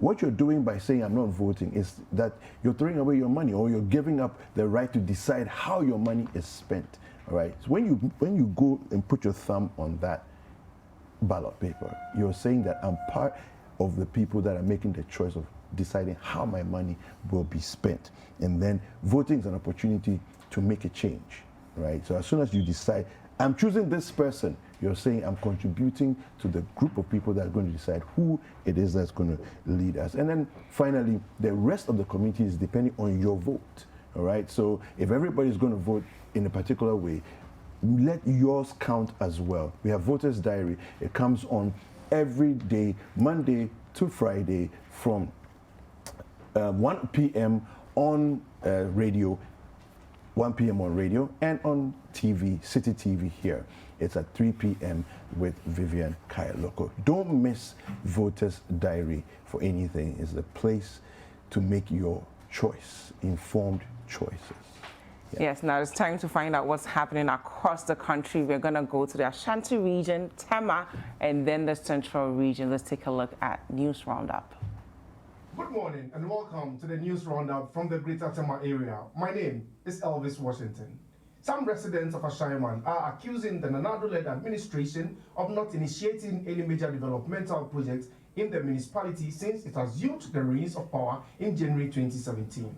what you're doing by saying I'm not voting is that you're throwing away your money, or you're giving up the right to decide how your money is spent. All right. So when you go and put your thumb on that ballot paper, you're saying that I'm part of the people that are making the choice of deciding how my money will be spent. And then voting is an opportunity to make a change, right? So as soon as you decide, I'm choosing this person, you're saying I'm contributing to the group of people that are going to decide who it is that's going to lead us. And then finally, the rest of the community is depending on your vote, all right? So if everybody's going to vote in a particular way, let yours count as well. We have Voters Diary. It comes on every day, Monday to Friday, from 1 p.m. on radio, 1 p.m. on radio, and on TV, City TV here. It's at 3 p.m. with Vivian Kayaloko. Don't miss Voters Diary for anything. It's the place to make your choice, informed choices. Yeah. Yes, now it's time to find out what's happening across the country. We're going to go to the Ashanti region, Tema, and then the Central region. Let's take a look at News Roundup. Good morning and welcome to the News Roundup from the Greater Tema area. My name is Elvis Washington. Some residents of Ashaiman are accusing the Nanado-led administration of not initiating any major developmental projects in the municipality since it assumed the reins of power in January 2017.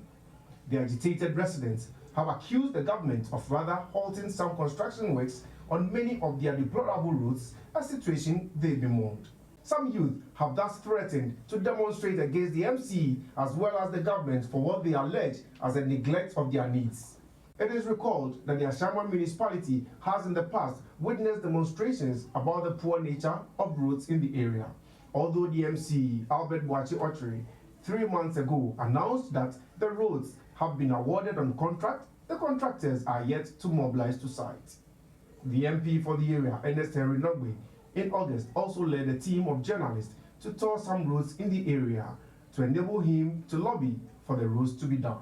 The agitated residents have accused the government of rather halting some construction works on many of their deplorable roads, a situation they bemoaned. Some youth have thus threatened to demonstrate against the MC as well as the government for what they allege as a neglect of their needs. It is recalled that the Ashaiman municipality has in the past witnessed demonstrations about the poor nature of roads in the area. Although the MC, Albert Boachi Otri, 3 months ago announced that the roads have been awarded on contract, the contractors are yet to mobilize to site. The MP for the area, Ernest Henry Nogbe, in August also led a team of journalists to tour some roads in the area to enable him to lobby for the roads to be done.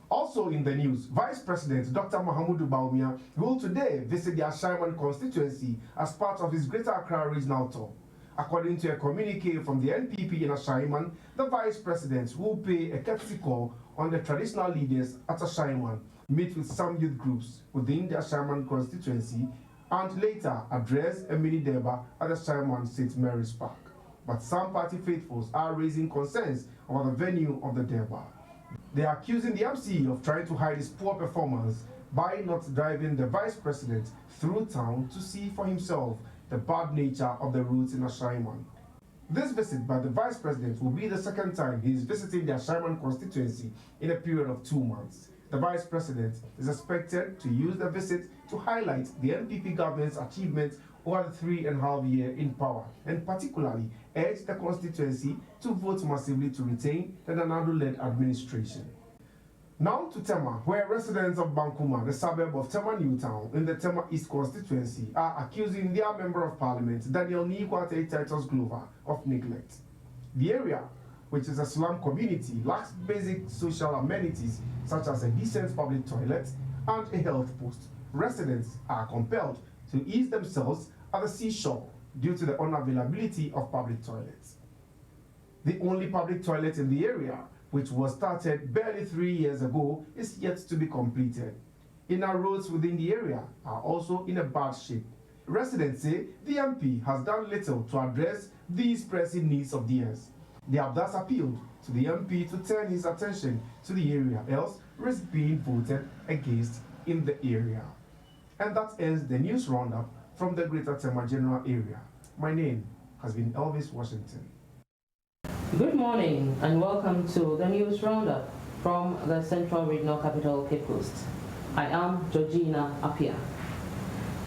Also in the news, Vice President Dr. Mahamudu Bawumia will today visit the Ashaiman constituency as part of his Greater Accra regional tour. According to a communique from the NPP in Ashaiman, the Vice President will pay a courtesy call on the traditional leaders at Ashaiman, meet with some youth groups within the Ashaiman constituency, and later address a mini deba at the Ashaiman St. Mary's Park. But some party faithfuls are raising concerns about the venue of the deba. They are accusing the MC of trying to hide his poor performance by not driving the Vice President through town to see for himself the bad nature of the roads in Ashaiman. This visit by the Vice President will be the second time he is visiting the Ashaiman constituency in a period of 2 months. The Vice President is expected to use the visit to highlight the NPP government's achievements over the 3.5 years in power, and particularly urge the constituency to vote massively to retain the Nanado-led administration. Now to Tema, where residents of Bankuma, the suburb of Tema Newtown in the Tema East constituency, are accusing their Member of Parliament, Daniel Nikwate Titus Glover, of neglect. The area, which is a slum community, lacks basic social amenities such as a decent public toilet and a health post. Residents are compelled to ease themselves at the seashore due to the unavailability of public toilets. The only public toilet in the area, which was started barely 3 years ago, is yet to be completed. Inner roads within the area are also in a bad shape. Residents say the MP has done little to address these pressing needs of theirs. They have thus appealed to the MP to turn his attention to the area, else risk being voted against in the area. And that ends the news roundup from the Greater Tema General Area. My name has been Elvis Washington. Good morning and welcome to the news roundup from the Central Regional Capital, Cape Coast. I am Georgina Apia.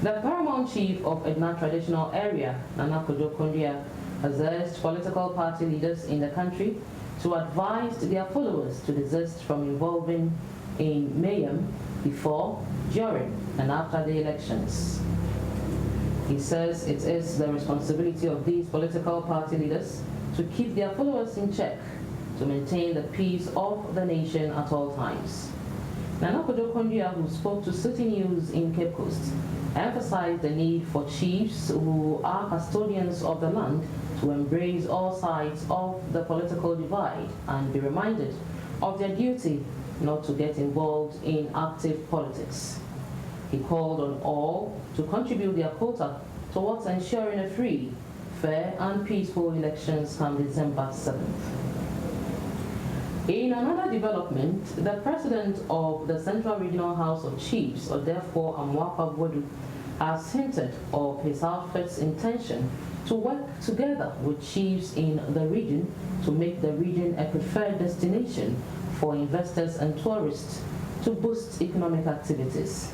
The paramount chief of Edna Traditional Area, Nana Kojo Kondia, has urged political party leaders in the country to advise their followers to desist from involving in mayhem before, during, and after the elections. He says it is the responsibility of these political party leaders to keep their followers in check, to maintain the peace of the nation at all times. Nana Kojo Kondia, who spoke to City News in Cape Coast, emphasized the need for chiefs who are custodians of the land to embrace all sides of the political divide and be reminded of their duty not to get involved in active politics. He called on all to contribute their quota towards ensuring a free, fair and peaceful elections come December 7th. In another development, the president of the Central Regional House of Chiefs, or therefore Akua, has hinted of his outfit's intention to work together with chiefs in the region to make the region a preferred destination for investors and tourists to boost economic activities.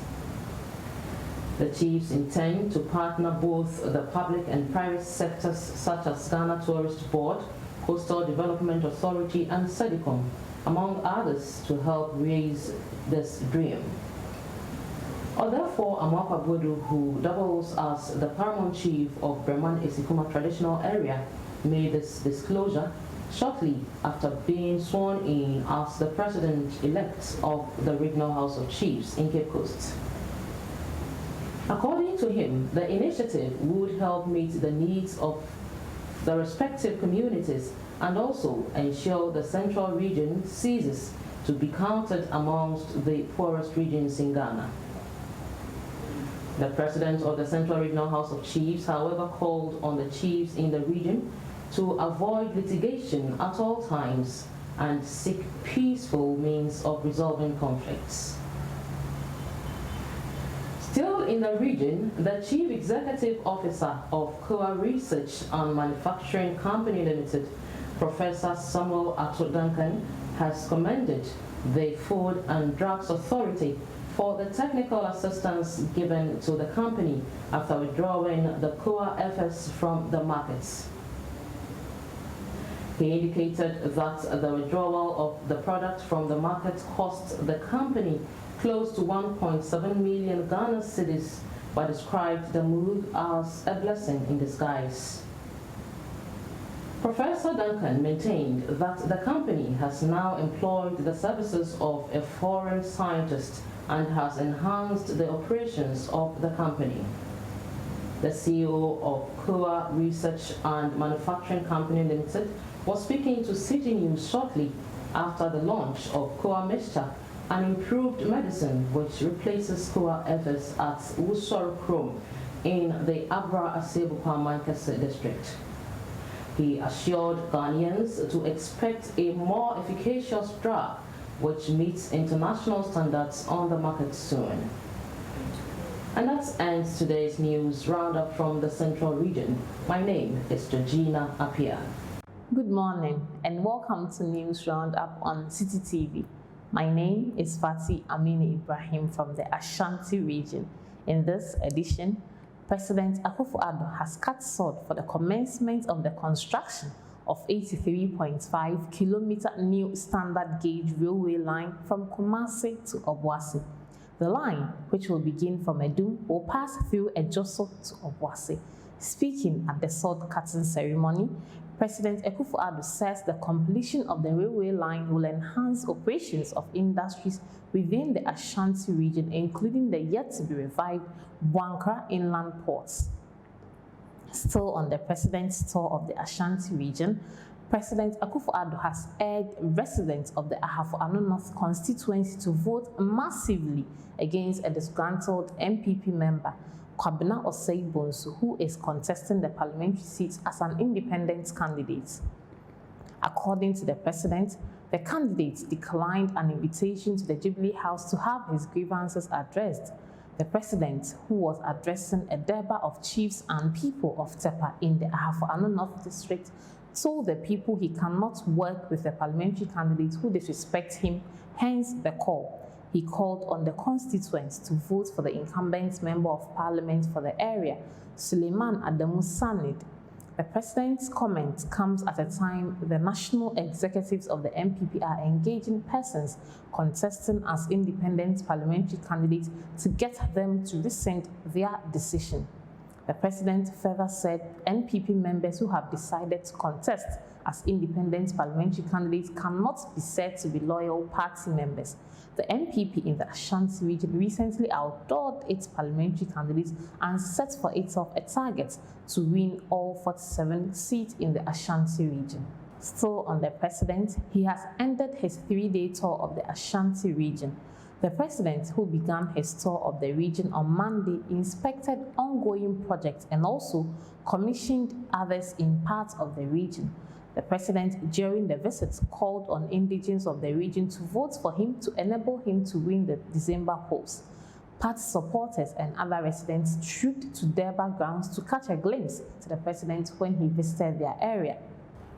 The chiefs intend to partner both the public and private sectors such as Ghana Tourist Board, Coastal Development Authority and SEDICOM, among others, to help raise this dream. Therefore, Akua, who doubles as the paramount chief of Breman Esikuma traditional area, made this disclosure shortly after being sworn in as the president-elect of the Regional House of Chiefs in Cape Coast. According to him, the initiative would help meet the needs of the respective communities and also ensure the central region ceases to be counted amongst the poorest regions in Ghana. The president of the Central Regional House of Chiefs, however, called on the chiefs in the region to avoid litigation at all times and seek peaceful means of resolving conflicts. Still in the region, the Chief Executive Officer of Akua Research and Manufacturing Company Limited, Professor Samuel Duncan, has commended the Food and Drugs Authority for the technical assistance given to the company after withdrawing the Akua FS from the markets. He indicated that the withdrawal of the product from the market cost the company close to 1.7 million Ghana cedis, but described the move as a blessing in disguise. Professor Duncan maintained that the company has now employed the services of a foreign scientist and has enhanced the operations of the company. The CEO of Akua Research and Manufacturing Company Limited was speaking to City News shortly after the launch of Akua Mixture, an improved medicine which replaces Akua FS at Wusor Chrome in the Abra Asebupa Mankese district. He assured Ghanaians to expect a more efficacious drug which meets international standards on the market soon. And that ends today's news roundup from the Central Region. My name is Georgina Apia. Good morning and welcome to News Roundup on City TV. My name is Fatih Amini Ibrahim from the Ashanti region. In this edition, President Akua has cut short for the commencement of the construction of 83.5-kilometer new standard gauge railway line from Kumasi to Obuasi. The line, which will begin from Edu, will pass through Ejoso to Obuasi. Speaking at the sword cutting ceremony, President Akua says the completion of the railway line will enhance operations of industries within the Ashanti region, including the yet-to-be-revived Buankra inland ports. Still on the President's tour of the Ashanti region, President Akua has urged residents of the Ahafo-Ano North constituency to vote massively against a disgruntled MPP member, Kwabena Osei-Bonsu, who is contesting the parliamentary seat as an independent candidate. According to the President, the candidate declined an invitation to the Jubilee House to have his grievances addressed. The President, who was addressing a Durbar of chiefs and people of Tepa in the Ahafo-Ano North district, told the people he cannot work with the parliamentary candidates who disrespect him, hence the call. He called on the constituents to vote for the incumbent Member of Parliament for the area, Suleiman Adamu Sanid. The President's comment comes at a time the national executives of the MPP are engaging persons contesting as independent parliamentary candidates to get them to rescind their decision. The President further said NPP members who have decided to contest as independent parliamentary candidates cannot be said to be loyal party members. The NPP in the Ashanti region recently outdoored its parliamentary candidates and set for itself a target to win all 47 seats in the Ashanti region. Still on the president, he has ended his 3-day tour of the Ashanti region. The president, who began his tour of the region on Monday, inspected ongoing projects and also commissioned others in parts of the region. The president, during the visit, called on indigents of the region to vote for him to enable him to win the December polls. Party supporters and other residents trooped to Durban grounds to catch a glimpse to the president when he visited their area.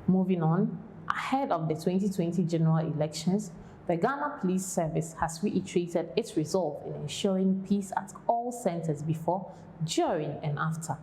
Moving on, ahead of the 2020 general elections, the Ghana Police Service has reiterated its resolve in ensuring peace at all centers before, during, and after.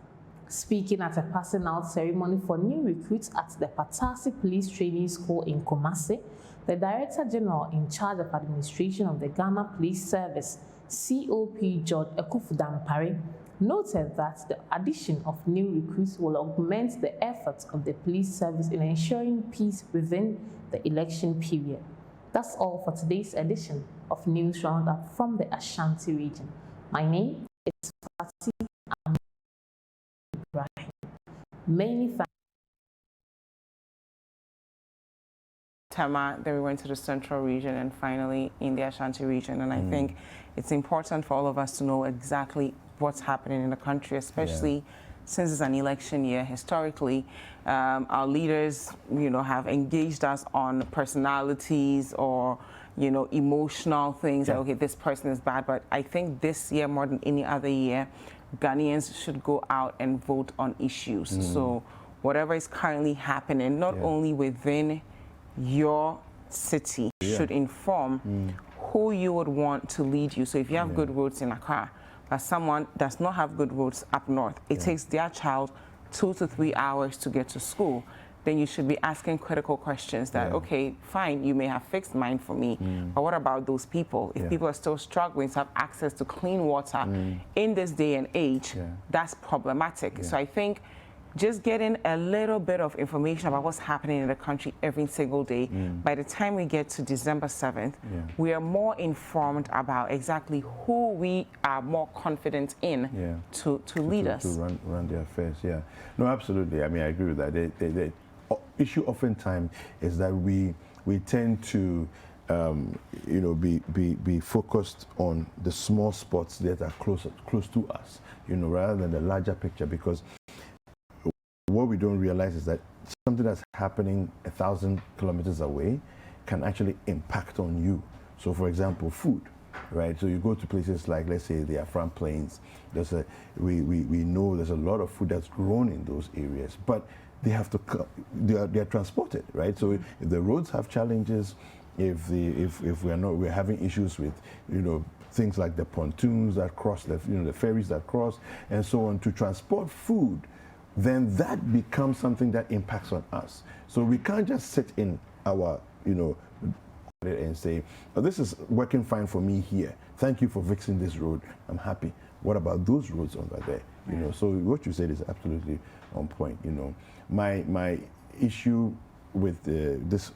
Speaking at a passing out ceremony for new recruits at the Patasi Police Training School in Kumasi, the Director General in charge of administration of the Ghana Police Service, COP George Ekufudampare, noted that the addition of new recruits will augment the efforts of the police service in ensuring peace within the election period. That's all for today's edition of News Roundup from the Ashanti region. My name is Fatih Ibrahim. Many thanks. Tema, then we went to the central region and finally in the Ashanti region. And I think it's important for all of us to know exactly what's happening in the country, especially since it's an election year. Historically, our leaders, have engaged us on personalities or, emotional things. Like, okay, this person is bad. But I think this year, more than any other year, Ghanaians should go out and vote on issues. So whatever is currently happening, not only within your city, should inform who you would want to lead you. So if you have good roads in Accra, but someone does not have good roads up north, it takes their child 2 to 3 hours to get to school, then you should be asking critical questions that, okay, fine, you may have fixed mine for me, but what about those people? If people are still struggling to have access to clean water in this day and age, that's problematic. So I think just getting a little bit of information about what's happening in the country every single day, by the time we get to December 7th, we are more informed about exactly who we are more confident in to lead us. To run their affairs, No, absolutely. I mean, I agree with that. The issue oftentimes is that we tend to be focused on the small spots that are close to us, rather than the larger picture, because what we don't realize is that something that's happening 1,000 kilometers away can actually impact on you. So, for example, food, right? So you go to places like, let's say, the Afram Plains. We know there's a lot of food that's grown in those areas, but they have to they're transported, right? So if the roads have challenges, if we're having issues with things like the pontoons that cross, the ferries that cross, and so on, to transport food, then that becomes something that impacts on us. So we can't just sit in our, and say, oh, this is working fine for me here. Thank you for fixing this road. I'm happy. What about those roads over there? So what you said is absolutely on point. My issue with this,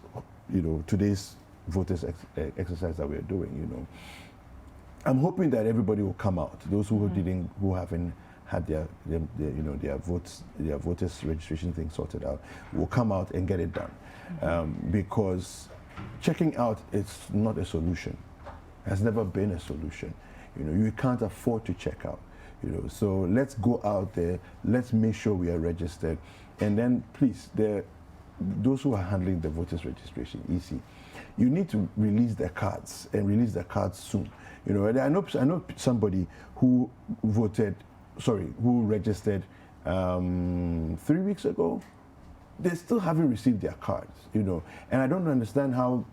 today's voters exercise that we're doing, I'm hoping that everybody will come out. Those who haven't had their voters registration thing sorted out, will come out and get it done, because checking out is not a solution. Has never been a solution. You can't afford to check out. So let's go out there. Let's make sure we are registered, and then please, those who are handling the voters registration, EC, you need to release their cards and release their cards soon. I know somebody who registered 3 weeks ago. They still haven't received their cards, and I don't understand how,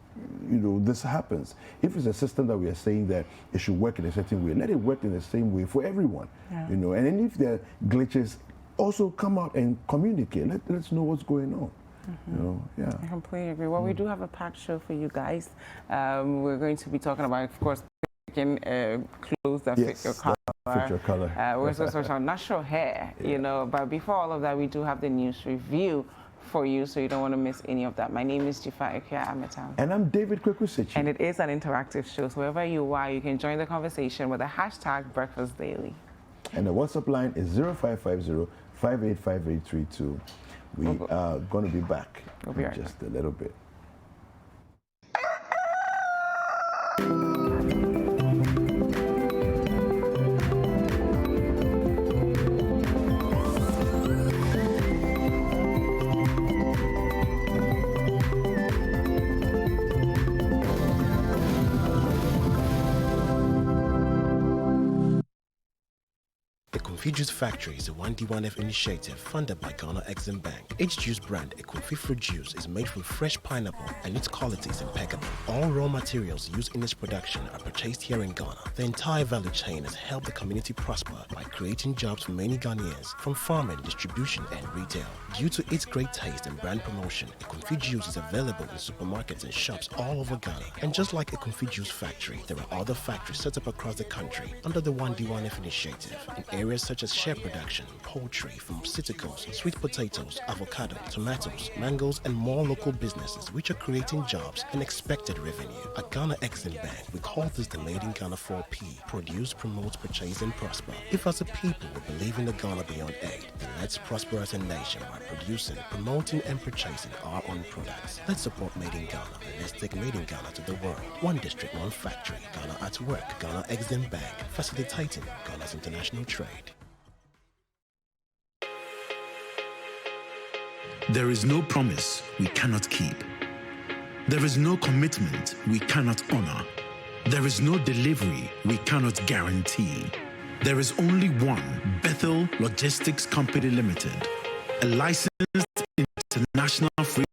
this happens. If it's a system that we are saying that it should work in a certain way, let it work in the same way for everyone, and then if there are glitches, also come out and communicate. Let's know what's going on. I completely agree. Well, we do have a packed show for you guys. We're going to be talking about, of course, picking clothes that fit your color. We're also on natural hair, but before all of that, we do have the news review for you, so you don't want to miss any of that. My name is Dziffa Ametam. And I'm David Kwaku. And it is an interactive show, so wherever you are, you can join the conversation with the hashtag Breakfast Daily. And the WhatsApp line is 0550-585832. We are going to be back in just a little bit. Juice Factory is a 1D1F initiative funded by Ghana Exim Bank. Each juice brand, Equinfi Fruit Juice, is made from fresh pineapple and its quality is impeccable. All raw materials used in its production are purchased here in Ghana. The entire value chain has helped the community prosper by creating jobs for many Ghanaians, from farming, distribution, and retail. Due to its great taste and brand promotion, Equinfi Juice is available in supermarkets and shops all over Ghana. And just like Equinfi Juice Factory, there are other factories set up across the country under the 1D1F initiative in areas such as shea production, poultry, pharmaceuticals, sweet potatoes, avocado, tomatoes, mangoes, and more local businesses which are creating jobs and expected revenue. At Ghana Exim Bank, we call this the Made in Ghana 4P: produce, promote, purchase, and prosper. If as a people we believe in the Ghana beyond aid, then let's prosper as a nation by producing, promoting, and purchasing our own products. Let's support Made in Ghana and let's take Made in Ghana to the world. One district, one factory. Ghana at work. Ghana Exim Bank, facilitating Ghana's international trade. There is no promise we cannot keep. There is no commitment we cannot honor. There is no delivery we cannot guarantee. There is only one Bethel Logistics Company Limited, a licensed international freight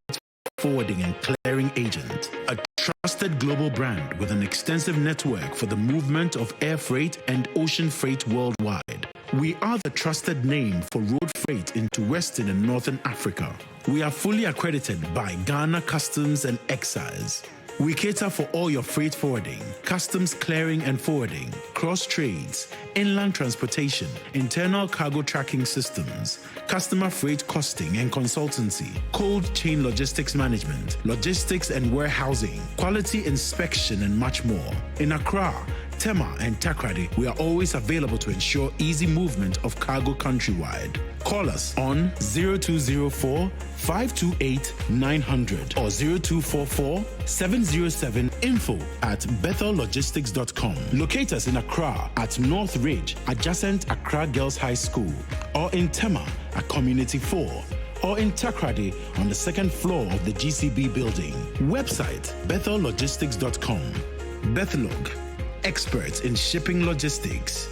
forwarding and clearing agent, a trusted global brand with an extensive network for the movement of air freight and ocean freight worldwide. We are the trusted name for road freight into Western and Northern Africa. We are fully accredited by Ghana Customs and Excise. We cater for all your freight forwarding, customs clearing and forwarding, cross trades, inland transportation, internal cargo tracking systems, customer freight costing and consultancy, cold chain logistics management, logistics and warehousing, quality inspection, and much more. In Accra, Tema, and Takrady, we are always available to ensure easy movement of cargo countrywide. Call us on 0204-528-900 or 0244-707-info@bethellogistics.com. Locate us in Accra at North Ridge, adjacent Accra Girls High School, or in Tema at Community 4, or in Takrady on the second floor of the GCB building. Website bethellogistics.com. Bethelog, experts in shipping logistics.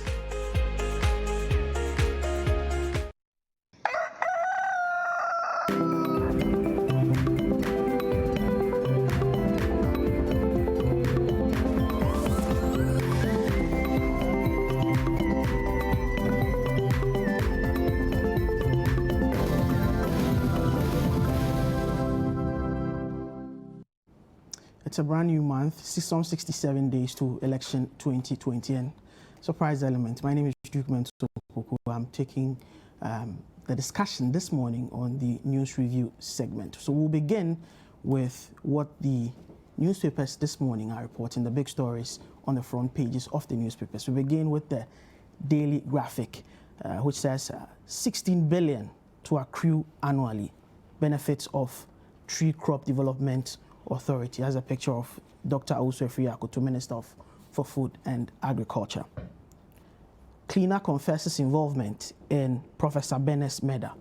It's a brand new month, 667 days to election 2020, and surprise element. My name is Kwaku. I'm taking the discussion this morning on the news review segment. So we'll begin with what the newspapers this morning are reporting, the big stories on the front pages of the newspapers. We begin with the Daily Graphic, which says 16 billion to accrue annually, benefits of Tree Crop Development Authority. Has a picture of Dr. Akoto, Minister for Food and Agriculture. Cleaner confesses involvement in Professor Bennett's murder.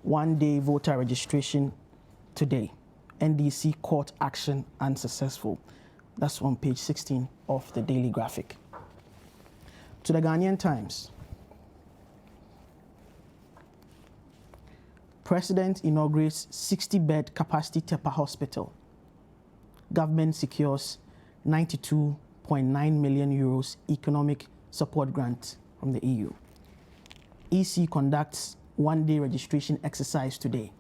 One-day voter registration today. NDC court action unsuccessful. That's on page 16 of the Daily Graphic. To the Ghanaian Times. President inaugurates 60-bed capacity Tepa Hospital. Government secures 92.9 million euros economic support grant from the EU. EC conducts one-day registration exercise today.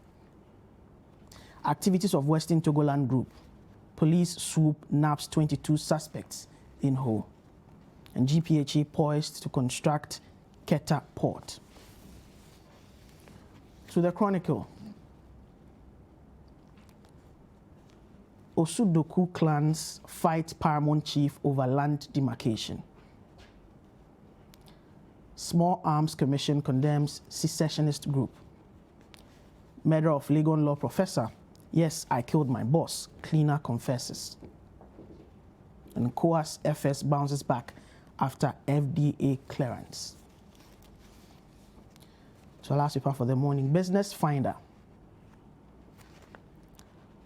Activities of Western Togoland Group. Police swoop naps 22 suspects in Ho. And GPHA poised to construct Keta Port. To the Chronicle. Osudoku clans fight paramount chief over land demarcation. Small Arms Commission condemns secessionist group. Murder of Legon law professor. Yes, I killed my boss. Cleaner confesses. And Akua's FS bounces back after FDA clearance. So last paper for the morning. Business Finder.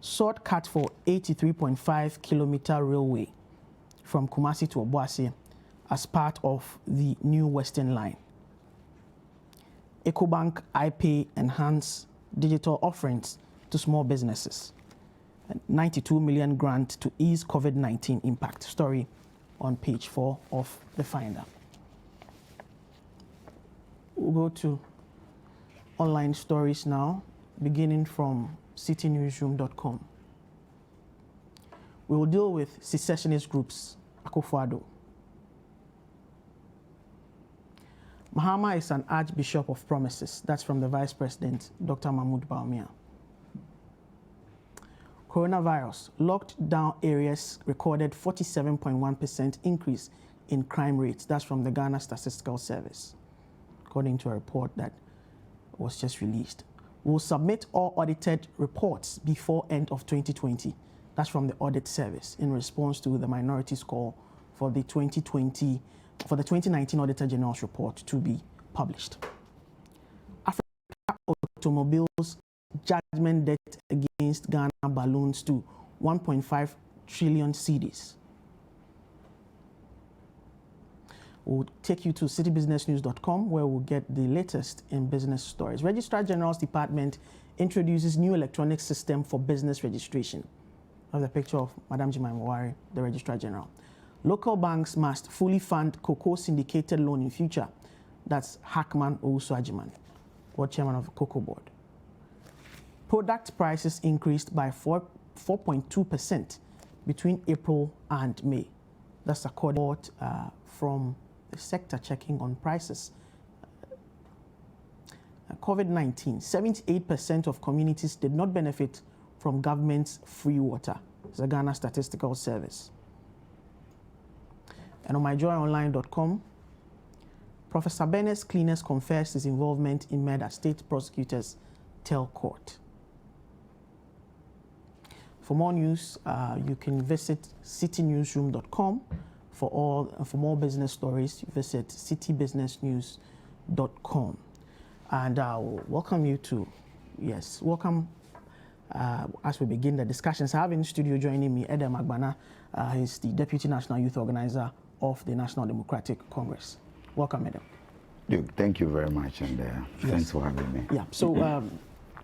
Shortcut for 83.5-kilometer railway from Kumasi to Obuasi as part of the new Western Line. EcoBank iPay enhance digital offerings to small businesses. 92 million grant to ease COVID-19 impact. Story on page 4 of the Finder. We'll go to online stories now, beginning from citynewsroom.com. We will deal with secessionist groups, Akufo-Addo. Mahama is an archbishop of promises. That's from the Vice President, Dr. Mahmoud Bawumia. Coronavirus, locked down areas recorded 47.1% increase in crime rates. That's from the Ghana Statistical Service, according to a report that was just released. We'll submit all audited reports before end of 2020. That's from the Audit Service in response to the minority's call for the 2019 Auditor General's report to be published. Africa Automobiles judgment debt against Ghana balloons to 1.5 trillion cedis. We'll take you to citybusinessnews.com where we'll get the latest in business stories. Registrar General's Department introduces new electronic system for business registration. I have the picture of Madam Jemai Mwari, the Registrar General. Local banks must fully fund cocoa syndicated loan in future. That's Hackman Owusu-Ajiman, Board Chairman of the Cocoa Board. Product prices increased by 4.2% between April and May. That's according from the sector checking on prices. COVID-19, 78% of communities did not benefit from government's free water. It's the Ghana Statistical Service. And on myjoyonline.com, Professor Benes Cleaners confessed his involvement in murder. State prosecutors tell court. For more news, you can visit citynewsroom.com. For more business stories, visit citybusinessnews.com. And I'll welcome you to, welcome as we begin the discussions. I have in the studio joining me Edem Agbana. He's the Deputy National Youth Organizer of the National Democratic Congress. Welcome, Edem. Duke, thank you very much, and thanks for having me. Yeah, so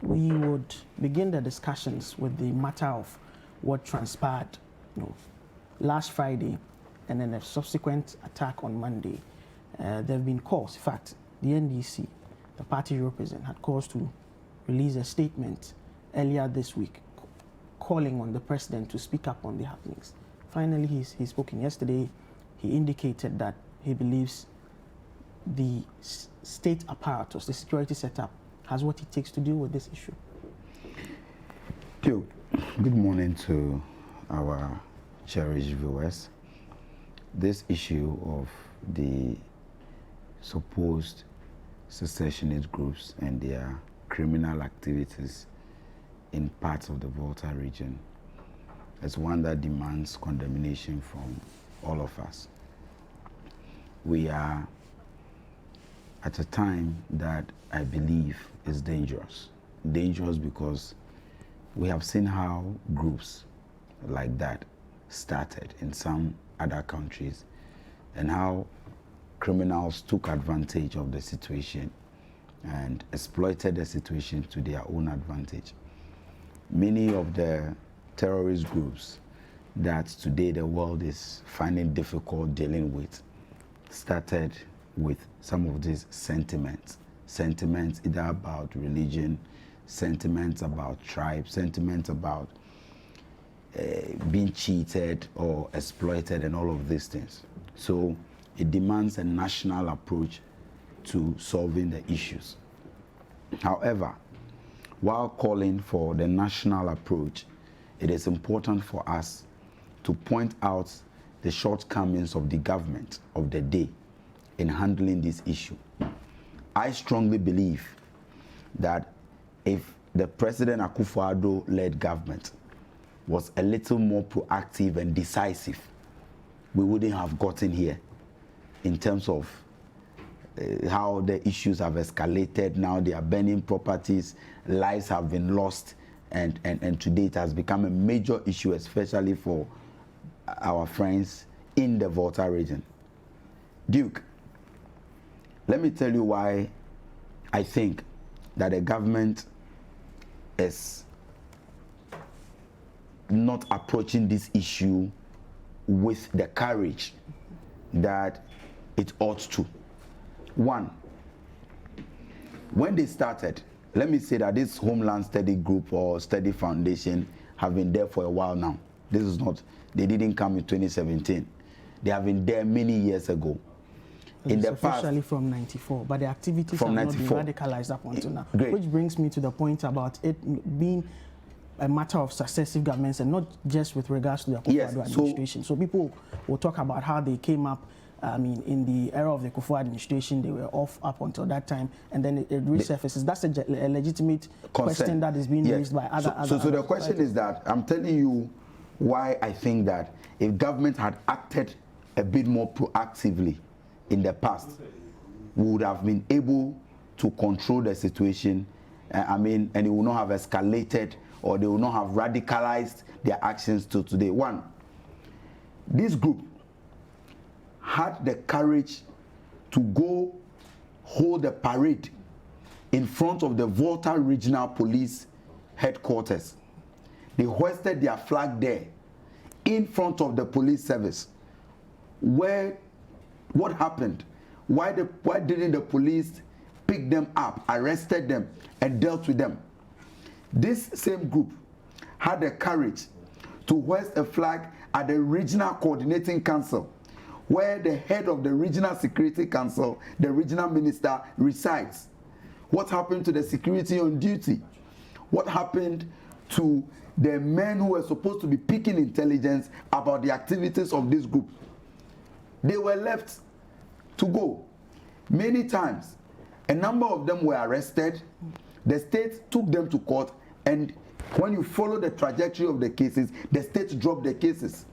we would begin the discussions with the matter of what transpired last Friday and then a subsequent attack on Monday. There have been calls, in fact, the NDC, the party you represent, had calls to release a statement earlier this week calling on the president to speak up on the happenings. Finally, he's spoken yesterday. He indicated that he believes the state apparatus, the security setup, has what it takes to deal with this issue. Duke, good morning to our cherished viewers. This issue of the supposed secessionist groups and their criminal activities in parts of the Volta region is one that demands condemnation from all of us. We are at a time that I believe is dangerous. Dangerous because we have seen how groups like that started in some other countries and how criminals took advantage of the situation and exploited the situation to their own advantage. Many of the terrorist groups that today the world is finding difficult dealing with started with some of these sentiments either about religion, sentiments about tribe, sentiments about being cheated or exploited and all of these things. So it demands a national approach to solving the issues. However, while calling for the national approach, it is important for us to point out the shortcomings of the government of the day in handling this issue. I strongly believe that if the President Akufo-Addo-led government was a little more proactive and decisive, we wouldn't have gotten here in terms of how the issues have escalated. Now they are burning properties, lives have been lost, and today it has become a major issue, especially for our friends in the Volta region. Duke, let me tell you why I think that the government is not approaching this issue with the courage that it ought to. One, when they started, let me say that this Homeland Study Group or Study Foundation have been there for a while now. This is not, they didn't come in 2017. They have been there many years ago. In the past, officially from 94, but the activities have not been radicalized up until now. Great. Which brings me to the point about it being a matter of successive governments and not just with regards to the Akufo-Addo administration. So people will talk about how they came up. I mean, in the era of the Akufo administration, they were off up until that time, and then it resurfaces. That's a legitimate question that is being raised by other. So the question is that I'm telling you why I think that if government had acted a bit more proactively in the past, we would have been able to control the situation. And it will not have escalated, or they will not have radicalized their actions to today. One, this group had the courage to go hold a parade in front of the Volta Regional Police Headquarters. They hoisted their flag there in front of the police service. What happened? Why didn't the police pick them up, arrested them, and dealt with them? This same group had the courage to hoist a flag at the Regional Coordinating Council, where the head of the Regional Security Council, the regional minister, resides. What happened to the security on duty? What happened to the men who were supposed to be picking intelligence about the activities of this group? They were left to go. Many times, a number of them were arrested. The state took them to court, and when you follow the trajectory of the cases, the state dropped the cases.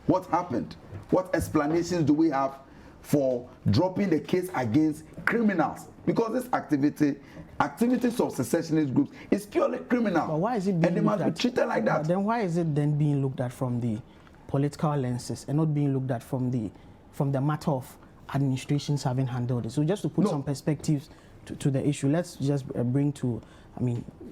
What happened? What explanations do we have for dropping the case against criminals? Because this activities of secessionist groups is purely criminal. But why is it being and they must be treated like that? But then why is it then being looked at from the political lenses and not being looked at from the matter of administrations having handled it? So just to put some perspectives to the issue, let's just bring to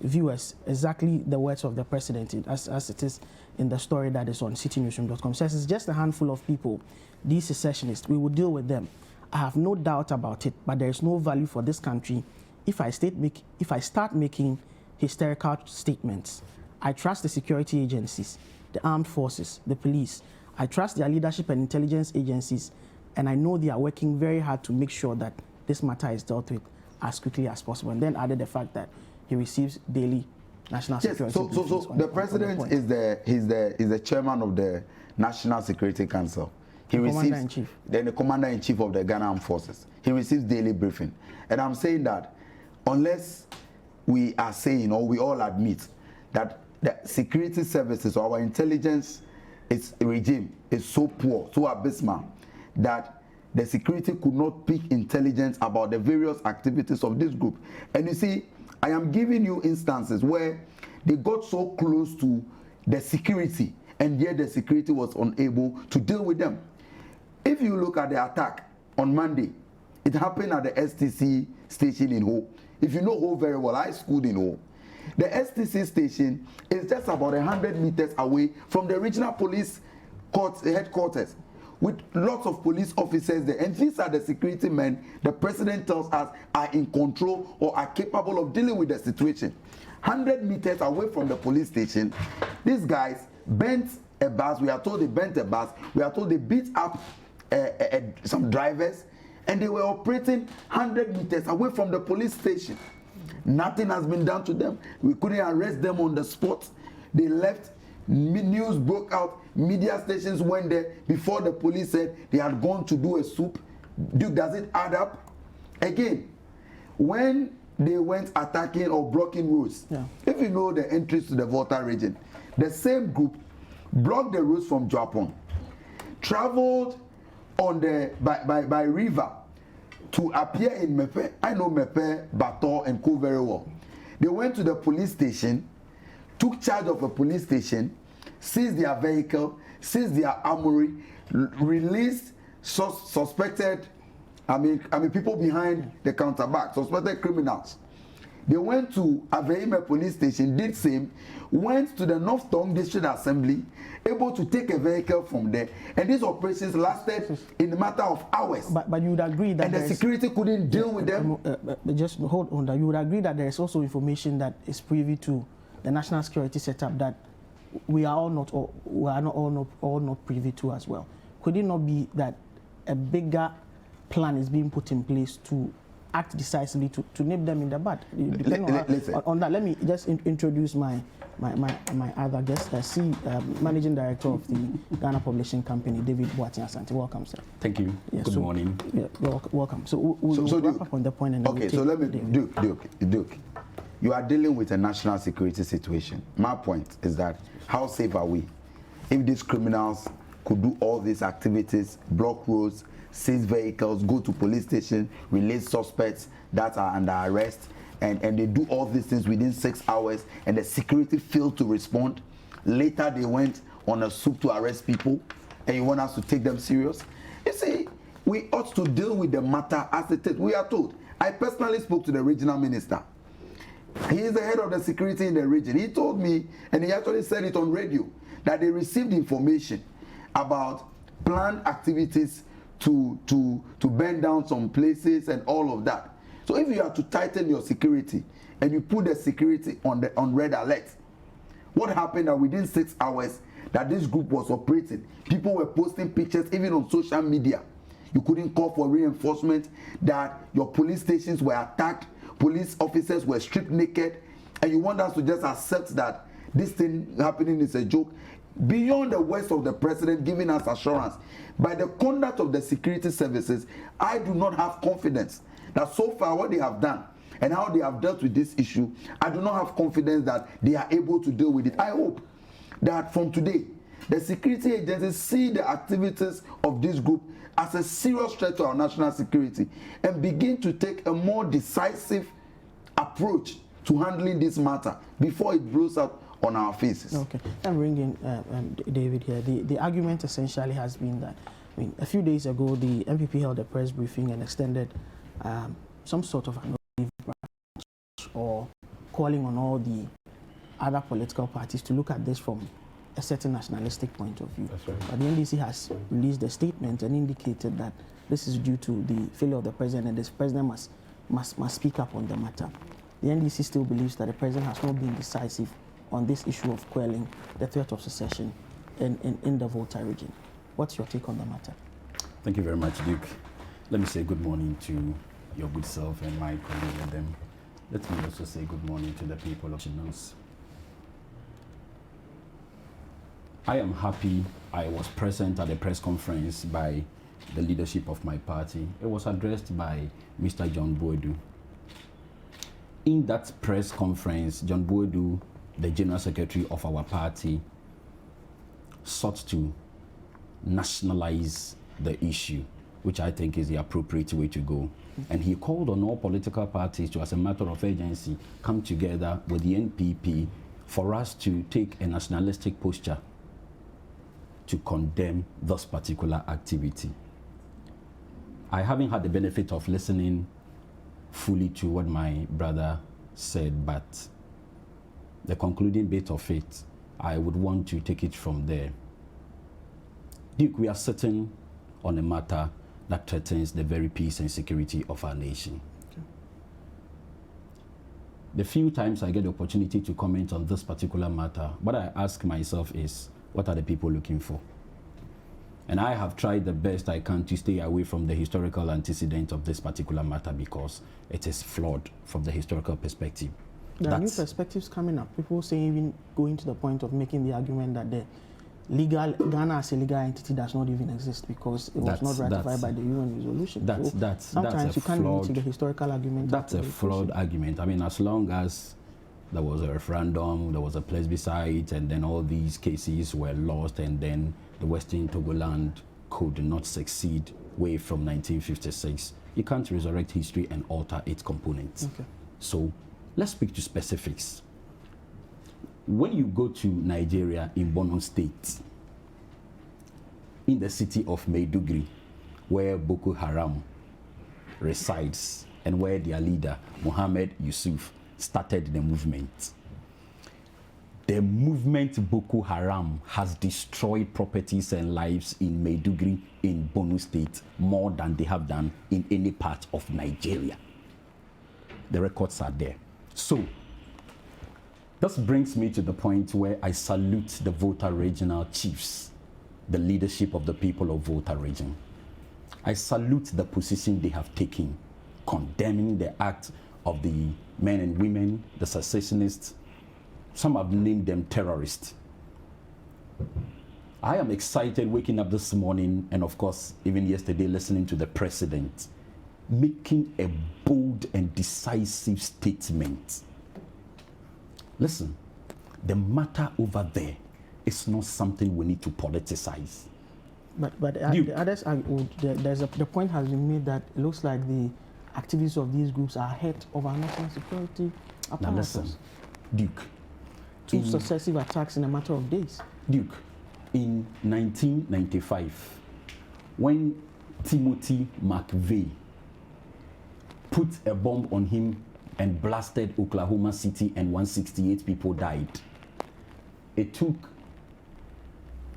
viewers exactly the words of the president as it is in the story that is on citynewsroom.com. Says it's just a handful of people, these secessionists, we will deal with them. I have no doubt about it, but there is no value for this country if I start making hysterical statements. I trust the security agencies, the armed forces, the police. I trust their leadership and intelligence agencies, and I know they are working very hard to make sure that this matter is dealt with as quickly as possible. And then added the fact that he receives daily national security. So the president is the chairman of the National Security Council. He receives the commander-in-chief of the Ghana Armed Forces. He receives daily briefing. And I'm saying that unless we are saying, or we all admit, that the security services or our intelligence regime is so poor, so abysmal, that the security could not pick intelligence about the various activities of this group. And you see, I am giving you instances where they got so close to the security, and yet the security was unable to deal with them. If you look at the attack on Monday, it happened at the STC station in Ho. If you know Ho very well, I schooled in Ho. The STC station is just about 100 meters away from the regional police headquarters, with lots of police officers there. And these are the security men the president tells us are in control or are capable of dealing with the situation. 100 meters away from the police station, these guys bent a bus. We are told they bent a bus. We are told they beat up some drivers, and they were operating 100 meters away from the police station. Nothing has been done to them. We couldn't arrest them on the spot. They left News broke out, media stations went there before the police said they had gone to do a soup. Does it add up? Again, when they went attacking or blocking roads, if you know the entries to the Volta region, the same group blocked the roads from Japan, traveled on the by river to appear in Mepe. I know Mepe, Bato, and Co very well. They went to the police station, took charge of a police station, seized their vehicle, seized their armory, released suspected, people behind the counterback, suspected criminals. They went to Aveime police station, did same, went to the North Tong District Assembly, able to take a vehicle from there, and these operations lasted in a matter of hours. But you would agree that, and the security couldn't deal with them. Just hold on. That you would agree that there is also information that is privy to the national security setup that we are all not privy to as well. Could it not be that a bigger plan is being put in place to act decisively to nip them in the bud? On that, let me just introduce my other guest, Managing Director of the Ghana Publishing Company, David Boatin Asante. Welcome, sir. Thank you. Yeah, Good morning. Yeah, welcome. So we'll wrap up on the point. And okay, so let me, Duke, you are dealing with a national security situation. My point is that how safe are we? If these criminals could do all these activities, block roads, seize vehicles, go to police station, release suspects that are under arrest, and they do all these things within 6 hours, and the security failed to respond. Later they went on a soup to arrest people, and you want us to take them serious? You see, we ought to deal with the matter as it is. We are told. I personally spoke to the regional minister. He is the head of the security in the region. He told me, and he actually said it on radio, that they received information about planned activities to burn down some places and all of that. So if you are to tighten your security and you put the security on red alert, what happened that within 6 hours that this group was operating, people were posting pictures even on social media. You couldn't call for reinforcement, that your police stations were attacked, police officers were stripped naked, and you want us to just accept that this thing happening is a joke. Beyond the words of the president giving us assurance, by the conduct of the security services, I do not have confidence that so far what they have done and how they have dealt with this issue, I do not have confidence that they are able to deal with it. I hope that from today, the security agencies see the activities of this group as a serious threat to our national security and begin to take a more decisive approach to handling this matter before it blows up on our faces. Okay, I'm bringing David here. The argument essentially has been that, a few days ago, the MPP held a press briefing and extended some sort of an branch or calling on all the other political parties to look at this from a certain nationalistic point of view. That's right. But the NDC has released a statement and indicated that this is due to the failure of the president, and this president must speak up on the matter. The NDC still believes that the president has not been decisive on this issue of quelling the threat of secession in the Volta region. What's your take on the matter? Thank you very much, Duke. Let me say good morning to your good self and my colleague and them. Let me also say good morning to the people of Chinos. I am happy I was present at the press conference by the leadership of my party. It was addressed by Mr. John Boadu. In that press conference, John Boadu, the General Secretary of our party, sought to nationalize the issue, which I think is the appropriate way to go. And he called on all political parties to, as a matter of urgency, come together with the NPP for us to take a nationalistic posture to condemn this particular activity. I haven't had the benefit of listening fully to what my brother said, but the concluding bit of it, I would want to take it from there. Duke, we are sitting on a matter that threatens the very peace and security of our nation. Okay. The few times I get the opportunity to comment on this particular matter, what I ask myself is, what are the people looking for? And I have tried the best I can to stay away from the historical antecedent of this particular matter because it is flawed from the historical perspective. There are new perspectives coming up. People say even going to the point of making the argument that the Ghana as a legal entity does not even exist because it was not ratified by the UN resolution. Sometimes you can't even take the historical argument. That's a flawed argument. I mean, as long as there was a referendum, there was a plebiscite, and then all these cases were lost, and then the Western Togoland could not succeed way from 1956, you can't resurrect history and alter its components. Okay. So let's speak to specifics. When you go to Nigeria in Borno State, in the city of Maiduguri, where Boko Haram resides and where their leader, Mohammed Yusuf, started the movement Boko Haram has destroyed properties and lives in Maiduguri in Borno State more than they have done in any part of Nigeria. The records are there. So this brings me to the point where I salute the Volta regional chiefs, the leadership of the people of Volta region. I salute the position they have taken, condemning the act of the men and women, the secessionists. Some have named them terrorists. I am excited waking up this morning, and of course, even yesterday, listening to the president making a bold and decisive statement. Listen, the matter over there is not something we need to politicize. But the others, the point has been made that it looks like the activities of these groups are ahead of our national security apparatus. Now listen, Duke. Two successive attacks in a matter of days. Duke, in 1995, when Timothy McVeigh put a bomb on him and blasted Oklahoma City and 168 people died, it took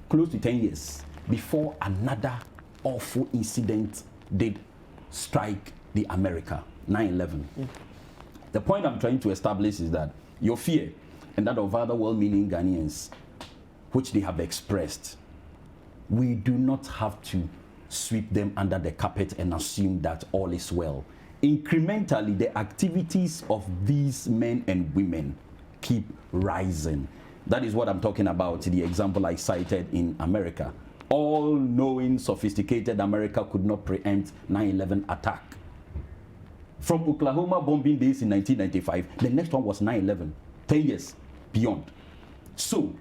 close to 10 years before another awful incident did strike the America, 9/11. Yeah. The point I'm trying to establish is that your fear and that of other well-meaning Ghanaians, which they have expressed, we do not have to sweep them under the carpet and assume that all is well. Incrementally, the activities of these men and women keep rising. That is what I'm talking about, the example I cited in America. All-knowing, sophisticated America could not preempt 9/11 attack. From Oklahoma bombing days in 1995, the next one was 9/11, 10 years beyond. So,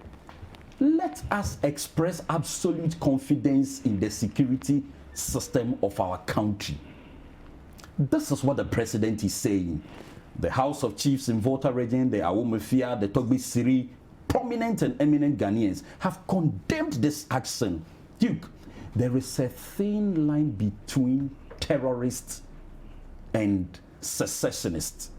let us express absolute confidence in the security system of our country. This is what the president is saying. The House of Chiefs in Volta region, the Awomefia, the Togbi Siri, prominent and eminent Ghanaians have condemned this action. Duke, there is a thin line between terrorists and secessionists.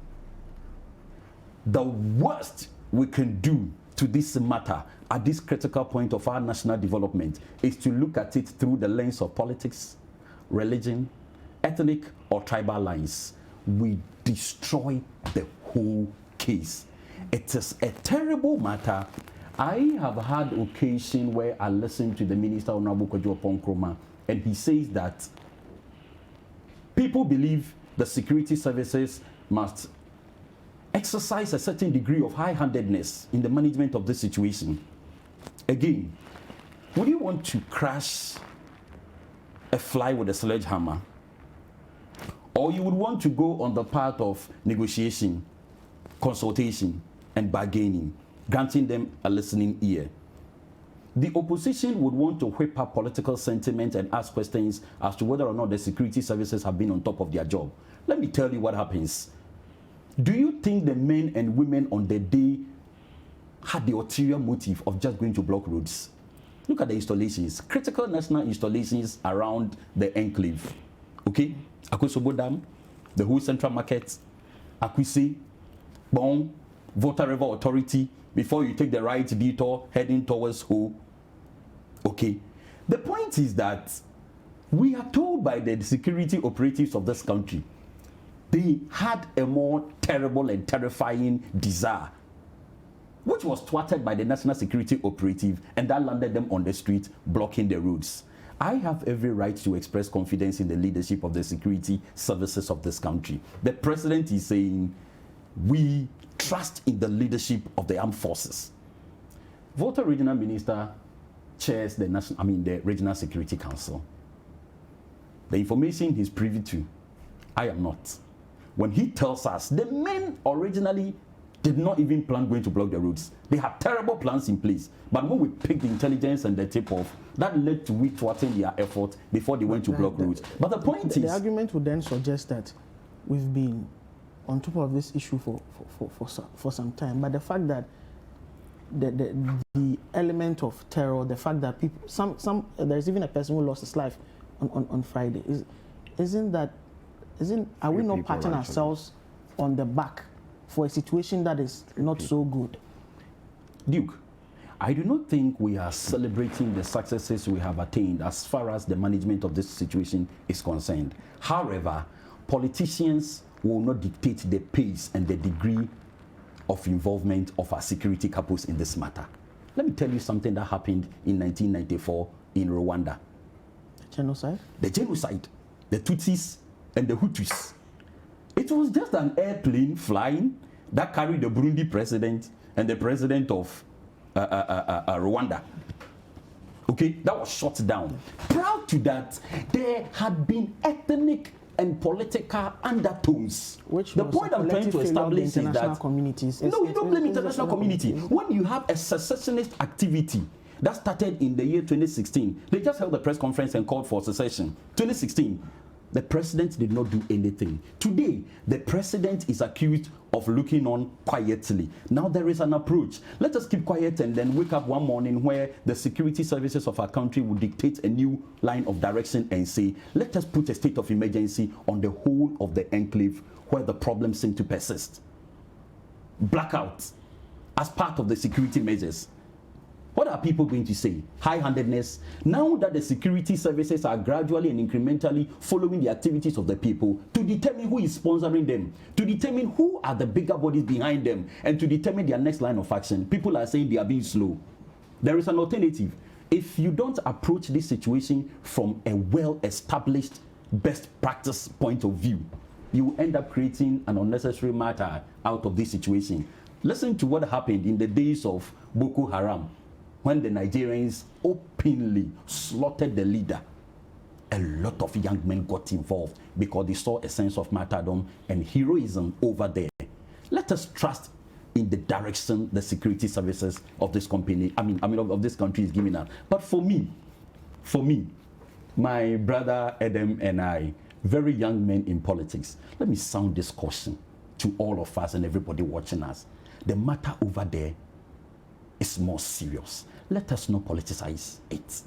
The worst we can do to this matter at this critical point of our national development is to look at it through the lens of politics, religion, ethnic or tribal lines. We destroy the whole case. It is a terrible matter. I have had occasion where I listened to the Minister Honorable Kojo Ponkroma, and he says that people believe the security services must exercise a certain degree of high-handedness in the management of this situation. Again, would you want to crash a fly with a sledgehammer? Or you would want to go on the path of negotiation, consultation, and bargaining, granting them a listening ear? The opposition would want to whip up political sentiment and ask questions as to whether or not the security services have been on top of their job. Let me tell you what happens. Do you think the men and women on the day had the ulterior motive of just going to block roads? Look at the installations, critical national installations around the enclave. Okay? Akwa Dam, the whole Central Market, Akwise, Bon, Volta River Authority, before you take the right detour heading towards Ho. Okay. The point is that we are told by the security operatives of this country they had a more terrible and terrifying desire, which was thwarted by the national security operative, and that landed them on the street blocking the roads. I have every right to express confidence in the leadership of the security services of this country. The president is saying we trust in the leadership of the armed forces. Volta Regional Minister chairs the the Regional Security Council. The information he's privy to, I am not. When he tells us the men originally did not even plan going to block the roads. They had terrible plans in place. But when we picked the intelligence and the tip-off, that led to we thwarting their effort before they went to block roads. But the point is... The argument would then suggest that we've been on top of this issue for some time. But the fact that the element of terror, the fact that people, there's even a person who lost his life on Friday. Are we not patting ourselves on the back for a situation that is not so good? Duke, I do not think we are celebrating the successes we have attained as far as the management of this situation is concerned. However, politicians will not dictate the pace and the degree of involvement of our security couples in this matter. Let me tell you something that happened in 1994 in Rwanda. Genocide? The genocide. The Tutsis and the Hutus. It was just an airplane flying that carried the Burundi president and the president of Rwanda. Okay, that was shot down. Prior to that, there had been ethnic and political undertones. The point I'm trying to establish is that communities. No, you don't blame international community. When you have a secessionist activity that started in the year 2016, they just held a press conference and called for secession. 2016. The president did not do anything. Today, the president is accused of looking on quietly. Now there is an approach. Let us keep quiet and then wake up one morning where the security services of our country will dictate a new line of direction and say, let us put a state of emergency on the whole of the enclave where the problems seem to persist. Blackout as part of the security measures. What are people going to say? High-handedness. Now that the security services are gradually and incrementally following the activities of the people to determine who is sponsoring them, to determine who are the bigger bodies behind them, and to determine their next line of action, people are saying they are being slow. There is an alternative. If you don't approach this situation from a well-established best practice point of view, you will end up creating an unnecessary matter out of this situation. Listen to what happened in the days of Boko Haram, when the Nigerians openly slaughtered the leader. A lot of young men got involved because they saw a sense of martyrdom and heroism over there. Let us trust in the direction the security services of this company, of this country is giving us. But for me, my brother Adam and I, very young men in politics, let me sound this caution to all of us and everybody watching us. The matter over there is more serious. Let us not politicize it.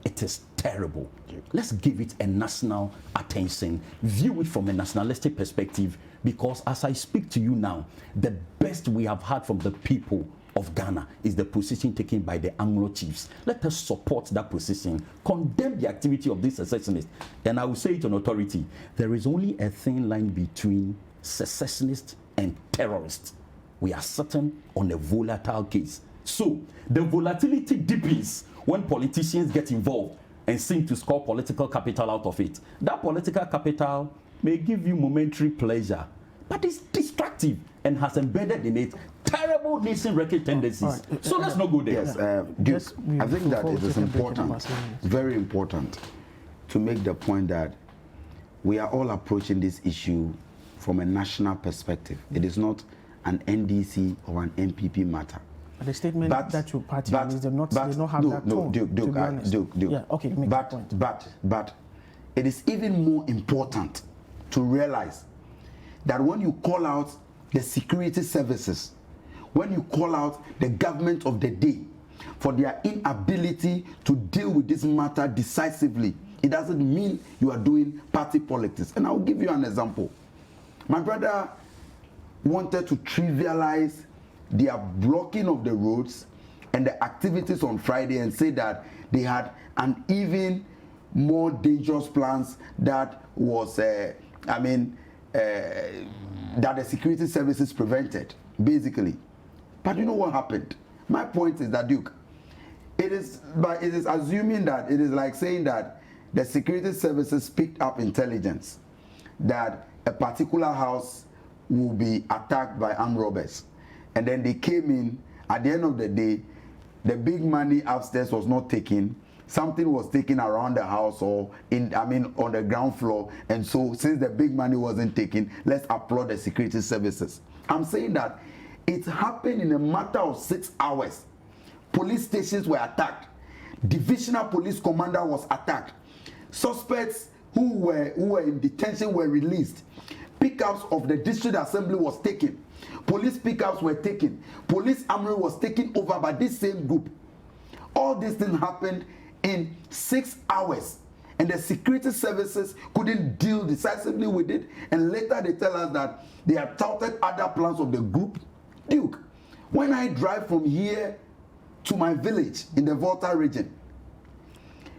It is terrible. Let's give it a national attention, view it from a nationalistic perspective, because as I speak to you now, the best we have had from the people of Ghana is the position taken by the Anglo chiefs. Let us support that position, condemn the activity of these secessionists, and I will say it on authority, there is only a thin line between secessionists and terrorists. We are sitting on a volatile case. So the volatility deepens when politicians get involved and seem to score political capital out of it. That political capital may give you momentary pleasure, but it's destructive and has embedded in it terrible nation-wrecking tendencies. So let's not go there. Yes, I think that it is important, very important, to make the point that we are all approaching this issue from a national perspective. It is not an NDC or an MPP matter. The statement that your party is not have that tone. Duke. Yeah, okay, make that point. But it is even more important to realize that when you call out the security services, when you call out the government of the day for their inability to deal with this matter decisively, it doesn't mean you are doing party politics. And I'll give you an example. My brother wanted to trivialize their blocking of the roads and the activities on Friday and say that they had an even more dangerous plans that was, that the security services prevented, basically. But you know what happened? My point is that, Duke, it is assuming that, it is like saying that the security services picked up intelligence that a particular house will be attacked by armed robbers. And then they came in. At the end of the day, the big money upstairs was not taken. Something was taken around the house or on the ground floor. And so since the big money wasn't taken, let's applaud the security services. I'm saying that it happened in a matter of 6 hours. Police stations were attacked. Divisional police commander was attacked. Suspects who were in detention were released. Pickups of the district assembly was taken. Police pickups were taken. Police armory was taken over by this same group. All these things happened in 6 hours. And the security services couldn't deal decisively with it. And later they tell us that they have touted other plans of the group. Duke, when I drive from here to my village in the Volta region,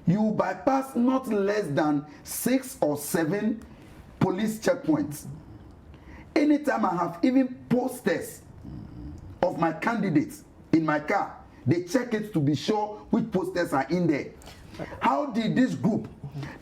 you bypass not less than 6 or 7 police checkpoints. Anytime I have even posters of my candidates in my car, they check it to be sure which posters are in there. How did this group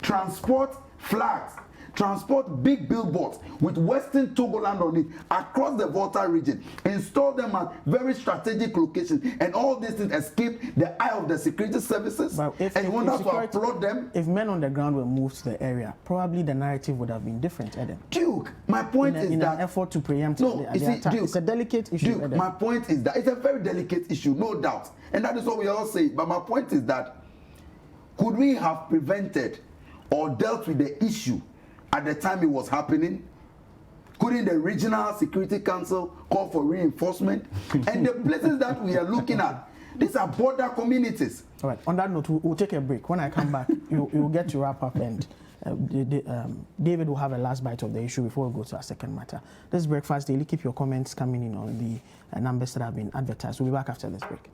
transport flags, transport big billboards with Western Togoland on it across the Volta region, install them at very strategic locations, and all these things escape the eye of the security services? And you want us to applaud them? If men on the ground were moved to the area, probably the narrative would have been different, Adam. Duke, my point is in that an effort to preempt no, the attack. Duke, it's a delicate issue. Duke, my point is that it's a very delicate issue, no doubt, and that is what we all say. But my point is that could we have prevented or dealt with the issue at the time it was happening? Couldn't the Regional Security Council call for reinforcement? And the places that we are looking at, these are border communities. All right, on that note, we'll take a break. When I come back, you'll get to wrap up, and David will have a last bite of the issue before we go to our second matter. This is Breakfast Daily. Keep your comments coming in on the numbers that have been advertised. We'll be back after this break.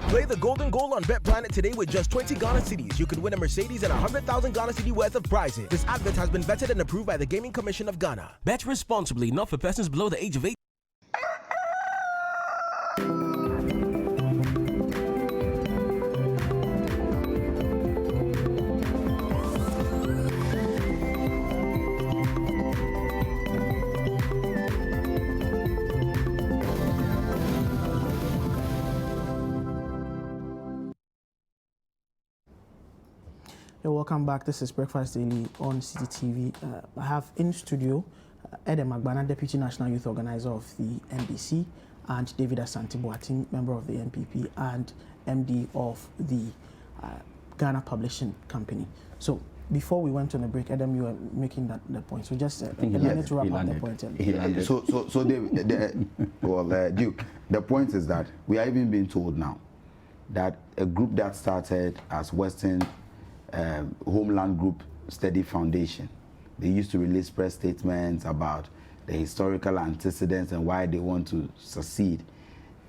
Play the golden goal on Bet Planet today with just 20 Ghana cedis. You could win a Mercedes and 100,000 Ghana cedi worth of prizes. This advert has been vetted and approved by the Gaming Commission of Ghana. Bet responsibly, not for persons below the age of 18. Welcome back. This is Breakfast Daily on City TV. I have in studio Edem Agbana, Deputy National Youth Organizer of the NDC, and David Asante-Boateng, member of the NPP and MD of the Ghana Publishing Company. So before we went on a break, Edem, you were making the point. So just a minute to wrap up the point. So David, Duke, the point is that we are even being told now that a group that started as Western Homeland Group Study Foundation, they used to release press statements about the historical antecedents and why they want to succeed.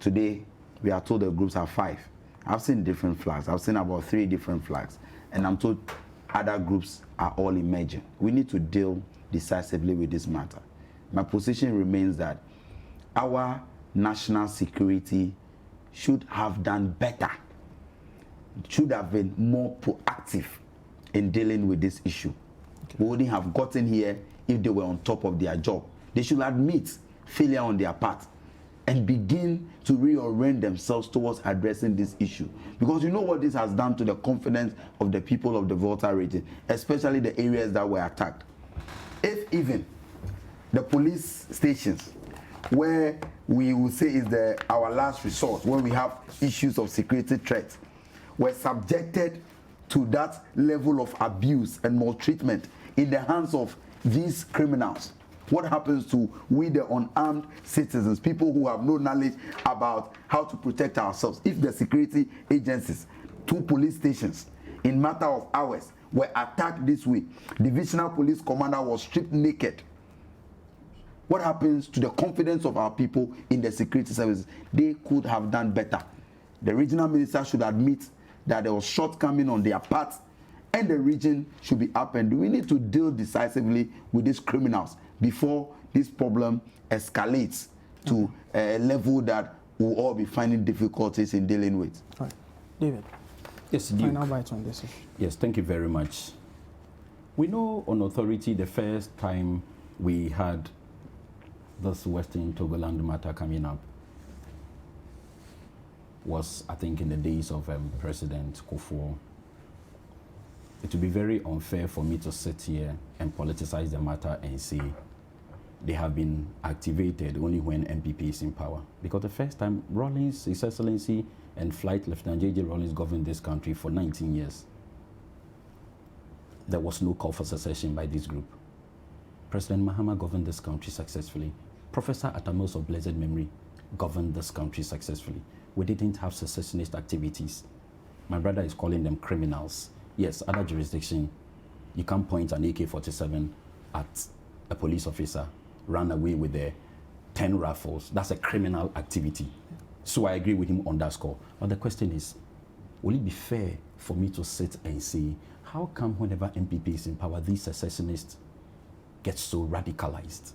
Today, we are told the groups are 5. I've seen different flags. I've seen about 3 different flags. And I'm told other groups are all emerging. We need to deal decisively with this matter. My position remains that our national security should have done better, should have been more proactive in dealing with this issue. Okay. We wouldn't have gotten here if they were on top of their job. They should admit failure on their part and begin to reorient themselves towards addressing this issue. Because you know what this has done to the confidence of the people of the Volta region, especially the areas that were attacked. If even the police stations, where we will say is our last resort when we have issues of security threats, were subjected to that level of abuse and maltreatment in the hands of these criminals, What happens to we, the unarmed citizens, people who have no knowledge about how to protect ourselves? If the security agencies, 2 police stations, in matter of hours, were attacked this way, divisional police commander was stripped naked, what happens to the confidence of our people in the security services? They could have done better. The regional minister should admit that there was shortcoming on their part, and the region should be up and we need to deal decisively with these criminals before this problem escalates to a level that we'll all be finding difficulties in dealing with. All right. David. Yes, Duke. Final bite on this issue. Yes, thank you very much. We know on authority the first time we had this Western Togoland matter coming up was, I think, in the days of President Kwaku. It would be very unfair for me to sit here and politicize the matter and say they have been activated only when MPP is in power. Because the first time Rawlings, His Excellency, and Flight Lieutenant J.J. Rawlings governed this country for 19 years, there was no call for secession by this group. President Mahama governed this country successfully. Professor Atamils of blessed memory governed this country successfully. We didn't have secessionist activities. My brother is calling them criminals. Yes, other jurisdiction, you can't point an AK-47 at a police officer, run away with their 10 rifles. That's a criminal activity. So I agree with him on that score. But the question is, will it be fair for me to sit and say, how come whenever MPP is in power, these secessionists get so radicalized?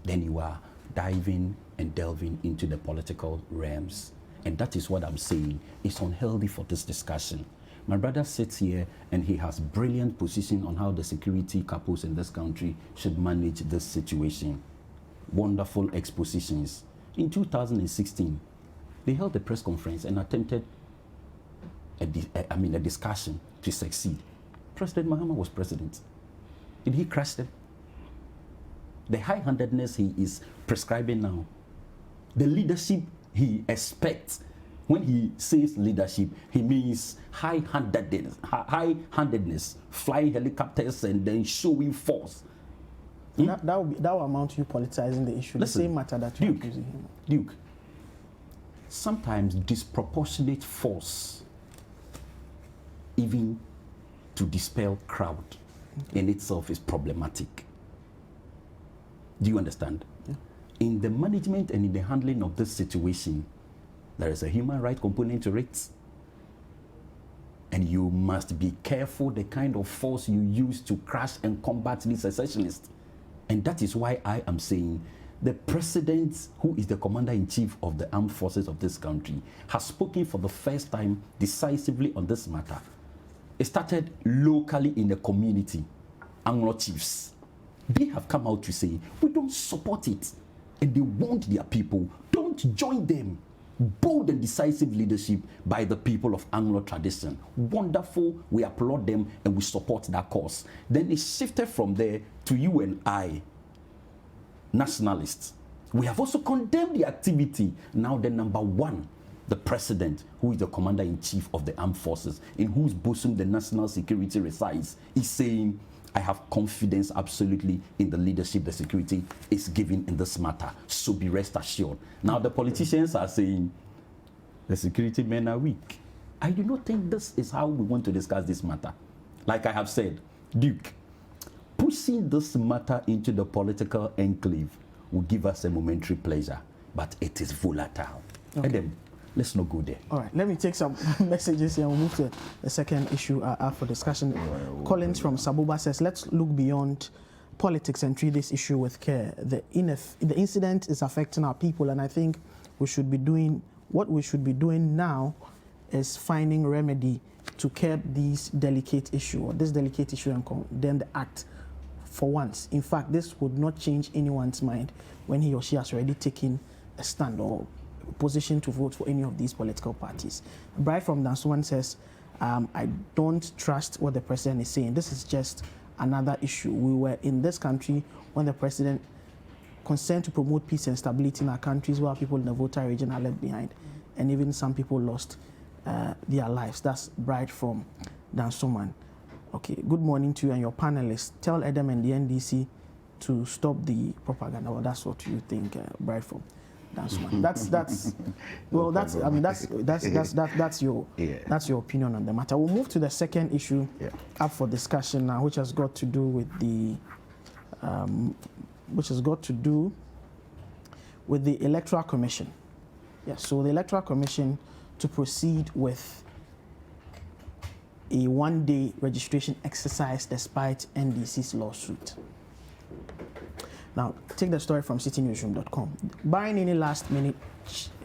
Then you are diving and delving into the political realms. And that is what I'm saying. It's unhealthy for this discussion. My brother sits here and he has brilliant position on how the security couples in this country should manage this situation. Wonderful expositions. In 2016, they held a press conference and attempted a discussion to succeed. President Mahama was president. Did he crush them? The high-handedness he is prescribing now, the leadership he expects. When he says leadership, he means high-handedness, flying helicopters and then showing force. That will amount to you politicizing the issue. Listen, the same matter that you're accusing him. Duke, sometimes disproportionate force, even to dispel crowd, in itself is problematic. Do you understand? Yeah. In the management and in the handling of this situation, there is a human right component to it. And you must be careful the kind of force you use to crush and combat these secessionists. And that is why I am saying the president, who is the commander-in-chief of the armed forces of this country, has spoken for the first time decisively on this matter. It started locally in the community. Anglo chiefs, they have come out to say, we don't support it. And they want their people, don't join them. Bold and decisive leadership by the people of Anglo tradition. Wonderful, we applaud them and we support that cause. Then it shifted from there to you and I, nationalists. We have also condemned the activity. Now the number one, the president, who is the commander-in-chief of the armed forces, in whose bosom the national security resides, is saying, I have confidence absolutely in the leadership the security is giving in this matter. So be rest assured. Now the politicians are saying the security men are weak. I do not think this is how we want to discuss this matter. Like I have said, Duke, pushing this matter into the political enclave will give us a momentary pleasure, but it is volatile. Okay. Adam, let's not go there. All right, let me take some messages here and we'll move to the second issue up for discussion. Collins from Sabuba says, let's look beyond politics and treat this issue with care. The incident is affecting our people, and I think we should be doing, what we should be doing now is finding remedy to curb this delicate issue, and condemn the act for once. In fact, this would not change anyone's mind when he or she has already taken a stand or position to vote for any of these political parties. Bright from Dansuan says, I don't trust what the president is saying. This is just another issue. We were in this country when the president concerned to promote peace and stability in our countries, where people in the voter region are left behind, and even some people lost their lives. That's Bright from Dansuman. Okay, good morning to you and your panelists. Tell Adam and the NDC to stop the propaganda. Well, that's what you think, Brightform. That's well, that's I mean that's your that's your opinion on the matter. We'll move to the second issue up for discussion now, which has got to do with the Electoral Commission. Yes, so the Electoral Commission to proceed with a one-day registration exercise despite NDC's lawsuit. Now, take the story from citynewsroom.com. Barring any last-minute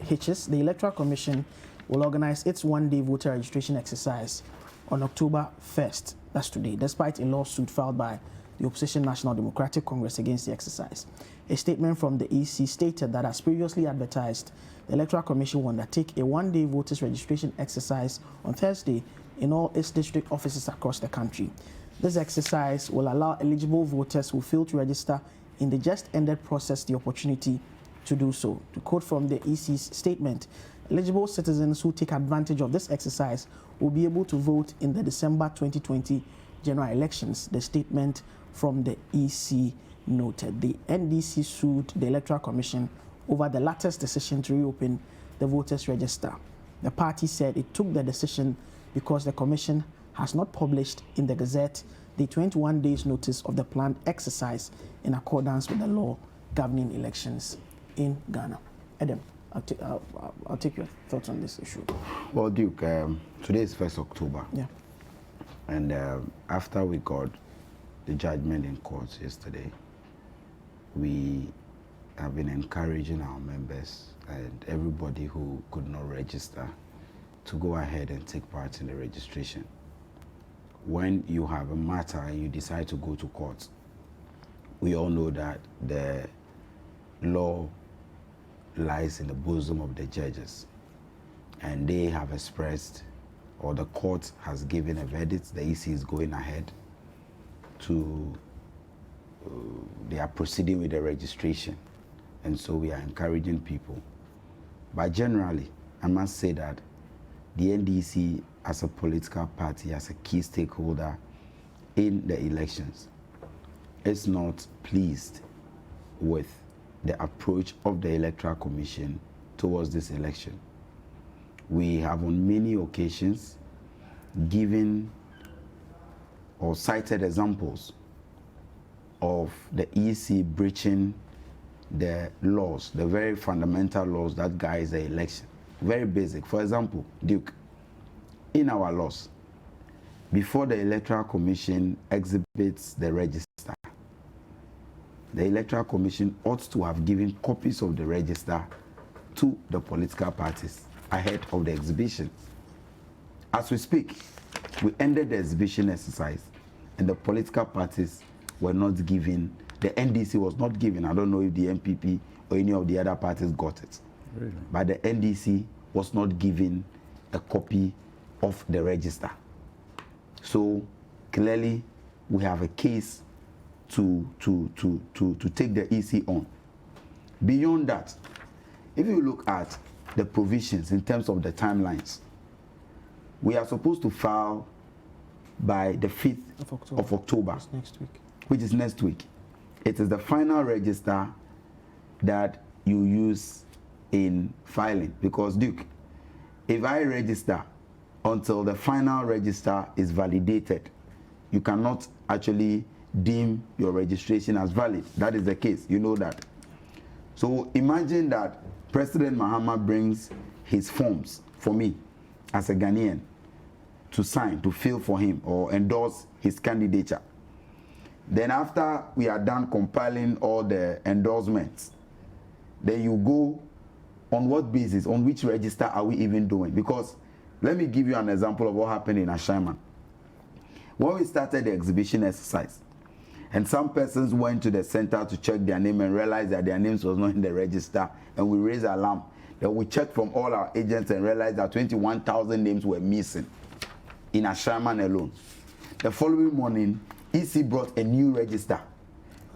hitches, the Electoral Commission will organize its one-day voter registration exercise on October 1st, that's today, despite a lawsuit filed by the opposition National Democratic Congress against the exercise. A statement from the EC stated that, as previously advertised, the Electoral Commission will undertake a one-day voters registration exercise on Thursday in all its district offices across the country. This exercise will allow eligible voters who fail to register in the just-ended process the opportunity to do so. To quote from the EC's statement, eligible citizens who take advantage of this exercise will be able to vote in the December 2020 general elections, the statement from the EC noted. The NDC sued the Electoral Commission over the latter's decision to reopen the voters register. The party said it took the decision because the Commission has not published in the Gazette the 21 days notice of the planned exercise in accordance with the law governing elections in Ghana. Adam, I'll take your thoughts on this issue. Well, Duke, today is 1st October. Yeah. And after we got the judgment in court yesterday, we have been encouraging our members and everybody who could not register to go ahead and take part in the registration. When you have a matter and you decide to go to court, we all know that the law lies in the bosom of the judges, and they have expressed, or the court has given a verdict. The EC is going ahead to, they are proceeding with the registration, and so we are encouraging people. But generally, I must say that the NDC as a political party, as a key stakeholder in the elections, is not pleased with the approach of the Electoral Commission towards this election. We have on many occasions given or cited examples of the EC breaching the laws, the very fundamental laws that guide the election. Very basic. For example, Duke, in our laws, before the Electoral Commission exhibits the register, the Electoral Commission ought to have given copies of the register to the political parties ahead of the exhibition. As we speak, we ended the exhibition exercise and the political parties were not given, the NDC was not given, I don't know if the MPP or any of the other parties got it. Really? But the NDC was not given a copy of the register. So clearly we have a case to take the EC on. Beyond that, if you look at the provisions in terms of the timelines, we are supposed to file by the 5th of October. That's next week. Which is next week. It is the final register that you use in filing, because Duke, if I register until the final register is validated, you cannot actually deem your registration as valid. That is the case, you know that. So imagine that President Mahama brings his forms for me as a Ghanaian to sign, to fill for him or endorse his candidature. Then after we are done compiling all the endorsements, then you go on what basis, on which register are we even doing? Because let me give you an example of what happened in Ashaiman. When we started the exhibition exercise, and some persons went to the center to check their name and realized that their names was not in the register, and we raised alarm. Then we checked from all our agents and realized that 21,000 names were missing in Ashaiman alone. The following morning, EC brought a new register,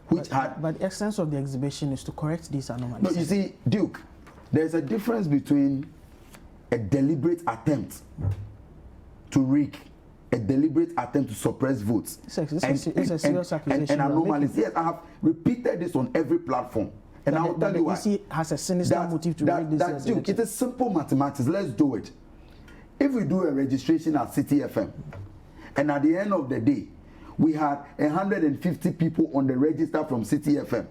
which but the essence of the exhibition is to correct these anomalies. No, you see, Duke, there's a difference between a deliberate attempt to rig a deliberate attempt to suppress votes. It's a serious accusation. And anomalies. Yes, I have repeated this on every platform. And I will tell you why. The EC has a sinister motive to rig this. Duke, it is simple mathematics. Let's do it. If we do a registration at City FM, and at the end of the day, we had 150 people on the register from City FM,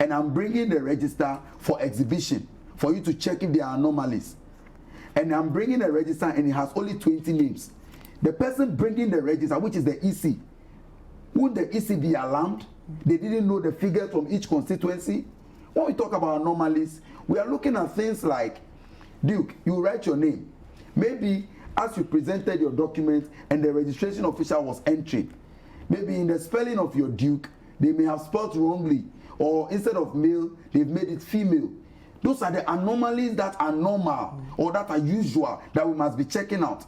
and I'm bringing the register for exhibition, for you to check if there are anomalies. And I'm bringing a register and it has only 20 names. The person bringing the register, which is the EC, would the EC be alarmed? They didn't know the figures from each constituency. When we talk about anomalies, we are looking at things like, Duke, you write your name. Maybe as you presented your document and the registration official was entering, maybe in the spelling of your Duke, they may have spelled wrongly, or instead of male, they've made it female. Those are the anomalies that are normal or that are usual that we must be checking out.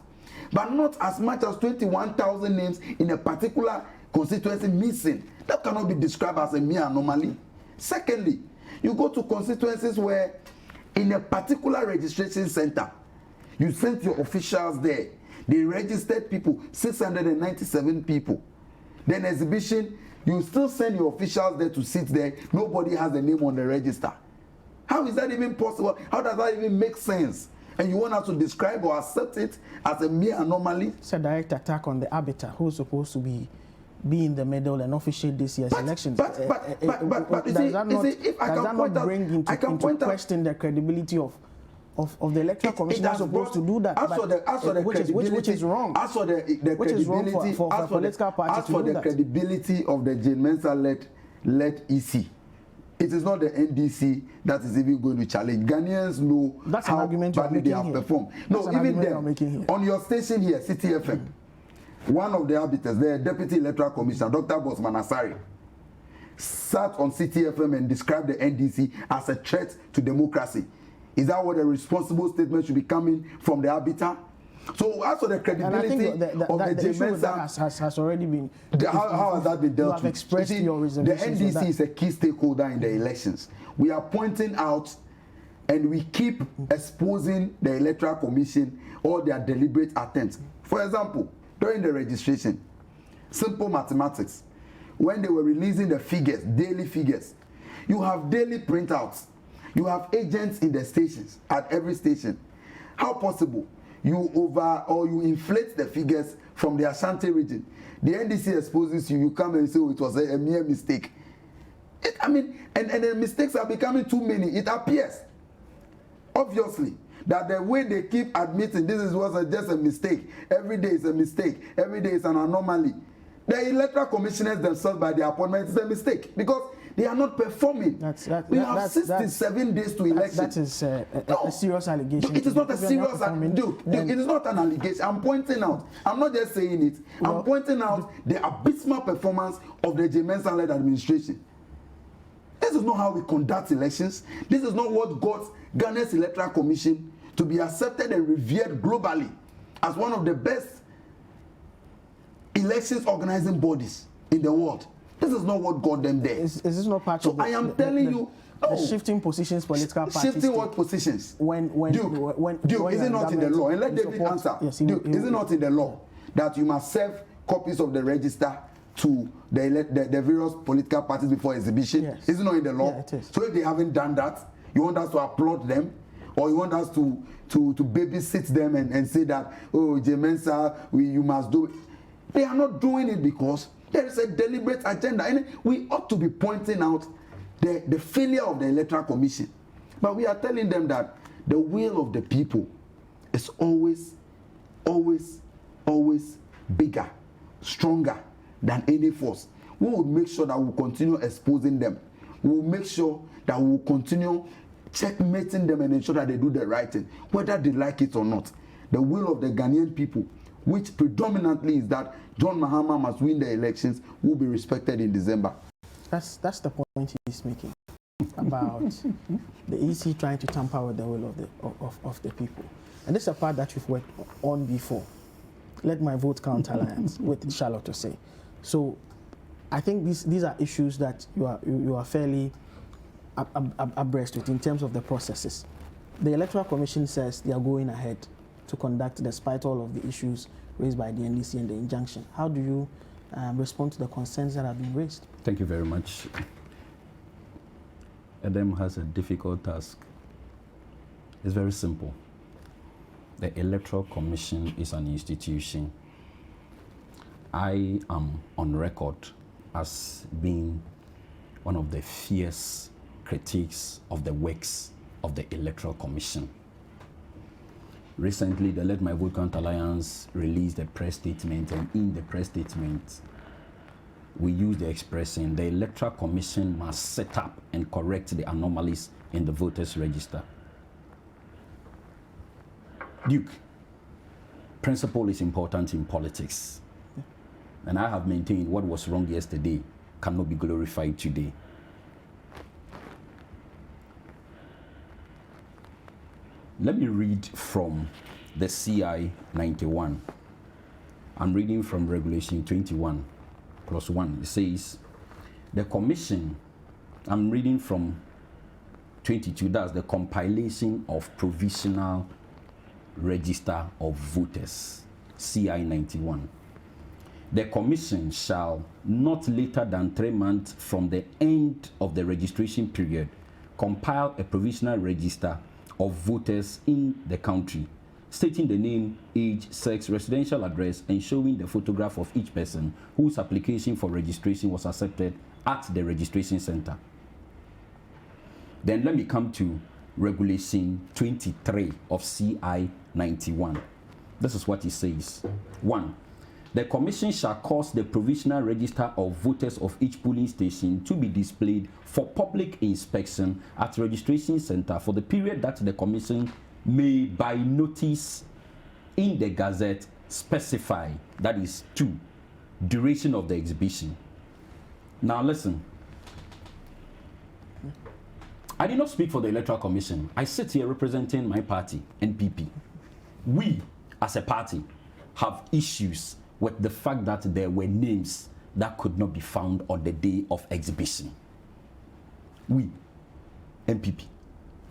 But not as much as 21,000 names in a particular constituency missing. That cannot be described as a mere anomaly. Secondly, you go to constituencies where in a particular registration center, you sent your officials there. They registered people, 697 people. Then exhibition, you still send your officials there to sit there. Nobody has a name on the register. How is that even possible? How does that even make sense? And you want us to describe or accept it as a mere anomaly? It's a direct attack on the arbiter who's supposed to be in the middle and officiate this year's elections. Does that not bring into question the credibility of the electoral commission? That's supposed to do that, which is wrong. As for the credibility, for a political party as for the credibility of the Jane Mensah-led EC, it is not the NDC that is even going to challenge. Ghanaians know how badly they have performed. No, even then, on your station here, City FM, one of the arbiters, the Deputy Electoral Commissioner, Dr. Bosman Asari, sat on City FM and described the NDC as a threat to democracy. Is that what a responsible statement should be coming from the arbiter? So as for the credibility of the Jane Mensah has already been. How has that been dealt with? You have expressed your reservations. The NDC is a key stakeholder in the elections. We are pointing out and we keep exposing the Electoral Commission or their deliberate attempts. For example, during the registration, simple mathematics, when they were releasing the figures, daily figures, you have daily printouts. You have agents in the stations, at every station. How possible? You inflate the figures from the Ashanti region. The NDC exposes you, you come and say, oh, it was a mere mistake. And the mistakes are becoming too many. It appears, obviously, that the way they keep admitting this was just a mistake. Every day is a mistake. Every day is an anomaly. The electoral commissioners themselves, by their appointment, is a mistake because they are not performing. We have 67 days to election. That is a serious allegation. It is not a serious allegation. It is not an allegation. I'm pointing out. I'm not just saying it. I'm pointing out the abysmal performance of the Jane Mensah-led administration. This is not how we conduct elections. This is not what got Ghana's Electoral Commission to be accepted and revered globally as one of the best elections organizing bodies in the world. This is not what got them there. Is this not part of I am telling you, the shifting positions political parties? Shifting what positions? Duke, is it not in the law? And let David answer. Yes, Duke, is it not in the law that you must serve copies of the register to the various political parties before exhibition? Yes. Is it not in the law? Yeah, it is. So if they haven't done that, you want us to applaud them? Or you want us to babysit them and say that, oh, Jane Mensah, you must do it? They are not doing it because there is a deliberate agenda. And we ought to be pointing out the failure of the Electoral Commission. But we are telling them that the will of the people is always, always, always bigger, stronger than any force. We will make sure that we will continue exposing them. We will make sure that we will continue checkmating them and ensure that they do the right thing, whether they like it or not. The will of the Ghanaian people, which predominantly is that John Mahama must win the elections, will be respected in December. That's the point he's making about the EC trying to tamper with the will of the people. And this is a part that we've worked on before. Let my vote count alliance with Charlotte to say. So I think these are issues that you are fairly abreast with in terms of the processes. The Electoral Commission says they are going ahead to conduct despite all of the issues raised by the NDC and the injunction. How do you respond to the concerns that have been raised? Thank you very much. Adam has a difficult task. It's very simple. The Electoral Commission is an institution. I am on record as being one of the fierce critiques of the works of the Electoral Commission. Recently, the Let My Vote Count Alliance released a press statement, and in the press statement, we use the expression, the Electoral Commission must set up and correct the anomalies in the voters' register. Duke, principle is important in politics. And I have maintained what was wrong yesterday cannot be glorified today. Let me read from the CI 91. I'm reading from Regulation 21+1. It says, the Commission, I'm reading from 22, that's the compilation of provisional register of voters, CI 91. The Commission shall, not later than 3 months from the end of the registration period, compile a provisional register of voters in the country, stating the name, age, sex, residential address, and showing the photograph of each person whose application for registration was accepted at the registration center. Then let me come to Regulation 23 of CI 91. This is what it says. 1. The Commission shall cause the provisional register of voters of each polling station to be displayed for public inspection at registration center for the period that the Commission may by notice in the Gazette specify. That is 2. Duration of the exhibition. Now listen. I did not speak for the Electoral Commission. I sit here representing my party, NPP. We, as a party, have issues with the fact that there were names that could not be found on the day of exhibition. We, NPP,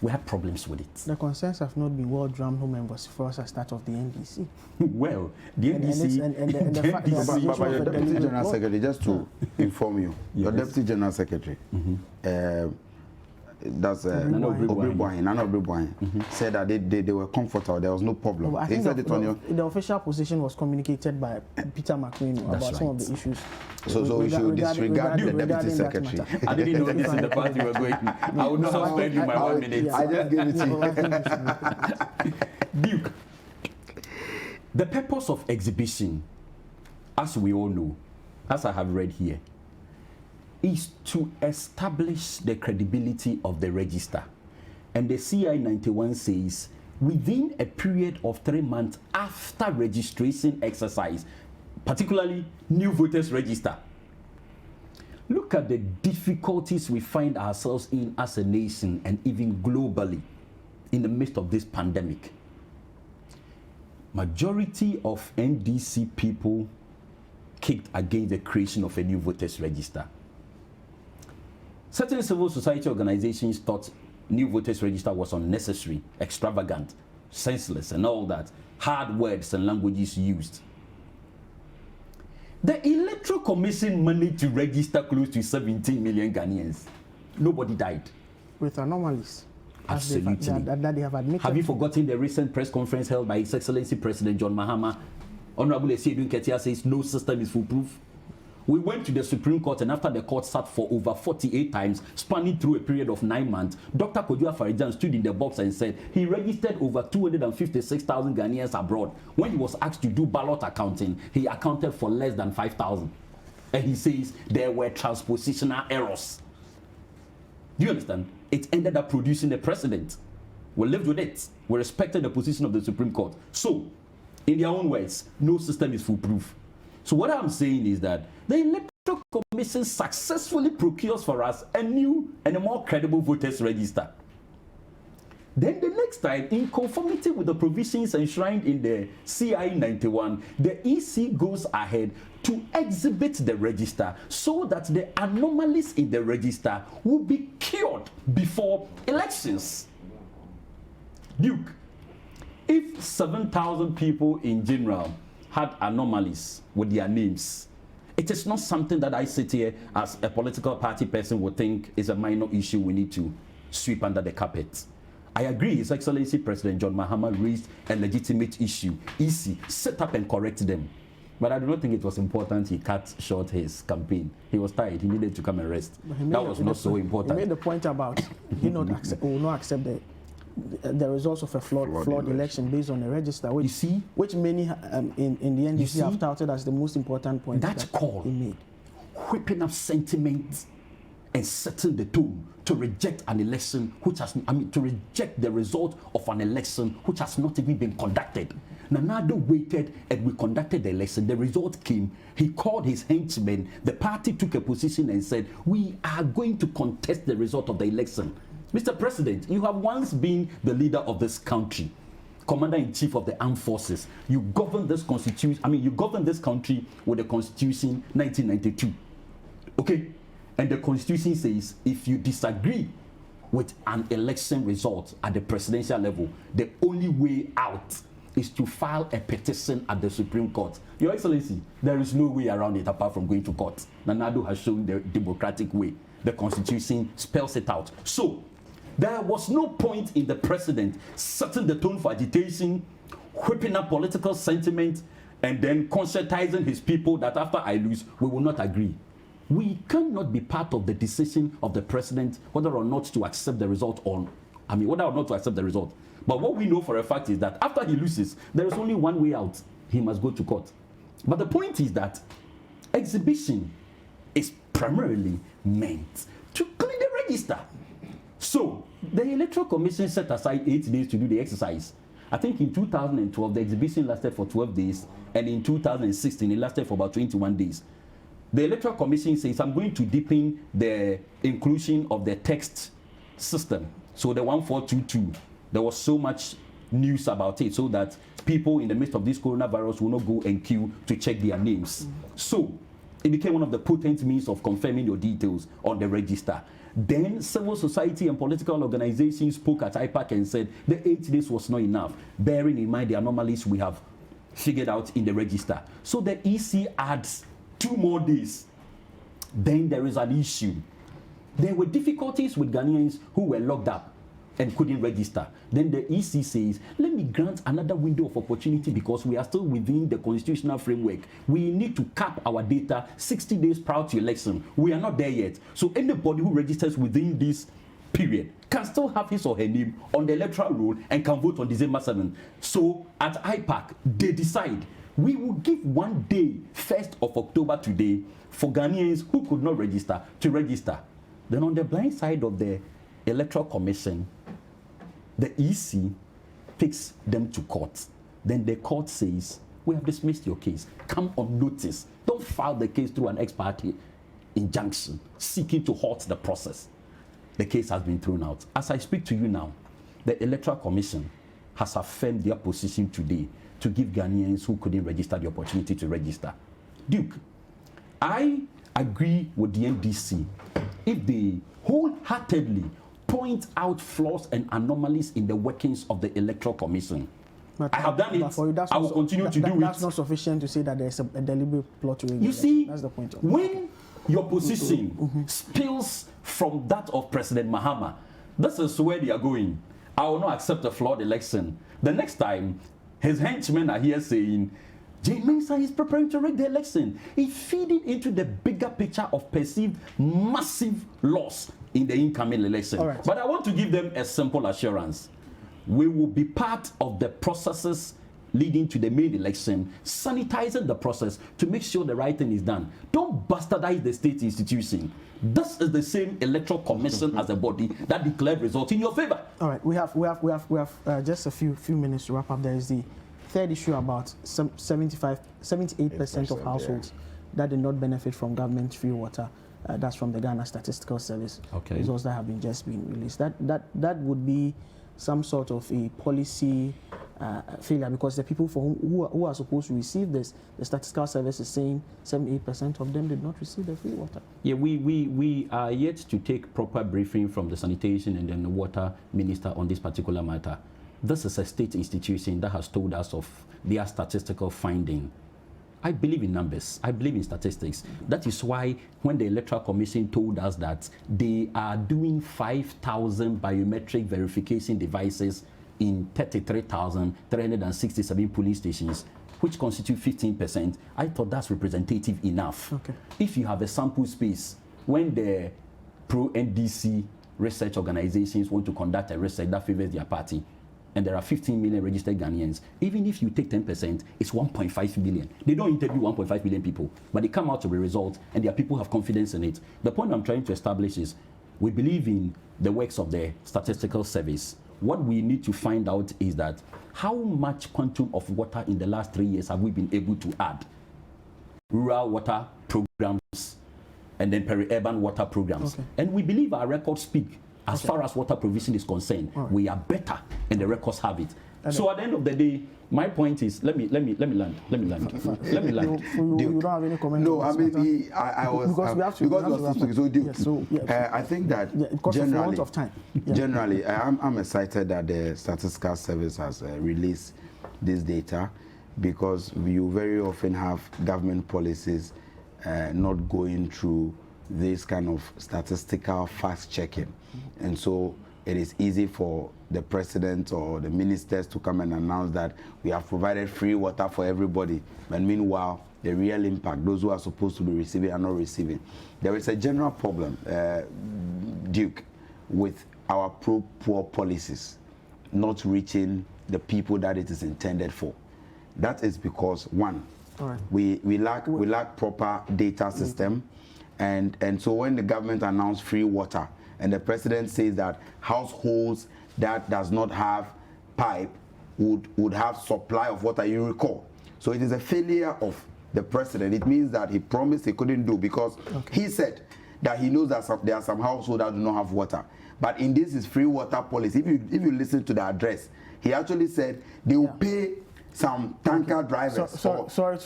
we have problems with it. The concerns have not been well drummed home and vociferous as that of the NDC. Well, the NDC... But your Deputy General Secretary, just to inform you, your Deputy General Secretary, that's Nana Obribwany, said that they were comfortable, there was no problem. No, I think the official position was communicated by Peter McQueen about some of the issues. So we should disregard the Deputy Secretary. I didn't know this in the party we were going. I would not suspend you my 1 minute. I just gave it to you. Duke, the purpose of exhibition, as we all know, as I have read here, is to establish the credibility of the register. And the CI 91 says, within a period of 3 months after registration exercise, particularly new voters register. Look at the difficulties we find ourselves in as a nation and even globally in the midst of this pandemic. Majority of NDC people kicked against the creation of a new voters register. Certain civil society organizations thought new voters register was unnecessary, extravagant, senseless, and all that. Hard words and languages used. The Electoral Commission managed to register close to 17 million Ghanaians. Nobody died. With anomalies. Absolutely. That they have admitted. Have you forgotten the recent press conference held by His Excellency President John Mahama? Honorable Esiedun Ketia says no system is foolproof. We went to the Supreme Court, and after the court sat for over 48 times, spanning through a period of 9 months, Dr. Kodua Farijan stood in the box and said he registered over 256,000 Ghanaians abroad. When he was asked to do ballot accounting, he accounted for less than 5,000. And he says there were transpositional errors. Do you understand? It ended up producing a precedent. We lived with it. We respected the position of the Supreme Court. So, in their own words, no system is foolproof. So what I'm saying is that the Electoral Commission successfully procures for us a new and a more credible voters register. Then the next time, in conformity with the provisions enshrined in the CI 91, the EC goes ahead to exhibit the register so that the anomalies in the register will be cured before elections. Duke, If 7,000 people in general had anomalies with their names, it is not something that I sit here as a political party person would think is a minor issue we need to sweep under the carpet. I agree, His Excellency President John Mahama raised a legitimate issue. Easy, set up and correct them. But I do not think it was important he cut short his campaign. He was tired, he needed to come and rest. That was not so important. He made the point about he will not accept the results of a flawed election based on the register, which, you see, which many in the NDC have touted as the most important point that call he made. Whipping up sentiment and setting the tone to reject an election which has, to reject the result of an election which has not even been conducted. Nanado waited and we conducted the election. The result came. He called his henchmen. The party took a position and said, we are going to contest the result of the election. Mr. President, you have once been the leader of this country, Commander-in-Chief of the Armed Forces. You governed this constitution, you governed this country with the Constitution 1992. Okay? And the Constitution says if you disagree with an election result at the presidential level, the only way out is to file a petition at the Supreme Court. Your Excellency, there is no way around it apart from going to court. Nanado has shown the democratic way. The Constitution spells it out. So, there was no point in the president setting the tone for agitation, whipping up political sentiment, and then conscientizing his people that after I lose, we will not agree. We cannot be part of the decision of the president whether or not to accept the result whether or not to accept the result. But what we know for a fact is that after he loses, there is only one way out. He must go to court. But the point is that exhibition is primarily meant to clean the register. So, the Electoral Commission set aside 8 days to do the exercise. I think in 2012, the exhibition lasted for 12 days, and in 2016, it lasted for about 21 days. The Electoral Commission says, I'm going to deepen the inclusion of the text system. So the 1422, there was so much news about it, so that people in the midst of this coronavirus will not go and queue to check their names. So, it became one of the potent means of confirming your details on the register. Then civil society and political organizations spoke at IPAC and said the 8 days was not enough, bearing in mind the anomalies we have figured out in the register. So the EC adds 2 more days. Then there is an issue. There were difficulties with Ghanaians who were locked up and couldn't register. Then the EC says, let me grant another window of opportunity because we are still within the constitutional framework. We need to cap our data 60 days prior to election. We are not there yet. So anybody who registers within this period can still have his or her name on the electoral roll and can vote on December 7th. So at IPAC, they decide we will give 1 day, 1st of October today, for Ghanaians who could not register to register. Then on the blind side of the Electoral Commission, the EC takes them to court. Then the court says, we have dismissed your case. Come on notice. Don't file the case through an ex parte injunction seeking to halt the process. The case has been thrown out. As I speak to you now, the Electoral Commission has affirmed their position today to give Ghanaians who couldn't register the opportunity to register. Duke, I agree with the NDC if they wholeheartedly point out flaws and anomalies in the workings of the Electoral Commission. But I have done it. I will continue to do it. That's not sufficient to say that there's a deliberate plot to it. You see, that's the point. When your position spills from that of President Mahama, this is where they are going. I will not accept a flawed election. The next time, his henchmen are here saying, Jane Mensah is preparing to rig the election. He's feeding into the bigger picture of perceived massive loss in the incoming election. Right. But I want to give them a simple assurance. We will be part of the processes leading to the main election, sanitizing the process to make sure the right thing is done. Don't bastardize the state institution. This is the same Electoral Commission as a body that declared results in your favor. All right, we have just a few minutes to wrap up. There is the third issue about 78% of households that did not benefit from government free water. That's from the Ghana Statistical Service. Okay. Results that have just been released. That would be some sort of a policy failure, because the people who are supposed to receive this, the Statistical Service is saying 78% of them did not receive the free water. Yeah, we are yet to take proper briefing from the sanitation and then the water minister on this particular matter. this is a state institution that has told us of their statistical finding. I believe in numbers. I believe in statistics. that is why when the Electoral Commission told us that they are doing 5,000 biometric verification devices in 33,367 polling stations, which constitute 15%, I thought that's representative enough. Okay. If you have a sample space, when the pro-NDC research organizations want to conduct a research that favors their party, and there are 15 million registered Ghanaians, even if you take 10%, it's 1.5 million. They don't interview 1.5 million people, but they come out with a result, and their people have confidence in it. The point I'm trying to establish is we believe in the works of the statistical service. What we need to find out is that how much quantum of water in the last 3 years have we been able to add? Rural water programs and then peri-urban water programs. Okay. And we believe our records speak. As far as water provision is concerned, we are better, and the records have it. So at the end of the day, my point is, let me land. You don't have any comment? No, I mean, I was because we have to. I think that generally, of time. Generally, I'm excited that the Statistical Service has released this data, because you very often have government policies not going through this kind of statistical fact-checking. And so it is easy for the president or the ministers to come and announce that we have provided free water for everybody. But meanwhile, the real impact, those who are supposed to be receiving are not receiving. There is a general problem, Duke, with our pro-poor policies not reaching the people that it is intended for. That is because, one, we lack proper data system. And so when the government announced free water, and the president says that households that does not have pipe would have supply of water, you recall. So it is a failure of the president. It means that he promised he couldn't do, because he said that he knows that there are some households that do not have water. But in this is free water policy. If you listen to the address, he actually said they will pay some tanker drivers so suppliers,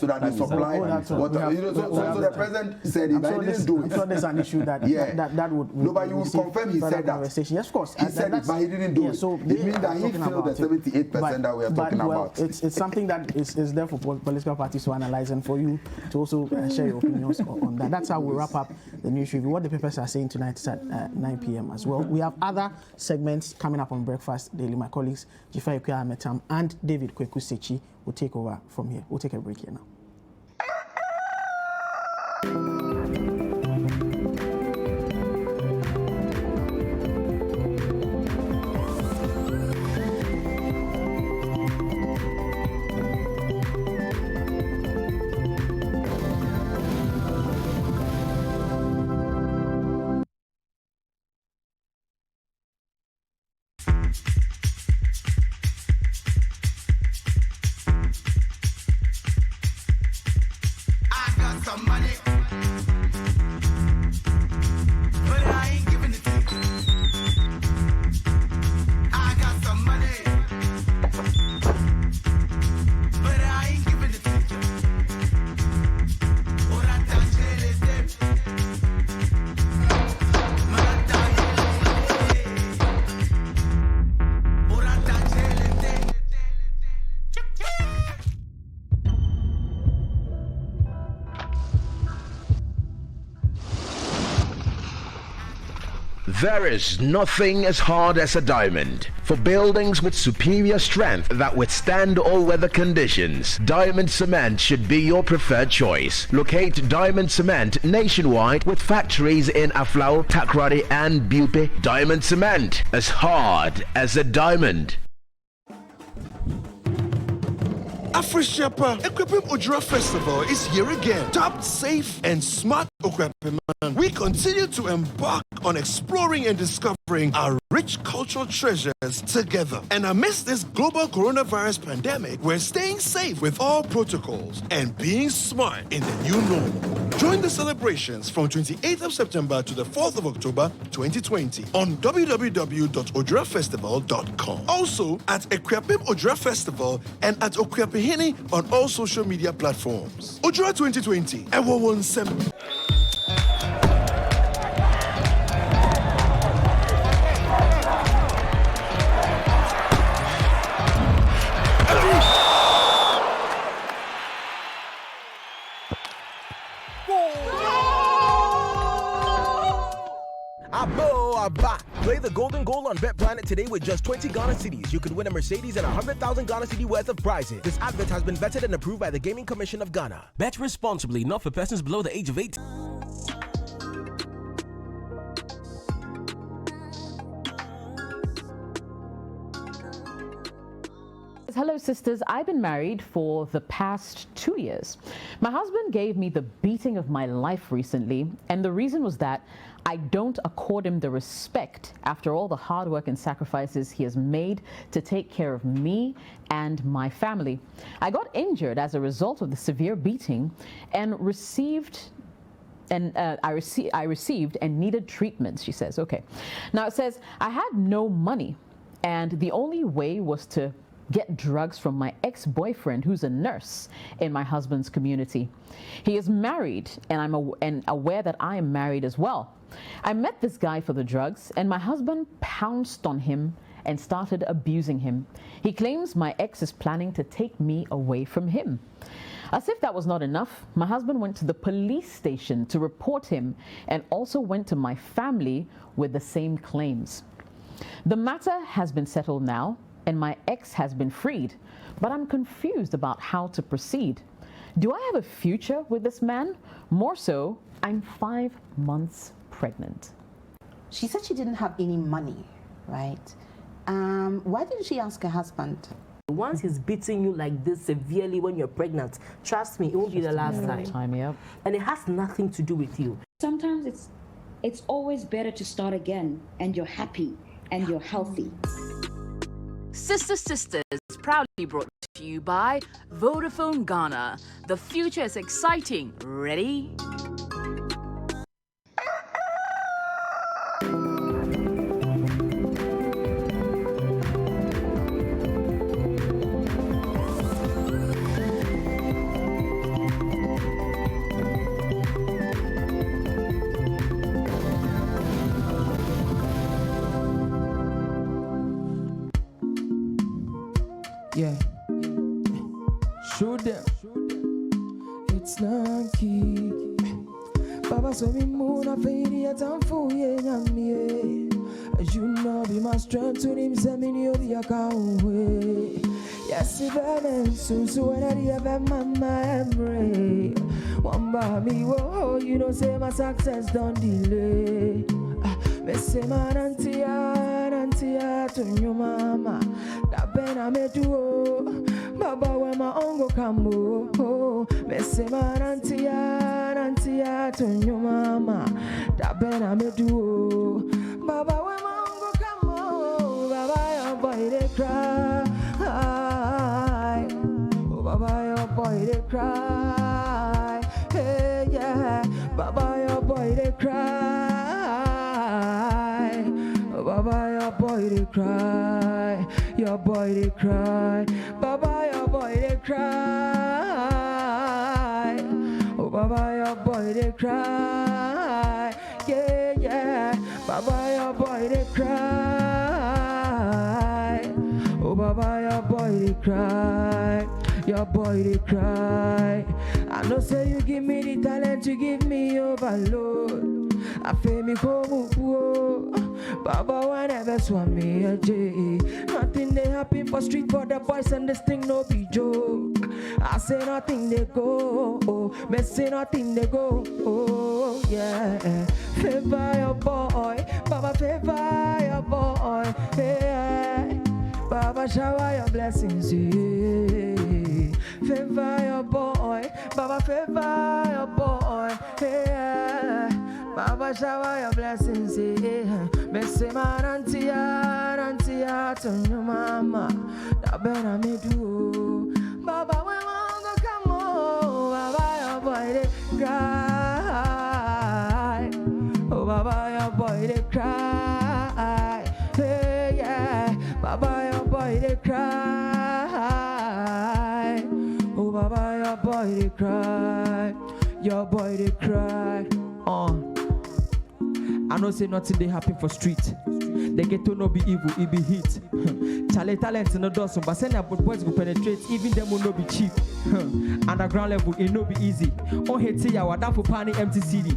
so that they supply water. So the president said it, but he didn't do it. I'm sure there's an issue that that would no, but you will confirm he said that. Yes, of course. He said it, but he didn't do it. So it means that he failed the 78% that we are talking about. It's something that is there for political parties to analyze, and for you to also share your opinions on that. That's how we wrap up the news review. What the papers are saying tonight is at 9 p.m. as well. We have other segments coming up on Breakfast Daily. My colleagues Dziffa, Akua, Ametam, and David Kwaku Sakyi will take over from here. We'll take a break here now. There is nothing as hard as a diamond. For buildings with superior strength that withstand all weather conditions, Diamond Cement should be your preferred choice. Locate Diamond Cement nationwide with factories in Aflao, Takrady and Bupe. Diamond Cement, as hard as a diamond. Afreshapa Equipment Ojura Festival is here again. Top, safe, and smart equipment. We continue to embark on exploring and discovering our rich cultural treasures together. And amidst this global coronavirus pandemic, we're staying safe with all protocols and being smart in the new normal. Join the celebrations from 28th of September to the 4th of October 2020 on www.ojurafestival.com. Also at Equiapim Ojura Festival and at Okuapihini on all social media platforms. Ojura 2020, Ewo Wonsem. Abo, Abba. Play the golden goal on Bet Planet today with just 20 Ghana cedis. You could win a Mercedes and 100,000 Ghana cedi worth of prizes. This advert has been vetted and approved by the Gaming Commission of Ghana. Bet responsibly, not for persons below the age of 18. Hello, sisters. I've been married for the past 2 years. My husband gave me the beating of my life recently, and the reason was that I don't accord him the respect after all the hard work and sacrifices he has made to take care of me and my family. I got injured as a result of the severe beating and I received and needed treatment, she says. Okay. Now it says, I had no money, and the only way was to get drugs from my ex-boyfriend, who's a nurse in my husband's community. He is married, and I'm aware that I am married as well. I met this guy for the drugs, and my husband pounced on him and started abusing him. He claims my ex is planning to take me away from him. As if that was not enough, my husband went to the police station to report him and also went to my family with the same claims. The matter has been settled now, and my ex has been freed, but I'm confused about how to proceed. Do I have a future with this man? More so, I'm 5 months pregnant. She said she didn't have any money, right? Why didn't she ask her husband? Once he's beating you like this severely when you're pregnant, trust me, it won't be the last time. Yep. And it has nothing to do with you. Sometimes it's always better to start again, and you're happy and you're healthy. Sisters proudly brought to you by Vodafone Ghana. The future is exciting. Ready? Yeah. Show them. It's not key. Baba so me moon a fade at and for ye me. As you know, be my strength to him send me over your account way. Yes, if I'm so when I have mama embrace. One by me, whoa, you know say my success don't delay. Me say man auntie to your mama. That ben I me do. Baba when my uncle come oh. Me say man auntie to your mama. That ben I me do. Baba when my uncle come oh. Baba your boy they cry. Oh Baba your boy they cry. Hey yeah. Baba your boy they cry. Baba, your boy they cry, your boy they cry. Baba, your boy they cry. Oh, Baba, your boy they cry. Yeah, yeah. Baba, your boy they cry. Oh, Baba, your boy they cry. Your boy they cry. I know say you give me the talent, you give me overload. I feel me come Baba whenever swam me a J. Nothing they happen for street for the boys and this thing no be joke. I say nothing they go, me say nothing they go, oh yeah. Favor your boy, Baba favor your boy, yeah. Baba shower your blessings, yeah. Favor your boy, Baba favor your boy, yeah. Baba shower your blessings, yeah. Me say man auntie to your mama. That better me do. Baba when man go come on, Baba your boy they cry. Oh Baba your boy they cry. Hey yeah. Baba your boy they cry. Oh Baba your boy they cry. Your boy they cry. I know say nothing they happen for street. They get to no be evil, it be hit. Chale talent no dozen, but send your boys go penetrate, even them will not be cheap. Underground level, it no be easy. On hate say ya down for pani empty city.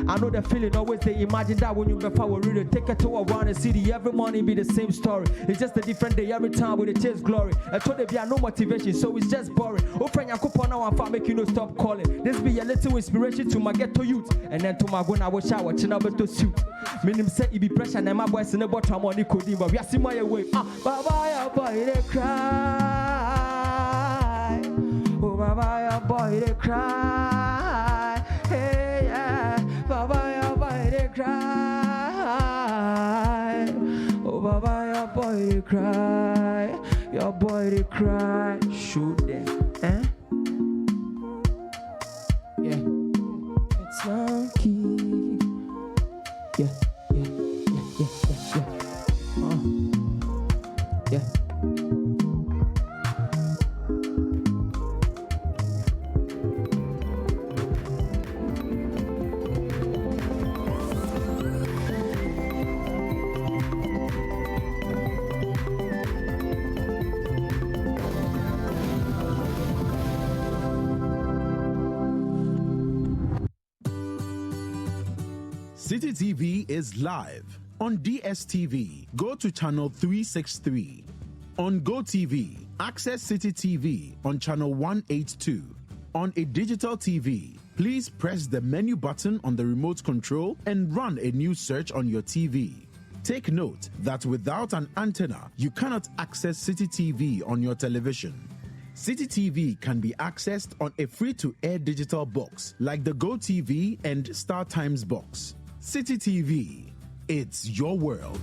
I know the feeling, always they imagine that when you before we really take a tour around the city, every morning be the same story. It's just a different day every time with the chase glory. I told there be no motivation, so it's just boring. Open your coupon now and make you no stop calling. This be a little inspiration to my ghetto youth, and then to my go now shower, chin up to suit. Meaning say it be pressure and my boys in the bottom money could but we are seeing my way. Baba, boy, they cry. Oh, Baba, boy, they cry. Hey, yeah. Baba, boy, they cry. Oh, Baba, boy, they cry. Your boy, they cry. Shoot them. Eh? Yeah. It's funky. Yeah. Yeah. City TV is live on DSTV. Go to channel 363. On GoTV, access City TV on channel 182. On a digital TV, please press the menu button on the remote control and run a new search on your TV. Take note that without an antenna, you cannot access City TV on your television. City TV can be accessed on a free-to-air digital box like the GoTV and Star Times box. City TV, it's your world.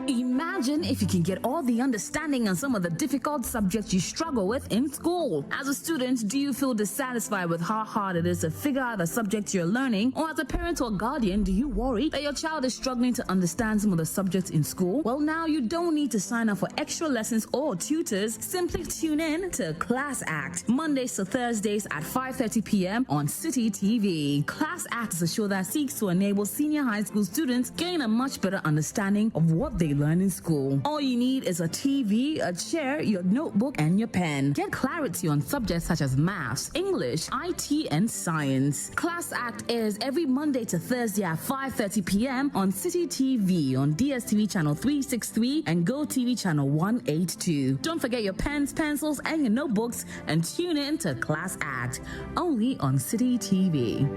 Imagine if you can get all the understanding on some of the difficult subjects you struggle with in school. As a student, do you feel dissatisfied with how hard it is to figure out the subjects you're learning? Or as a parent or guardian, do you worry that your child is struggling to understand some of the subjects in school? Well, now you don't need to sign up for extra lessons or tutors. Simply tune in to Class Act, Mondays to Thursdays at 5:30 p.m. on City TV. Class Act is a show that seeks to enable senior high school students gain a much better understanding of what they learn in school. All you need is a TV, a chair, your notebook, and your pen. Get clarity on subjects such as maths, English, IT, and science. Class Act airs every Monday to Thursday at 5:30 p.m. on City TV on DSTV channel 363 and GoTV channel 182. Don't forget your pens, pencils, and your notebooks and tune in to Class Act, only on City TV.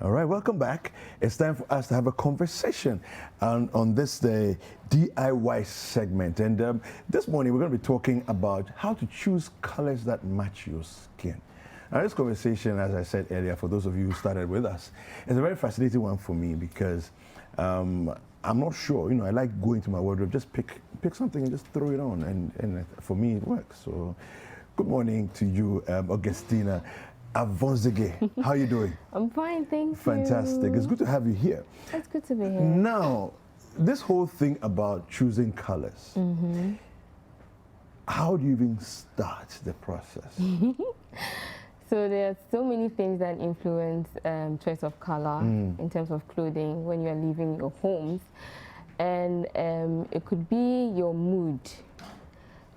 All right, welcome back. It's time for us to have a conversation on this DIY segment. And this morning, we're going to be talking about how to choose colors that match your skin. Now, this conversation, as I said earlier, for those of you who started with us, is a very fascinating one for me because I'm not sure. You know, I like going to my wardrobe, just pick something and just throw it on. And for me, it works. So good morning to you, Augustina Avonzege. How are you doing? I'm fine, thank you. Fantastic. It's good to have you here. It's good to be here. Now, this whole thing about choosing colors, how do you even start the process? So there are so many things that influence choice of color in terms of clothing when you're leaving your homes. And it could be your mood.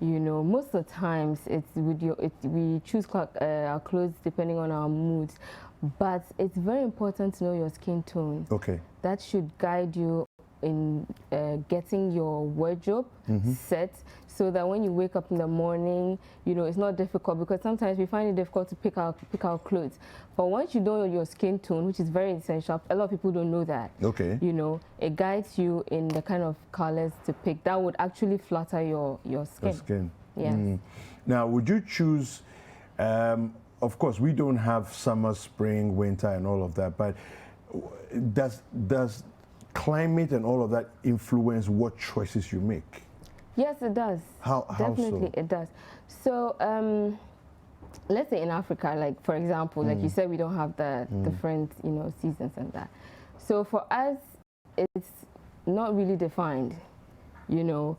You know, most of the times we choose our clothes depending on our moods, but it's very important to know your skin tone. Okay. That should guide you in getting your wardrobe set, so that when you wake up in the morning, you know, it's not difficult, because sometimes we find it difficult to pick out clothes. But once you know your skin tone, which is very essential, a lot of people don't know that. Okay. You know, it guides you in the kind of colors to pick that would actually flatter your skin. Your skin. Yes. Now, would you choose? Of course, we don't have summer, spring, winter, and all of that. But does climate and all of that influence what choices you make? Yes, it does. How Definitely, so? It does. So, let's say in Africa, like for example, like you said, we don't have the different, you know, seasons and that. So for us, it's not really defined, you know.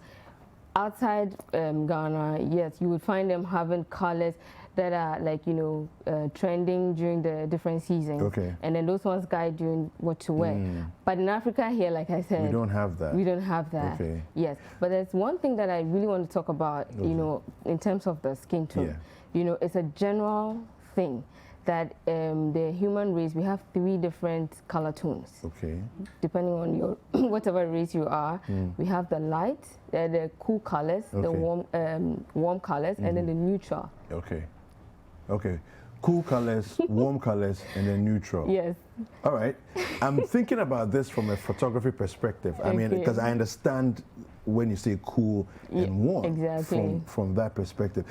Outside Ghana, yes, you would find them having colors that are like, you know, trending during the different seasons. Okay. And then those ones guide you in what to wear. But in Africa here, like I said, we don't have that. We don't have that. Okay. Yes. But there's one thing that I really want to talk about, you know, in terms of the skin tone. You know, it's a general thing that the human race, we have 3 different color tones. Okay. Depending on your whatever race you are, we have the light, the cool colors, the warm colors, and then the neutral. Okay. Okay. Cool colors, warm colors, and then neutral. Yes. All right. I'm thinking about this from a photography perspective. I mean, because I understand when you say cool and warm from that perspective.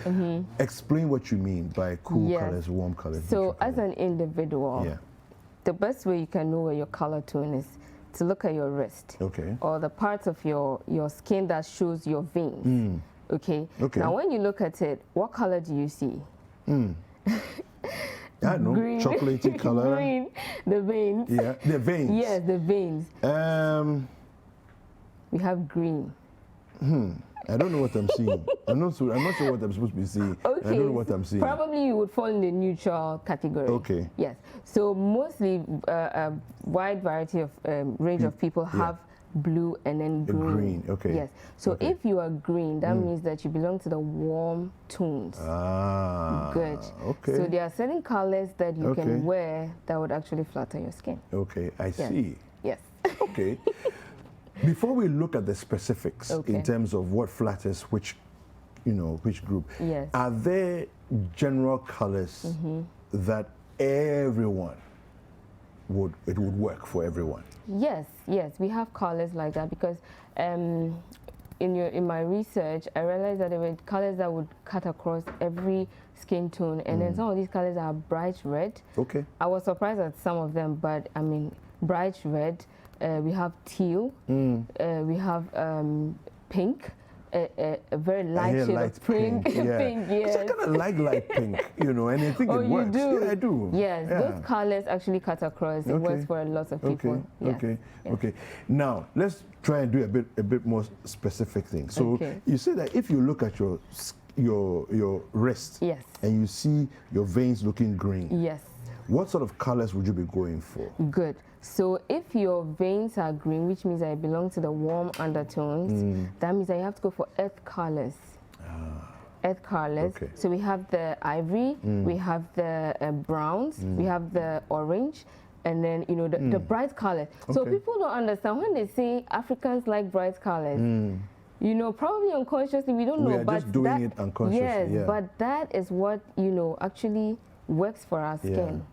Explain what you mean by cool colors, warm colors. So as an individual, the best way you can know where your color tone is to look at your wrist. Okay. Or the parts of your skin that shows your veins. Okay. Now when you look at it, what color do you see? I know, green. Chocolatey color. Green, the veins. Yeah, the veins. Yes, the veins. We have green. I don't know what I'm seeing. I'm not sure what I'm supposed to be seeing. Okay. I don't know what I'm seeing. Probably you would fall in the neutral category. Okay. Yes. So mostly a wide variety of range of people have blue and then green. Okay. Yes. So if you are green, that means that you belong to the warm tones. Ah. Good. Okay. So there are certain colors that you can wear that would actually flatter your skin. Okay, I see. Yes. Okay. Before we look at the specifics in terms of what flatters which, you know, which group, are there general colors that everyone it would work for everyone? Yes, yes, we have colors like that because in my research, I realized that there were colors that would cut across every skin tone, and then some of these colors are bright red. Okay. I was surprised at some of them, but I mean, bright red. We have teal. We have pink. A very light shade of pink. Pink, yes. I kind of like light pink, you know, and I think it works. You do? Yeah, I do. Yes, those colors actually cut across. It works for a lot of people. Okay. Now let's try and do a bit more specific things. So you say that if you look at your wrist, and you see your veins looking green, what sort of colors would you be going for? Good. So if your veins are green, which means that it belongs to the warm undertones, that means that you have to go for earth colors. Earth colors. Okay. So we have the ivory, we have the browns, we have the orange, and then, you know, the bright colors. So people don't understand when they say Africans like bright colors. You know, probably unconsciously, we don't know. We are just doing it unconsciously. Yes, but that is what, you know, actually works for our skin.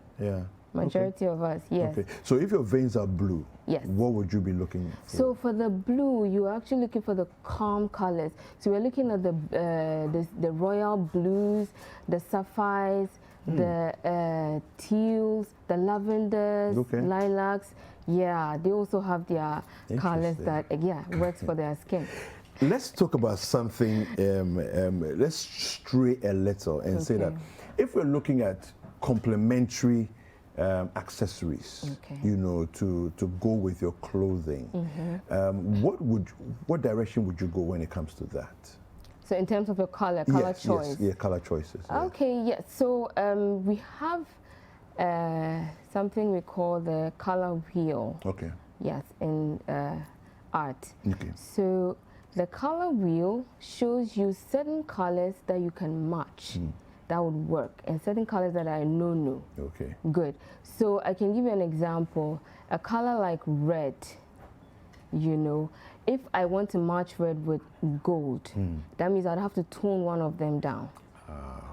Majority of us, yes. Okay. So if your veins are blue, what would you be looking for? So for the blue, you're actually looking for the calm colors. So we're looking at the royal blues, the sapphires, the teals, the lavenders, lilacs. Yeah, they also have their colors that works for their skin. Let's talk about something. Let's stray a little and say that if we're looking at complementary accessories, you know, to go with your clothing, what direction would you go when it comes to that? So in terms of your color choice? Yes, color choices. Okay, yes. So we have something we call the color wheel. Okay. Yes, in art. Okay. So the color wheel shows you certain colors that you can match. That would work, and certain colors that are no-no. Okay. Good. So I can give you an example. A color like red, you know, if I want to match red with gold, that means I'd have to tone one of them down.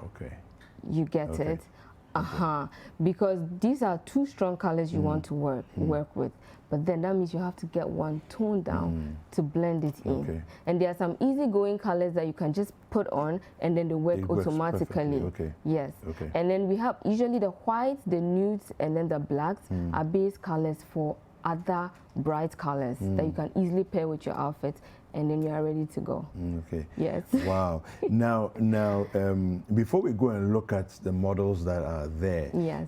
Okay. You get it? Because these are two strong colors you want to work with. But then that means you have to get one toned down to blend it in. And there are some easygoing colors that you can just put on and then they work automatically. Yes. And then we have usually the whites, the nudes, and then the blacks are base colors for other bright colors that you can easily pair with your outfit, and then you are ready to go. Okay. Yes. Wow. Now, before we go and look at the models that are there, yes.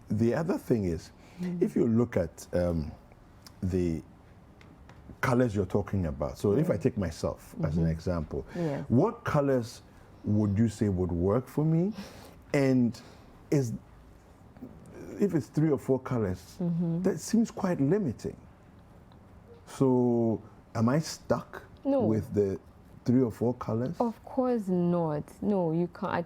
The other thing is, if you look at the colors you're talking about. So if I take myself as an example, what colors would you say would work for me? And if it's 3 or 4 colors, that seems quite limiting. So am I stuck with the 3 or 4 colors? Of course not. No, you can't.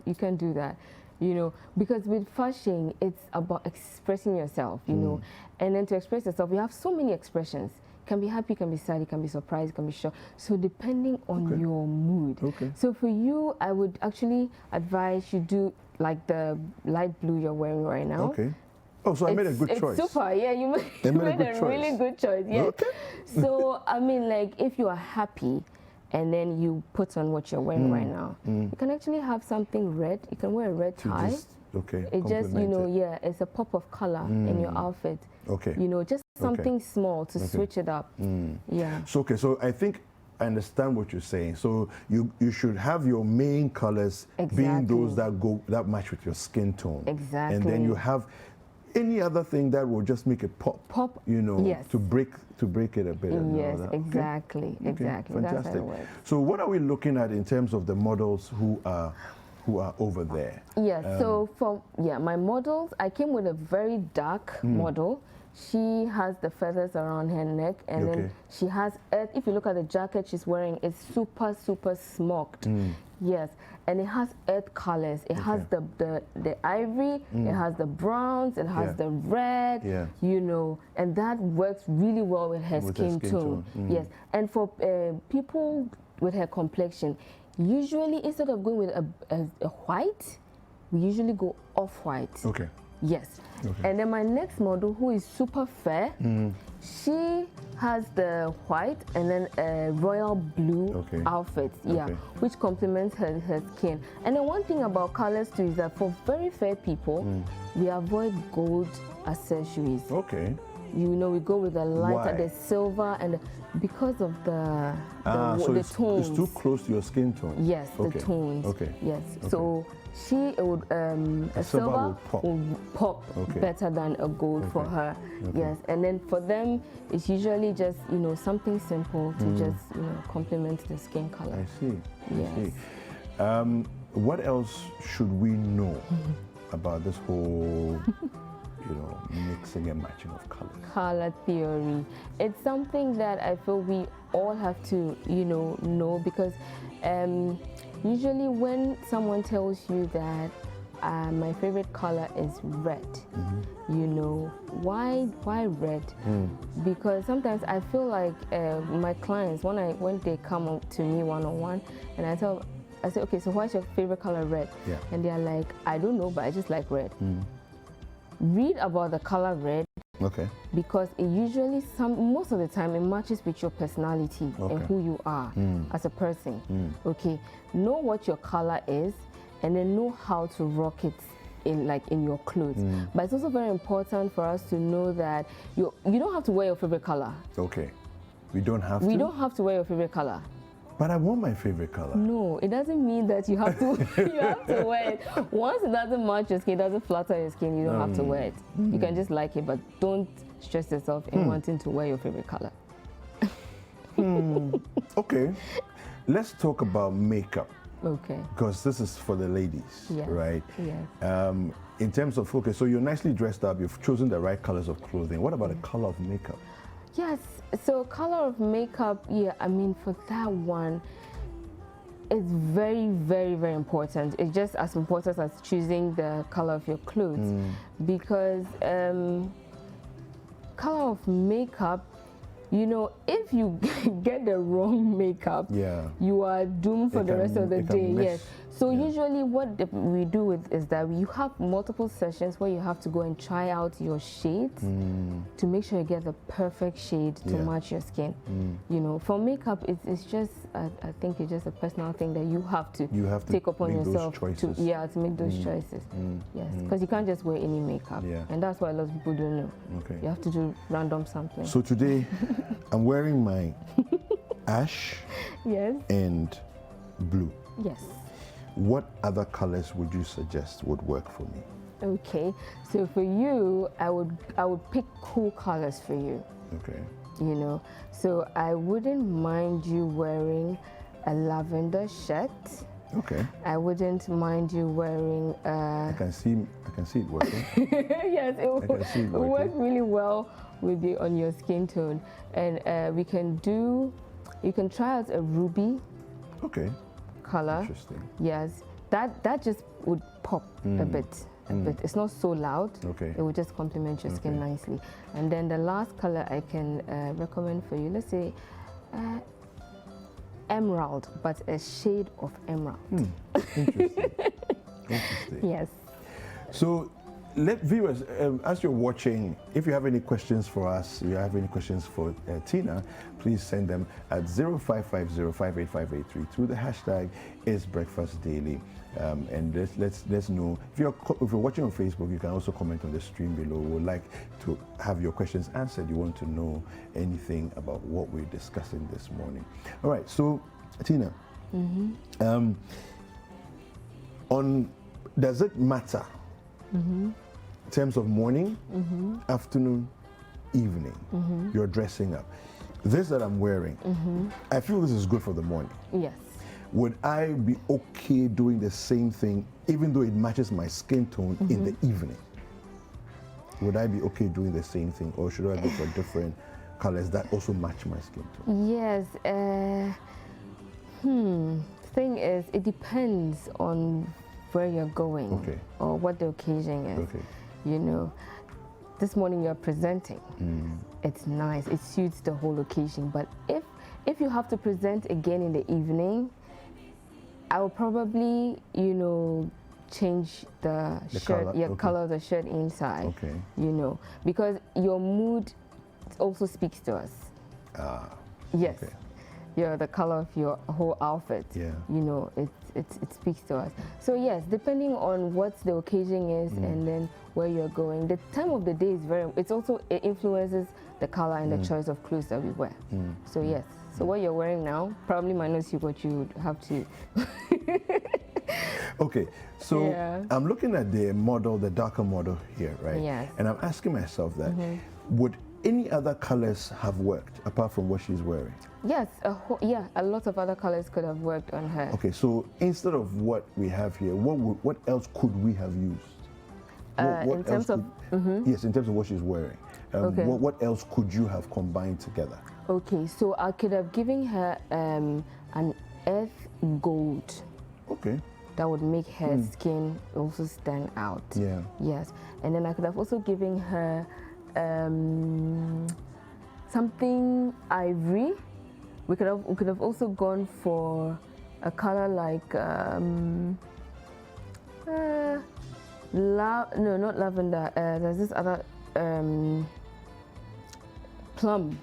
You can't do that. You know, because with fashion, it's about expressing yourself. You know, and then to express yourself, you have so many expressions. Can be happy, can be sad, can be surprised, can be shocked. So depending on your mood. So for you, I would actually advise you do like the light blue you're wearing right now. Oh, so I made a good choice. It's super, yeah. You made a really good choice, yeah. So I mean, like if you are happy, and then you put on what you're wearing right now, you can actually have something red. You can wear a red tie. It just, you know, it's a pop of color in your outfit. You know, just something small to switch it up. Yeah. So so I think I understand what you're saying. So you should have your main colors being those that match with your skin tone. Exactly. And then you have any other thing that will just make it pop. You know, to break it a bit. Yes, exactly. Exactly. Fantastic. That's how it works. So what are we looking at in terms of the models who are over there? Yeah, so for my models, I came with a very dark model. She has the feathers around her neck, and then she has earth. If you look at the jacket she's wearing, it's super smoked. Yes, and it has earth colors. It has the ivory, it has the browns, it has the red, you know, and that works really well with her skin tone. Yes, and for people with her complexion, usually instead of going with a white, we usually go off-white. Yes. And then my next model, who is super fair, she has the white and then a royal blue outfit, which complements her skin. And then one thing about colors too is that for very fair people, we avoid gold accessories. You know, we go with the lighter, the silver, and because of the tones. It's too close to your skin tone. Yes, the tones. Yes. So a silver will pop better than a gold for her. Yes. And then for them, it's usually just, you know, something simple to just, you know, complement the skin color. I see. Yes. I see. What else should we know about this whole you know, mixing and matching of colors? Color theory. It's something that I feel we all have to, you know because usually when someone tells you that my favorite color is red, you know, why red? Because sometimes I feel like my clients, when they come up to me one-on-one, and I say, okay, so what's your favorite color? Red. And they're like, I don't know, but I just like red. Read about the color red, because it usually, most of the time, it matches with your personality and who you are as a person. Know what your color is, and then know how to rock it in your clothes. But it's also very important for us to know that you don't have to wear your favorite color. We don't have to? We don't have to wear your favorite color. But I want my favorite color. No, it doesn't mean that you have to you have to wear it. Once it doesn't match your skin, it doesn't flatter your skin, you don't have to wear it. You can just like it, but don't stress yourself in wanting to wear your favorite color. Okay, let's talk about makeup. Because this is for the ladies, right? Yes. In terms of, so you're nicely dressed up, you've chosen the right colors of clothing. What about the color of makeup? Yes, so color of makeup, I mean, for that one, it's very, very, very important. It's just as important as choosing the color of your clothes, because color of makeup, you know, if you get the wrong makeup, you are doomed for the rest of the day. Yes. So usually what we do is that you have multiple sessions where you have to go and try out your shades to make sure you get the perfect shade to match your skin. You know, for makeup, it's just, I think it's just a personal thing that you have to take upon yourself to make those choices. Yes, because you can't just wear any makeup. And that's what a lot of people don't know. You have to do random sampling. So today, I'm wearing my ash and blue. Yes. What other colors would you suggest would work for me? Okay, so for you, I would pick cool colors for you. Okay. You know, so I wouldn't mind you wearing a lavender shirt. Okay. I wouldn't mind you wearing. I can see it working. Yes, it will work really well with you on your skin tone, and you can try out a ruby. Okay. Color. Interesting. Yes, that just would pop a bit. It's not so loud. Okay. It will just complement your skin nicely. And then the last color I can recommend for you, let's say emerald, but a shade of emerald. Interesting. Interesting. Yes. So, let viewers, as you're watching, if you have any questions for us, you have any questions for Tina, please send them at 0550585832. The hashtag is Breakfast Daily. And let's know. If you're watching on Facebook, you can also comment on the stream below. We'd like to have your questions answered. You want to know anything about what we're discussing this morning. All right, so Tina, does it matter in terms of morning, afternoon, evening, you're dressing up? This that I'm wearing, I feel this is good for the morning. Yes. Would I be okay doing the same thing, even though it matches my skin tone, in the evening? Would I be okay doing the same thing, or should I go for different colors that also match my skin tone? Yes. Thing is, it depends on where you're going or what the occasion is. Okay. You know, this morning you're presenting. It's nice. It suits the whole occasion. But if you have to present again in the evening, I will probably, you know, change the shirt, color of the shirt inside. Okay. You know, because your mood also speaks to us. Yes. Okay. Yeah, the color of your whole outfit. Yeah. You know, it speaks to us. So yes, depending on what the occasion is and then where you're going, the time of the day is it influences the color and the choice of clothes that we wear. So yes. So what you're wearing now probably might not suit what you have to. Okay, so I'm looking at the model, the darker model here, right? Yes. And I'm asking myself that, would any other colors have worked apart from what she's wearing? Yes, a lot of other colors could have worked on her. Okay, so instead of what we have here, what else could we have used? In terms of yes, in terms of what she's wearing. What else could you have combined together? Okay, so I could have given her an earth gold. Okay. That would make her skin also stand out. Yeah. Yes, and then I could have also given her something ivory. We could have also gone for a color like no, not lavender. There's this other plum.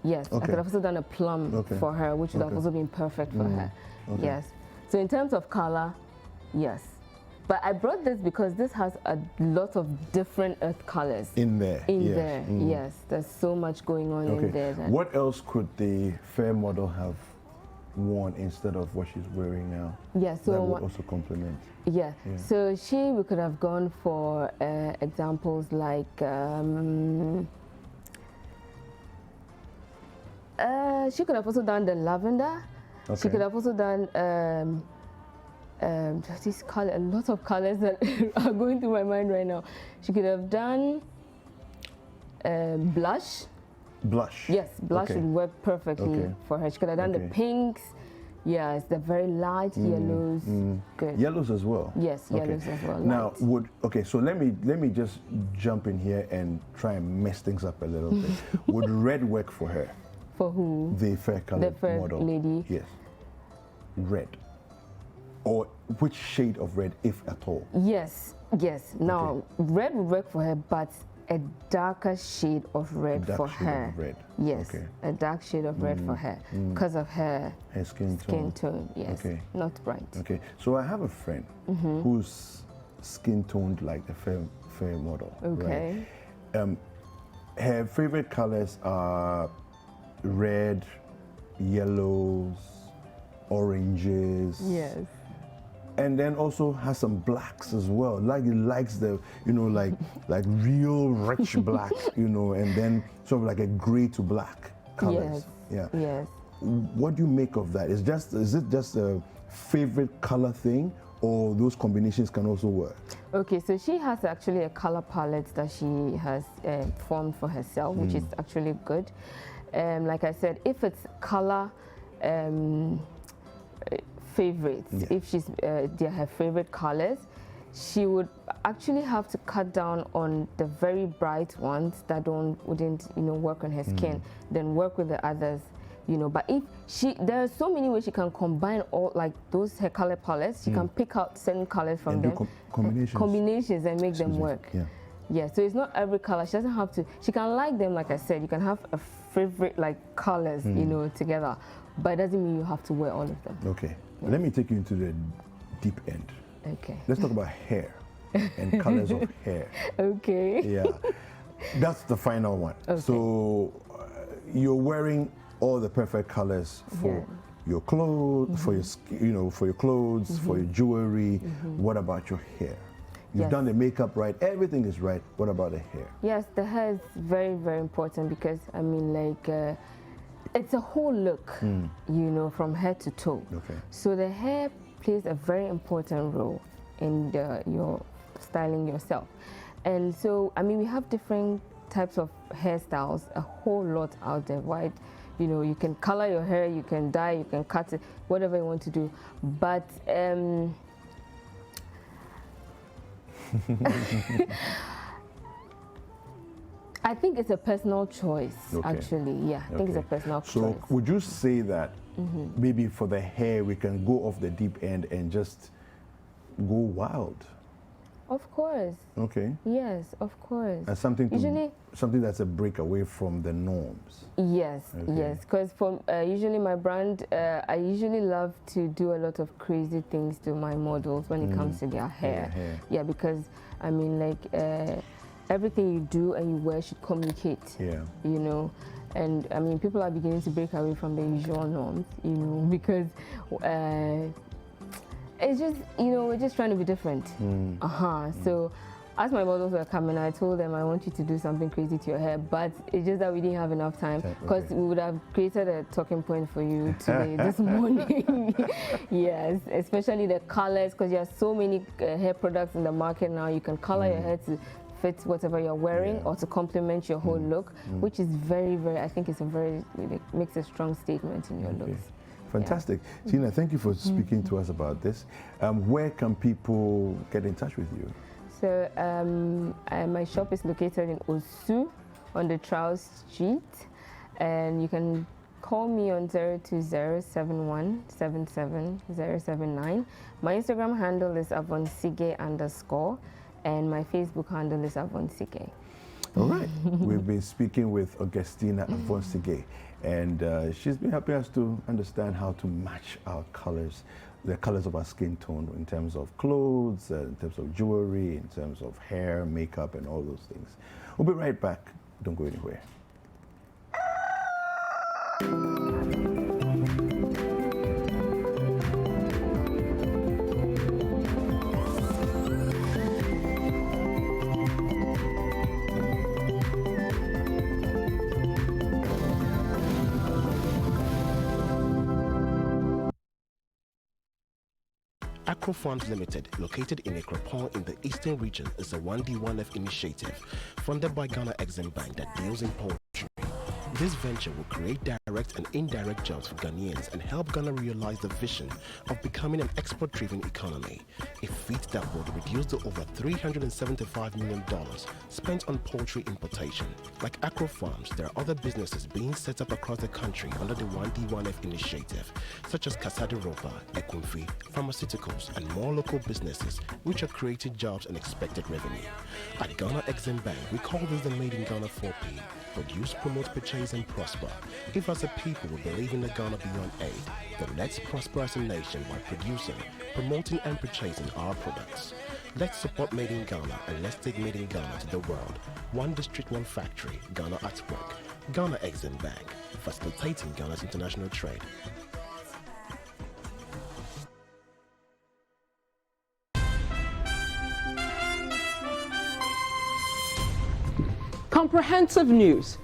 Yes, I could have also done a plum for her, which would have also been perfect for her. Okay. Yes. So in terms of color, yes. But I brought this because this has a lot of different earth colors. In there. Yes. There's so much going on in there. What else could the fair model have worn instead of what she's wearing now? Yeah, so that would also complement. Yeah. So we could have gone for examples like she could have also done the lavender. She could have also done this color, a lot of colors that are going through my mind right now. She could have done blush. Blush? Yes, blush would work perfectly for her. She could have done the pinks. Yes, the very light yellows. Good. Yellows as well? Yes, yellows as well. Now, so let me just jump in here and try and mess things up a little bit. Would red work for her? For who? The fair colored model. Lady? Yes. Red. Or which shade of red, if at all? Yes. Now, red would work for her, but a darker shade of red for her. Of red. Yes, a dark shade of red for her because of her skin tone. Yes, not bright. Okay, so I have a friend who's skin toned like the fair model. Okay. Right? Her favorite colors are red, yellows, oranges. Yes. and then also has some blacks as well. Like it likes the, you know, like real rich black, you know, and then sort of like a gray to black colors. Yes. Yeah. Yes. What do you make of that? Is it just a favorite color thing, or those combinations can also work? Okay, so she has actually a color palette that she has formed for herself, which is actually good. Like I said, if it's color favorites, if she's they're her favorite colors, she would actually have to cut down on the very bright ones that wouldn't work on her skin, then work with the others. But if there are so many ways she can combine all, like those her color palettes. She can pick out certain colors from them, combinations, and make them work. Yeah. So it's not every color. She doesn't have to. She can like them, like I said. You can have a favorite colors, together, but it doesn't mean you have to wear all of them. Okay. Let me take you into the deep end. Okay. Let's talk about hair and colors of hair. Okay. Yeah. That's the final one. Okay. So you're wearing all the perfect colors for your clothes, for your for your clothes, for your jewelry. What about your hair? You've done the makeup right, everything is right. What about the hair? Yes, the hair is very, very important because I mean, it's a whole look, from head to toe. Okay. So the hair plays a very important role in your styling yourself. And so, I mean, we have different types of hairstyles, a whole lot out there, right? You can color your hair, you can dye, you can cut it, whatever you want to do. But I think it's a personal choice, actually. Yeah, I think it's a personal choice. So would you say that maybe for the hair, we can go off the deep end and just go wild? Of course. Okay. Yes, of course. As something that's a break away from the norms. Yes, yes. Because for usually my brand, I usually love to do a lot of crazy things to my models when it comes to their hair. Yeah, because I mean, everything you do and you wear should communicate. Yeah. And I mean, people are beginning to break away from the usual norms. Because. It's just, we're just trying to be different. So as my models were coming, I told them I want you to do something crazy to your hair, but it's just that we didn't have enough time because we would have created a talking point for you today, this morning. Yes, especially the colors, because there are so many hair products in the market now. You can color your hair to fit whatever you're wearing or to complement your whole look, which is very, very, I think it's makes a strong statement in your looks. Fantastic. Tina, thank you for speaking to us about this. Where can people get in touch with you? So my shop is located in Osu on the Trials Street, and you can call me on 02071 77079. My Instagram handle is avonsige_, and my Facebook handle is avonsige. All right. We've been speaking with Augustina Avonsige, and she's been helping us to understand how to match our colors, the colors of our skin tone in terms of clothes, in terms of jewelry, in terms of hair, makeup, and all those things. We'll be right back. Don't go anywhere. Akua Farms Limited, located in Akropong in the eastern region, is a 1D1F initiative funded by Ghana Exim Bank that deals in poultry. This venture will create direct and indirect jobs for Ghanaians and help Ghana realize the vision of becoming an export-driven economy. A feat that would reduce the over $375 million spent on poultry importation. Like Akua Farms, there are other businesses being set up across the country under the 1D1F initiative, such as Kasadi Ropa, Ekunfi, pharmaceuticals, and more local businesses, which are creating jobs and expected revenue. At Ghana Exim Bank, we call this the Made in Ghana 4P. Produce, promote, purchase, and prosper. If as a people we believe in the Ghana beyond aid, then let's prosper as a nation by producing, promoting, and purchasing our products. Let's support Made in Ghana, and let's take Made in Ghana to the world. One district, one factory. Ghana at work. Ghana Exim Bank, facilitating Ghana's international trade. comprehensive news.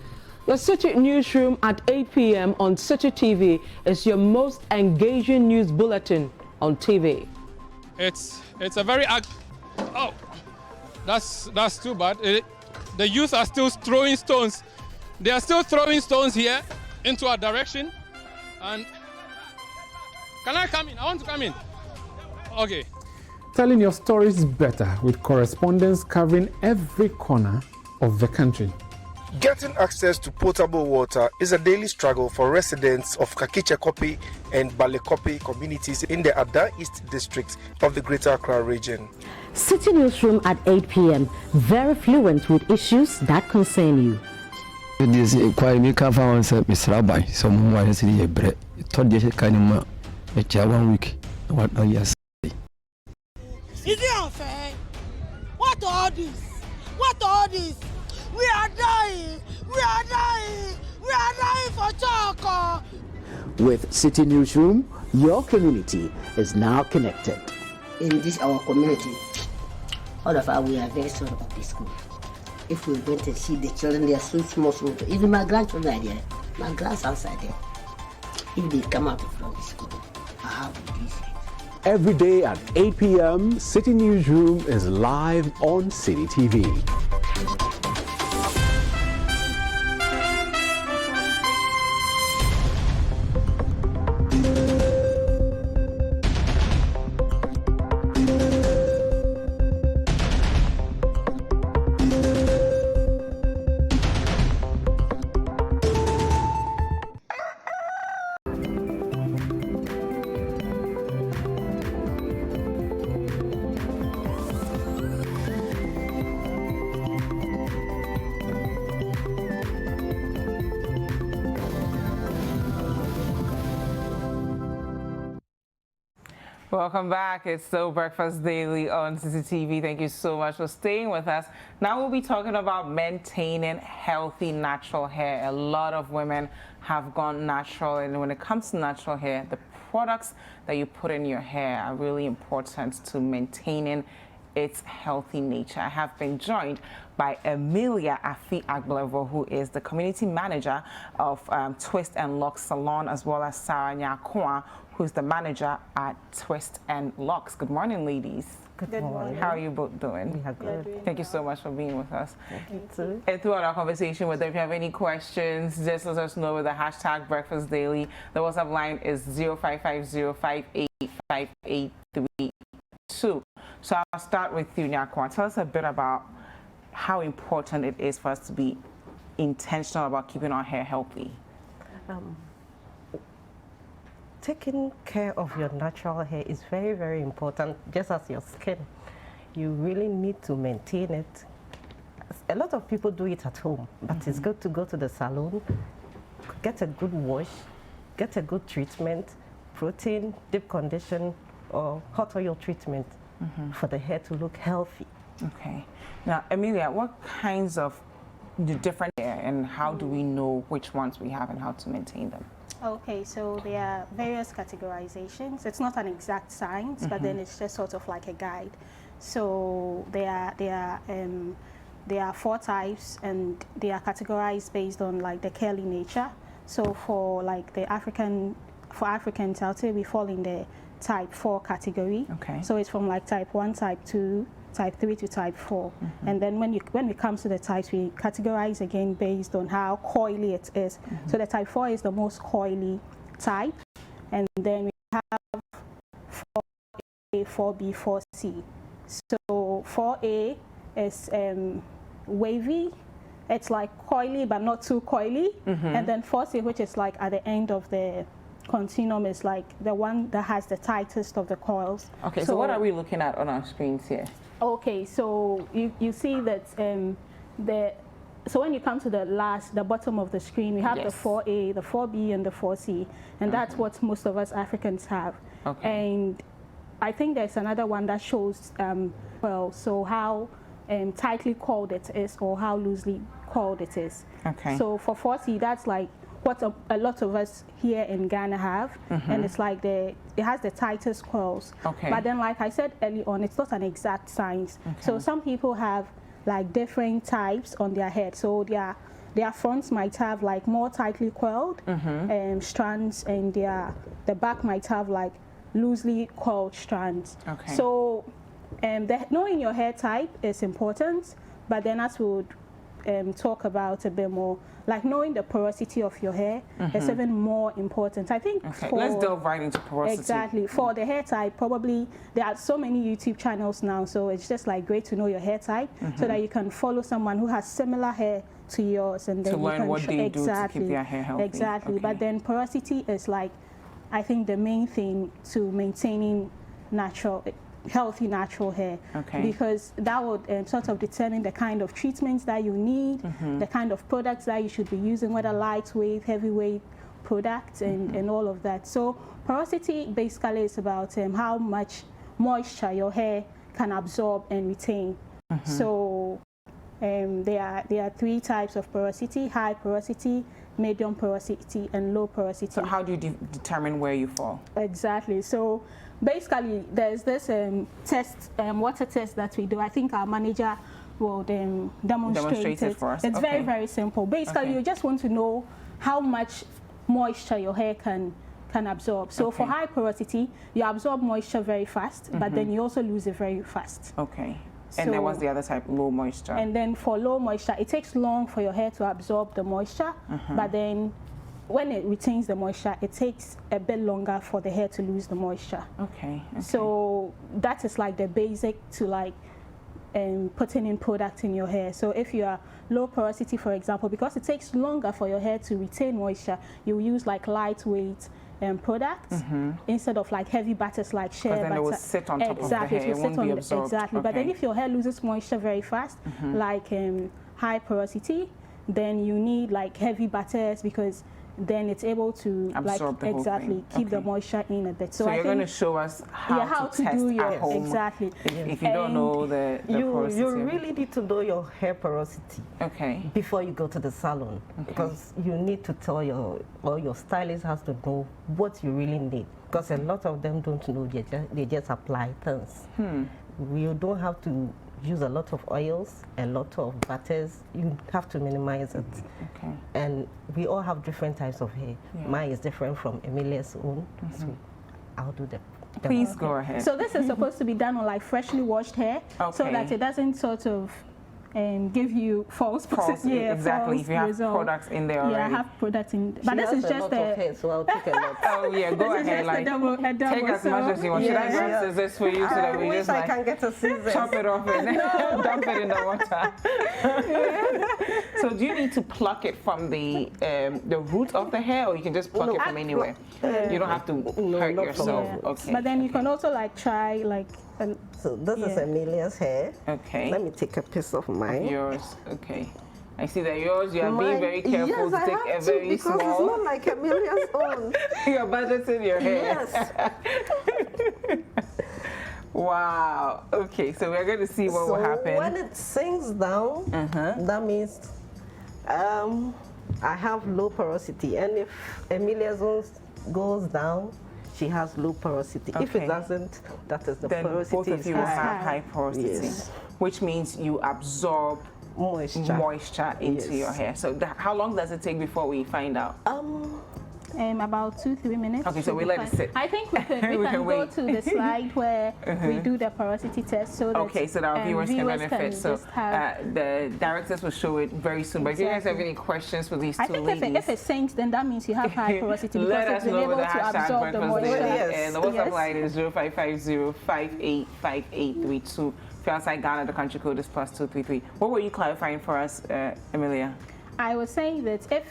The Sakyi Newsroom at 8 p.m. on Sakyi TV is your most engaging news bulletin on TV. It's a very oh, that's too bad. The youth are still throwing stones. They are still throwing stones here into our direction. And can I come in? I want to come in. Okay. Telling your stories better with correspondents covering every corner of the country. Getting access to potable water is a daily struggle for residents of Kakichekopi and Balekopi communities in the Ada East district of the Greater Accra region. Sakyi Newsroom at 8 p.m. Very fluent with issues that concern you. This inquiry me come from Mr. Rabbi. Some one is in a bread. Told you kind of 1 week. What are you saying? Is it unfair? What all this? What all this? We are dying! We are dying! We are dying for charcoal! With Sakyi Newsroom, your community is now connected. In this our community, all of us we are very sorry about this school. If we went to see the children, they are so small. Even my grandchildren are there. My grandsons are there. If they come out from the school, I have this. Every day at 8 p.m., Sakyi Newsroom is live on Sakyi TV. Welcome back. It's still Breakfast Daily on CCTV. Thank you so much for staying with us. Now we'll be talking about maintaining healthy natural hair. A lot of women have gone natural, and when it comes to natural hair, the products that you put in your hair are really important to maintaining its healthy nature. I have been joined by Emilia Afi Aglevo, who is the community manager of Twist and Lock Salon, as well as Sarah Akua, who's the manager at Twist and Locks. Good morning, ladies. Good morning. How are you both doing? We are good. Thank you so much for being with us. Thank you too. And throughout our conversation, whether if you have any questions, just let us know with the hashtag Breakfast Daily. The WhatsApp line is 0550585832. So I'll start with you, Nyakwa. Tell us a bit about how important it is for us to be intentional about keeping our hair healthy. Taking care of your natural hair is very, very important, just as your skin. You really need to maintain it. A lot of people do it at home, but it's good to go to the salon, get a good wash, get a good treatment, protein, deep condition, or hot oil treatment for the hair to look healthy. Okay. Now, Emilia, what kinds of the different hair, and how do we know which ones we have and how to maintain them? Okay, so there are various categorizations. It's not an exact science, but then it's just sort of like a guide. So there are 4 types, and they are categorized based on like the curly nature. So for like the Africans, I'll say we fall in the type 4 category. Okay. So it's from like type 1, type 2, type 3 to type 4. And then when it comes to the types, we categorize again based on how coily it is. So the type 4 is the most coily type. And then we have 4A, 4B, 4C. So 4A is wavy. It's like coily, but not too coily. And then 4C, which is like at the end of the continuum, is like the one that has the tightest of the coils. Okay, so what are we looking at on our screens here? Okay, so you see that so when you come to the bottom of the screen, we have the 4A, the 4B, and the 4C, and that's what most of us Africans have. Okay. And I think there's another one that shows so how tightly coiled it is or how loosely coiled it is. Okay. So for 4C, that's like what a lot of us here in Ghana have, and it's like it has the tightest coils. Okay. But then, like I said early on, it's not an exact science. Okay. So some people have like different types on their head. So their fronts might have like more tightly coiled strands, and the back might have like loosely coiled strands. Okay. So knowing your hair type is important, but then as we would talk about a bit more, like knowing the porosity of your hair is even more important. I think let's delve right into porosity. Exactly. For the hair type, probably there are so many YouTube channels now, so it's just like great to know your hair type so that you can follow someone who has similar hair to yours, and then to learn what they do to keep their hair healthy. Exactly. But then porosity is like, I think, the main thing to maintaining healthy natural hair, because that would sort of determine the kind of treatments that you need, the kind of products that you should be using, whether lightweight, heavyweight products, and all of that. So porosity basically is about how much moisture your hair can absorb and retain. So there are 3 types of porosity: high porosity, medium porosity, and low porosity. So how do you determine where you fall? Exactly. So basically, there's this test, water test that we do. I think our manager will demonstrate it for us. It's very, very simple. Basically, you just want to know how much moisture your hair can absorb. So for high porosity, you absorb moisture very fast, but then you also lose it very fast. Okay. And then what's the other type? Low moisture. And then for low moisture, it takes long for your hair to absorb the moisture, but then when it retains the moisture, it takes a bit longer for the hair to lose the moisture. Okay. So that is like the basic to like putting in product in your hair. So if you are low porosity, for example, because it takes longer for your hair to retain moisture, you use like lightweight products instead of like heavy butters like shea butter. Then it will sit on top of the hair. It won't be absorbed. Exactly. But then if your hair loses moisture very fast, like high porosity, then you need like heavy butters, because then it's able to absorb like the keep the moisture in a bit. So you're going to show us how to test do your at home. Exactly. If you don't know the porosity. You really need to know your hair porosity. Okay. Before you go to the salon, because you need to tell your stylist has to know what you really need. Because a lot of them don't know. They just apply things. You don't have to use a lot of oils, a lot of butters. You have to minimize it. Okay. And we all have different types of hair. Mine is different from Emilia's own. So I'll do the Please go ahead. So this is supposed to be done on like freshly washed hair, so that it doesn't sort of give you false exactly. If you have products in there already. I have products in, but this is just a hair, so I'll take a lot. Oh yeah, go ahead. Like take as much as you want. Should I grab scissors for you so that we just I can get a scissors. Chop it off and dump it in the water? So do you need to pluck it from the root of the hair, or you can just pluck it from anywhere? You don't have to hurt yourself. Okay. But then you can also like try like. So this is Amelia's hair. Okay. Let me take a piece of mine. Yours. Okay. I see that yours, you are being very careful to take a very small. Because it's not like Amelia's own. You're budgeting your hair. Yes. Wow. Okay, so we're going to see what will happen. When it sinks down, that means I have low porosity. And if Amelia's own goes down, she has low porosity. If it doesn't, that is the then porosity. Both of you will have high porosity, which means you absorb moisture into your hair. So how long does it take before we find out? About 2-3 minutes. Okay, so we let it sit. I think we can go to the slide where we do the porosity test, so that so that our viewers can benefit. So the directors will show it very soon. But if you guys have any questions for these two ladies, if it sinks, then that means you have high porosity because let us it's been know able with the to hashtag absorb the moisture. And the WhatsApp line is 0550-585832. If you're outside Ghana, the country code is +233. What were you clarifying for us, Amelia? I was saying that if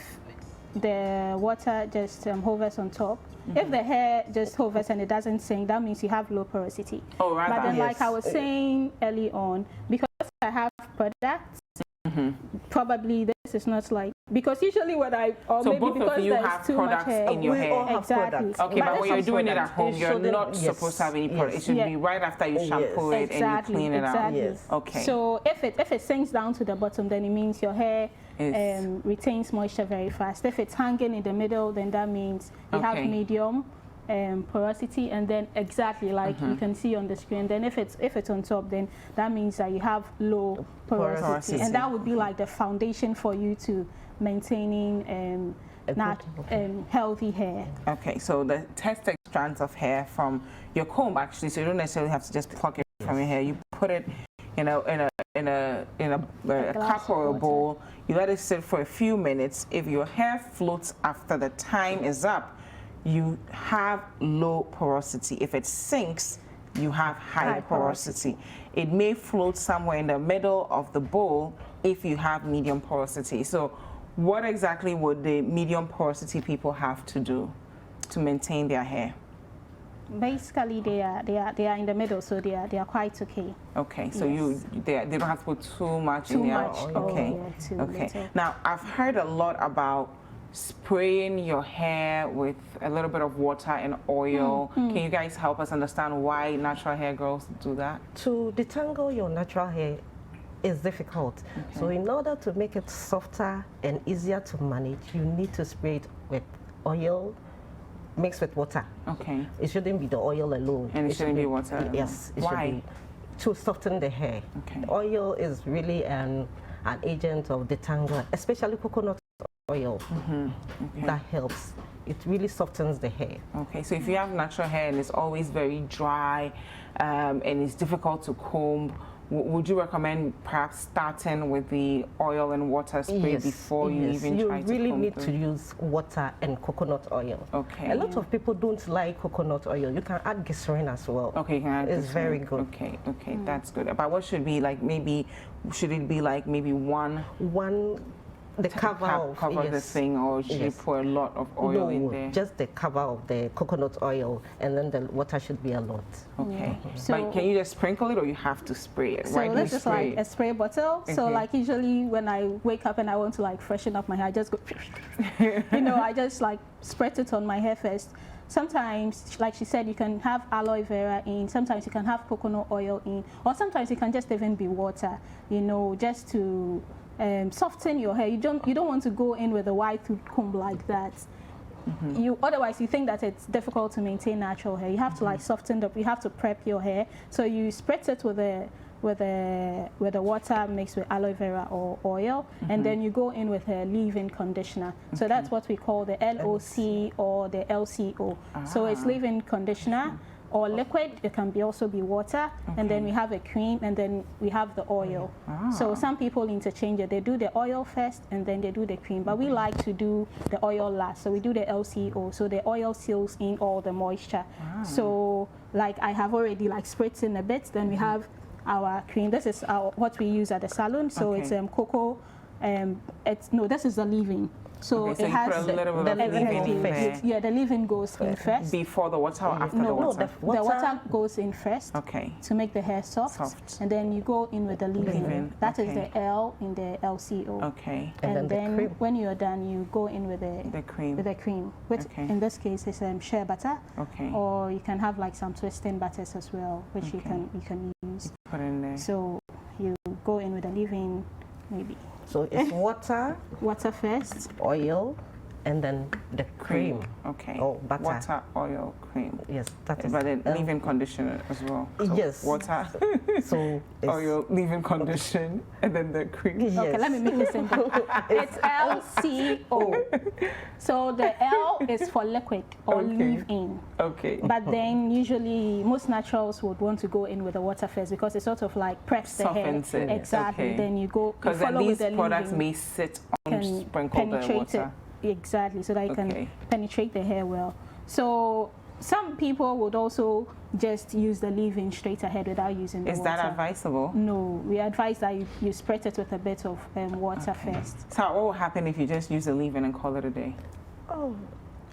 the water just hovers on top, if the hair just hovers and it doesn't sink, that means you have low porosity. Oh, right. But then, like I was saying early on, because I have products, probably this is not like, because usually when I, or so maybe both because of you there's have too much products hair. in your hair. Exactly. Okay, but when you're doing it at home, you're not supposed to have any product. It should be right after you shampoo it and you clean it out. Okay. So if it sinks down to the bottom, then it means your hair retains moisture very fast. If it's hanging in the middle, then that means you have medium porosity, and then exactly like you can see on the screen. Then if it's on top, then that means that you have low porosity, and that would be like the foundation for you to maintaining healthy hair. Okay, so the tested strands of hair from your comb, actually, so you don't necessarily have to just pluck it from your hair. You put it in a cup or a bowl. You let it sit for a few minutes. If your hair floats after the time is up, you have low porosity. If it sinks, you have high porosity. It may float somewhere in the middle of the bowl if you have medium porosity. So what exactly would the medium porosity people have to do to maintain their hair? Basically, they are in the middle, so they are quite okay. Okay, so yes. they don't have to put too much in there. Okay, okay. Now I've heard a lot about spraying your hair with a little bit of water and oil. Can you guys help us understand why natural hair girls do that? To detangle your natural hair is difficult. So in order to make it softer and easier to manage, you need to spray it with oil mixed with water. Okay. It shouldn't be the oil alone. And it shouldn't be water alone. Yes. Why? Should be to soften the hair. Okay. The oil is really an agent of detangler, especially coconut oil. Okay. That helps. It really softens the hair. Okay, so if you have natural hair and it's always very dry and it's difficult to comb, would you recommend perhaps starting with the oil and water spray before you even try to comb? You really need to use water and coconut oil. Okay. A lot of people don't like coconut oil. You can add glycerin as well. Okay, you can add It's very good. Okay, okay, that's good. But what should be like maybe, should it be like maybe one the cover the thing, or should you pour a lot of oil in there? Just the cover of the coconut oil, and then the water should be a lot. Okay. So but can you just sprinkle it, or you have to spray it? So let's just like a spray bottle. So like usually when I wake up and I want to like freshen up my hair, I just go, you know, I just like spread it on my hair first. Sometimes, like she said, you can have aloe vera in, sometimes you can have coconut oil in, or sometimes it can just even be water, you know, just to soften your hair. You don't want to go in with a wide tooth comb like that. Otherwise you think that it's difficult to maintain natural hair. You have to like soften up. You have to prep your hair. So you spread it with the water mixed with aloe vera or oil, and then you go in with a leave-in conditioner. So that's what we call the LOC or the LCO. So it's leave-in conditioner or liquid. It can also be water, and then we have a cream, and then we have the oil. So some people interchange it. They do the oil first, and then they do the cream. But we like to do the oil last. So we do the LCO. So the oil seals in all the moisture. So like I have already like spritzed in a bit. Then we have our cream. This is what we use at the salon. So it's cocoa. This is the leave-in. So okay, so it has the leave-in there. Yeah, the leave-in goes in first. Before the water or after the water? The water goes in first. Okay. To make the hair soft. And then you go in with the leave-in. That is the L in the LCO. Okay. And then when you're done, you go in with the cream. With the cream, which in this case is shea butter. Okay. Or you can have like some twisting butters as well, which you can use. Put in there. So you go in with the leave-in, maybe. So it's water first, oil, and then the cream. Okay. Oh, butter. Water, oil, cream. Yes, that is. But then leave-in conditioner as well. So yes. Water, so oil, leave-in condition, and then the cream. Yes. Okay, let me make it simple. It's LCO. So the L is for liquid or leave-in. Okay. But then usually most naturals would want to go in with the water first because it sort of like preps the hair. It. Exactly. Okay. Then you go. Because then these products may sit on sprinkled water. Exactly, so that you can penetrate the hair well. So some people would also just use the leave-in straight ahead without using the water. Is that advisable? No, we advise that you spread it with a bit of water first. So what will happen if you just use the leave-in and call it a day? Oh,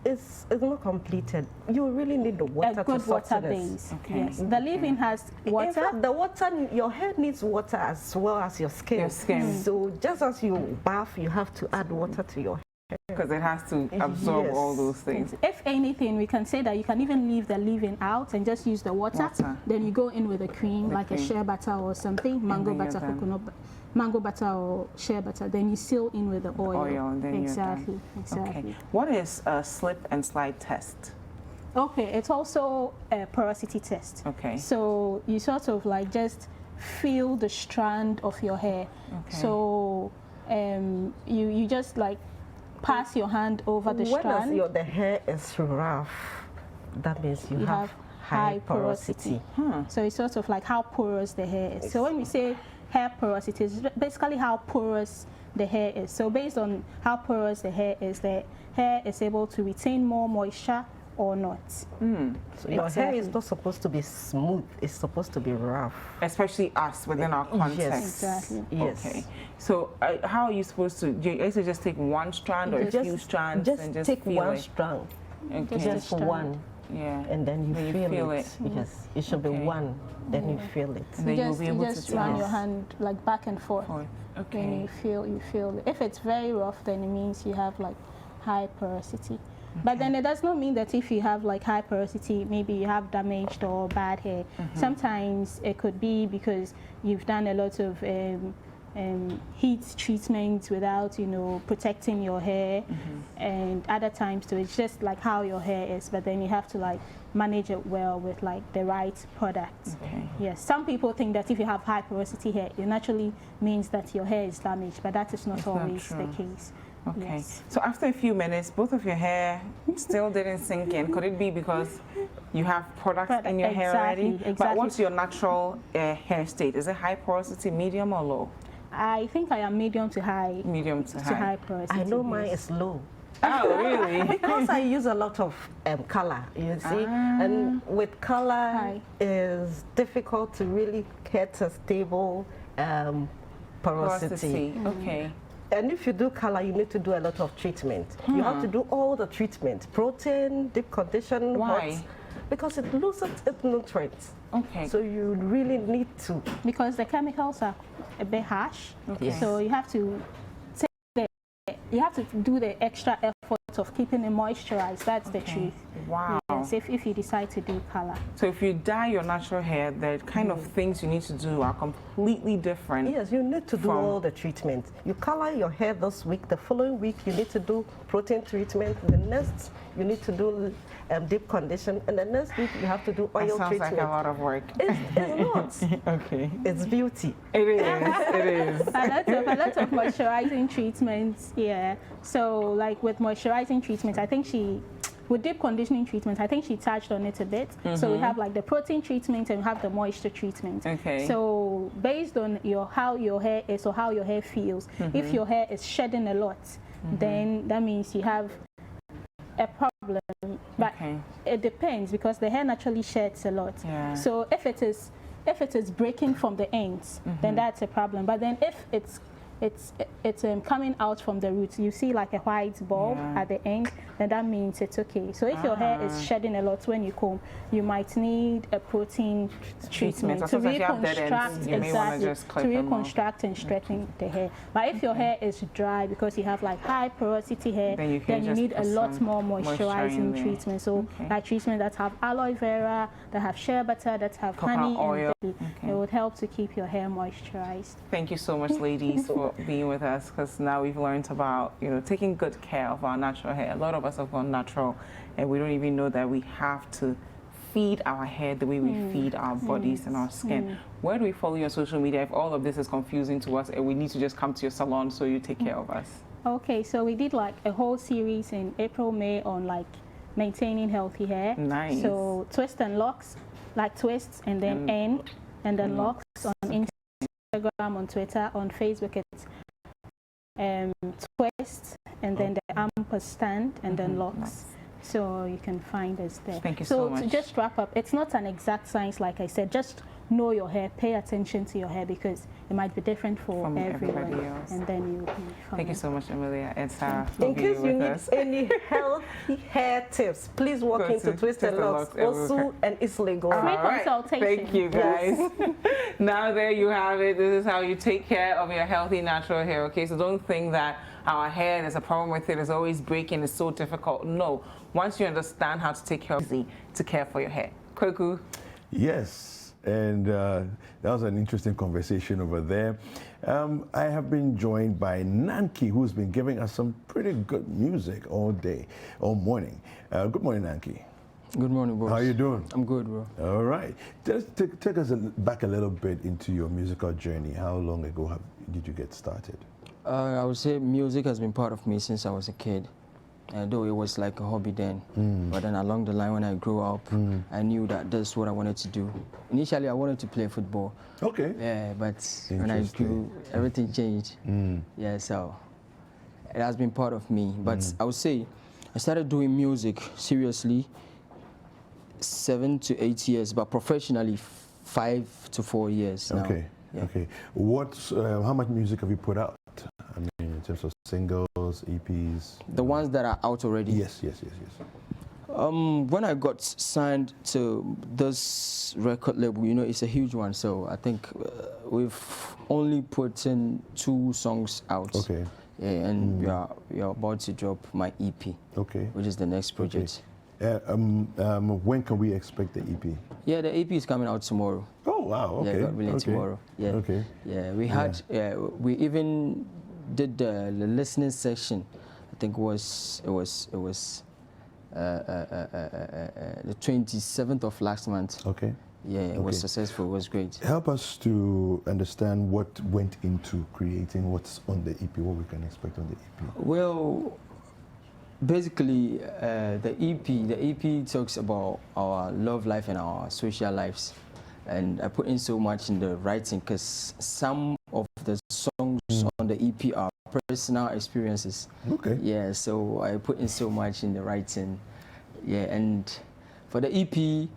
it's not completed. You really need the water. A good water base. Yes, the leave-in has water. In fact, the water, your hair needs water as well as your skin. Your skin. So just as you bath, you have to add water to your hair. Because it has to absorb all those things. If anything, we can say that you can even leave the leave-in out and just use the water. Then you go in with a cream, like a shea butter or something, mango butter, coconut, mango butter or shea butter. Then you seal in with the oil. And then exactly. Okay. What is a slip and slide test? Okay, it's also a porosity test. Okay. So you sort of like just feel the strand of your hair. Okay. So you just like pass your hand over the strand. When the hair is rough, that means you have high porosity. So it's sort of like how porous the hair is. So when we say hair porosity, it's basically how porous the hair is. So based on how porous the hair is able to retain more moisture or not. So your hair is not supposed to be smooth, it's supposed to be rough. Especially us within our context. Yes. Exactly. Yes. Okay. So how are you supposed to, do you actually just take one strand or a few strands and just take feel one it? strand. Okay. Just one. Yeah. And then you feel it. Yes. It should be one, then you feel it. And then you'll be able you just to run tell. your hand like back and forth. Okay. Then you feel it. If it's very rough, then it means you have like high porosity. But then it does not mean that if you have like high porosity, maybe you have damaged or bad hair. Sometimes it could be because you've done a lot of heat treatments without, protecting your hair. And other times too, it's just like how your hair is, but then you have to like manage it well with like the right products. Yes, some people think that if you have high porosity hair, it naturally means that your hair is damaged, but that is not always the case. Okay. Yes. So after a few minutes, both of your hair still didn't sink in. Could it be because you have products in your hair already? Exactly. But what's your natural hair state? Is it high porosity, medium or low? I think I am medium to high. Medium to high. porosity. I know mine is low. Oh, really? Because I use a lot of color, you see. And with color, it's difficult to really get a stable porosity. Okay. And if you do color, you need to do a lot of treatment. You have to do all the treatment. Protein, deep condition. Why? Hot, because it loses its nutrients. Okay. So you really need to. Because the chemicals are a bit harsh. Okay. Yes. So you have to do the extra effort of keeping it moisturized. That's the truth. Wow. Yes, if you decide to do color. So if you dye your natural hair, the kind of things you need to do are completely different. Yes, you need to do all the treatment. You color your hair this week, the following week you need to do protein treatment, the next you need to do deep condition, and the next week you have to do oil treatment. Sounds like a lot of work. It's not. Okay. It's beauty. It is. It is. a lot of moisturizing treatments. Yeah. So like with moisturizing treatments, I think with deep conditioning treatment, I think she touched on it a bit. So we have like the protein treatment and we have the moisture treatment. Okay. So based on how your hair is or how your hair feels, if your hair is shedding a lot, then that means you have a problem. But it depends because the hair naturally sheds a lot. Yeah. So if it is breaking from the ends, then that's a problem. But then if it's coming out from the roots, you see like a white bulb at the end, then that means it's okay. So if your hair is shedding a lot when you comb, you might need a protein treatment to reconstruct, and straighten the hair. But if your hair is dry because you have like high porosity hair, then you need a lot more moisturizing treatment. So like treatment that have aloe vera, that have shea butter, that have honey oil. And it would help to keep your hair moisturized. Thank you so much, ladies, for being with us, because now we've learned about taking good care of our natural hair. A lot of us have gone natural and we don't even know that we have to feed our hair the way we feed our bodies and our skin. Where do we follow you on social media if all of this is confusing to us and we need to just come to your salon so you take care of us? Okay, so we did like a whole series in April, May on like maintaining healthy hair. Nice. So twist and locks, like twists and then end and then locks on Instagram, on Twitter, on Facebook it's twist and then the ampersand and then locks. So you can find us there. Thank you so much. So to just wrap up, it's not an exact science, like I said. Just know your hair, pay attention to your hair because it might be different from everybody else. And then you'll be fine. Thank you so much, Amelia and Sarah, for in being case you with need us. any healthy hair tips, please walk into Twist and Locks, Osu and Islego. Free consultation. Thank you, guys. Now there you have it. This is how you take care of your healthy natural hair. Okay, so don't think that our hair, there's a problem with it, it's always breaking, it's so difficult. No, once you understand how to take care for your hair. Kwaku. Yes, and that was an interesting conversation over there. I have been joined by Nanki, who's been giving us some pretty good music all day, all morning. Good morning, Nanki. Good morning, boss. How you doing? I'm good, bro. All right. Just take us back a little bit into your musical journey. How long ago did you get started? I would say music has been part of me since I was a kid. Though it was like a hobby then. But then along the line when I grew up, I knew that that's what I wanted to do. Initially, I wanted to play football. Okay. Yeah, but when I grew, everything changed. Yeah, so it has been part of me. But I would say I started doing music seriously 7 to 8 years, but professionally 5 to 4 years now. Okay. Yeah. Okay. How much music have you put out? I mean, in terms of singles, EPs. The ones that are out already. Yes. When I got signed to this record label, you know, it's a huge one. So I think we've only put in 2 songs out. Okay. Yeah, and we are about to drop my EP. Okay. Which is the next project. When can we expect the EP? Yeah, the EP is coming out tomorrow. Oh wow! Okay. Yeah, God willing, tomorrow. Yeah. Okay. Yeah, we had. We even did the listening session. I think it was the 27th of last month. Okay. Yeah, it was successful. It was great. Help us to understand what went into creating what's on the EP, what we can expect on the EP. Well, basically, the EP talks about our love life and our social lives. And I put in so much in the writing because some of the songs on the EP are personal experiences. Okay. Yeah, so I put in so much in the writing. Yeah, and for the EP,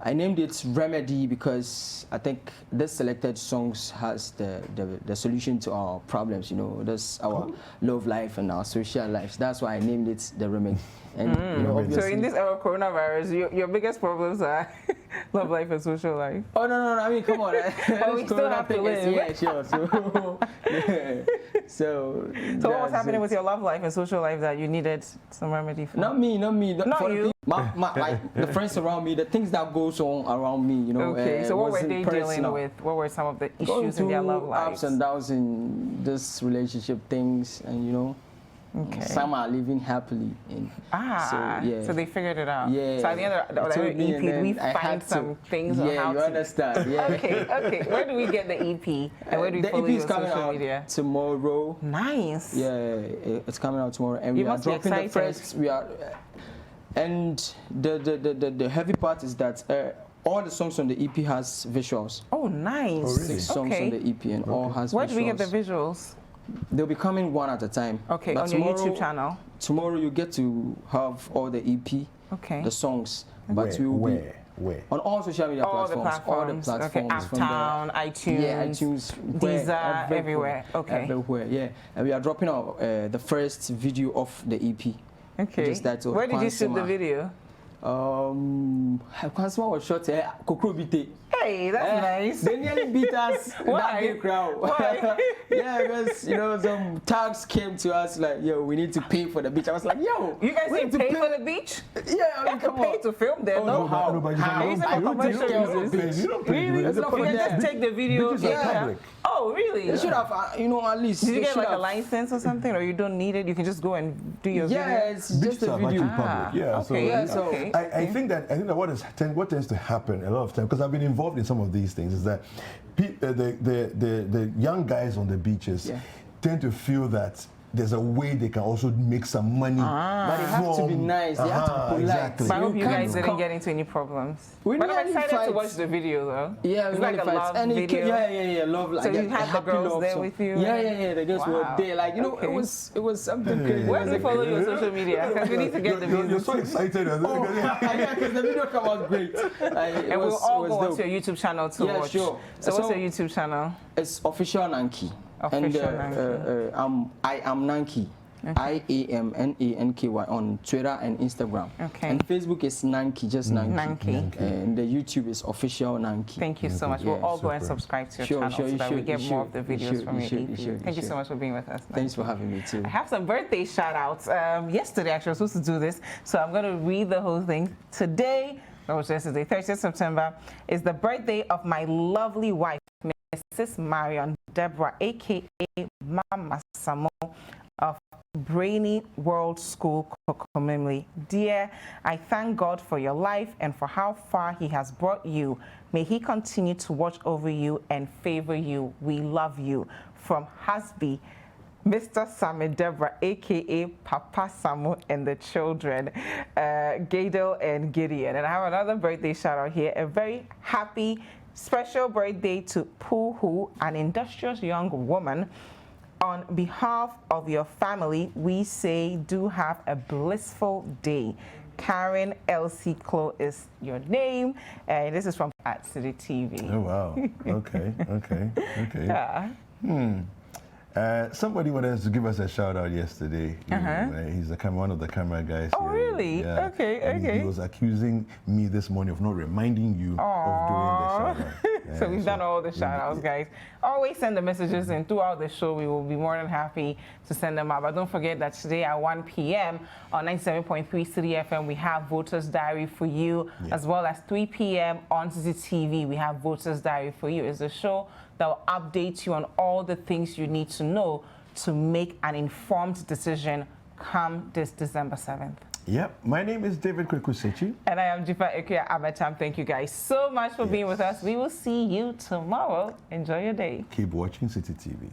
I named it Remedy because I think this selected songs has the solution to our problems, you know, that's our love life and our social lives. That's why I named it The Remedy. And you know, so in this era of coronavirus, your biggest problems are love life and social life. Oh no, I mean, come on. But we still have to live. Yeah, sure. So, yeah. So what was happening with your love life and social life that you needed some remedy for? Not me. Not you. Like the friends around me, the things that goes on around me, you know. Okay, so what were they dealing with? What were some of the issues in their love lives? Ups and downs in this relationship things, and you know. Okay. Some are living happily. So they figured it out. Yeah. So at the end of the EP, we find some things on how you understand. Yeah. Okay. Where do we get the EP? And where do we follow you on social media? Tomorrow. Nice. Yeah, it's coming out tomorrow, and we are dropping the first. And the heavy part is that all the songs on the EP has visuals. Oh, nice. Oh, really? 6 songs on the EP, and all has visuals. Where do we get the visuals? They'll be coming one at a time. Okay, on your YouTube channel. Tomorrow you get to have all the EP, the songs. But Where? On all social media platforms. All the platforms. Okay, Ametam, iTunes. Yeah, iTunes. Dziffa, everywhere. Okay. Everywhere, yeah. And we are dropping out the first video of the EP. Okay. Where did you shoot the video? Kwaku was shot here. Hey, that's nice. They nearly beat us. Why? Why? Yeah, because you know some tags came to us like, yo, we need to pay for the beach. I was like, yo, you guys need to pay for the beach? Yeah, I mean, you have to pay to film there. No, how? You don't pay. Really? You can just take the video. Yeah. Oh, really? You should have, you know, at least. Did you get like a license or something, or you don't need it? You can just go and do your video. Yeah, it's just a video. Yeah. Okay. So I think that what tends to happen a lot of times, because I've been involved in some of these things, is that the young guys on the beaches tend to feel that there's a way they can also make some money. But they have to be nice. They have to be polite. Exactly. But I hope you guys didn't get into any problems. But I'm excited to watch the video though. Yeah, it's like a love video. Yeah, love. So you had the girls there with you? Yeah. The girls were there. Like, you know, it was something crazy. Where do we follow you on social media? Because we need to get the video. You're so excited. Yeah, because the video came out great. And we'll all go onto your YouTube channel to watch. Yeah, sure. So what's your YouTube channel? It's Official Nanky. And I am Nanky. IAMNANKY on Twitter and Instagram. Okay. And Facebook is Nanky, just Nanky. And the YouTube is Official Nanky. Thank you so much. We'll all go and subscribe to your channel so that we get more of the videos from your EP. Thank you so much for being with us. Thanks for having me too. I have some birthday shout outs. Yesterday, actually, I was supposed to do this, so I'm going to read the whole thing. Today, yesterday, 30th September, is the birthday of my lovely wife, Mrs. Marion Deborah, a.k.a. Mama Samo of Brainy World School Kokomimli. Dear, I thank God for your life and for how far He has brought you. May He continue to watch over you and favor you. We love you. From Hasbi, Mr. Samu Deborah, aka Papa Samu, and the children, Gadel and Gideon. And I have another birthday shout out here. A very happy, special birthday to Puhu, an industrious young woman. On behalf of your family, we say do have a blissful day. Karen Elsie Klo is your name, and this is from at City TV. Oh wow! Okay. Yeah. Somebody wanted to give us a shout out yesterday. He's one of the camera guys. Oh, here. really? Yeah. Okay. He was accusing me this morning of not reminding you of doing the shout out. So we've done all the shout outs, guys. Always send the messages in throughout the show. We will be more than happy to send them out. But don't forget that today at 1 p.m. on 97.3 City FM, we have Voters Diary for you, as well as 3 p.m. on CCTV, we have Voters Diary for you. It's a show that will update you on all the things you need to know to make an informed decision come this December 7th. Yep, my name is David Kwaku Sakyi. And I am Dziffa Ametam. Thank you guys so much for being with us. We will see you tomorrow. Enjoy your day. Keep watching City TV.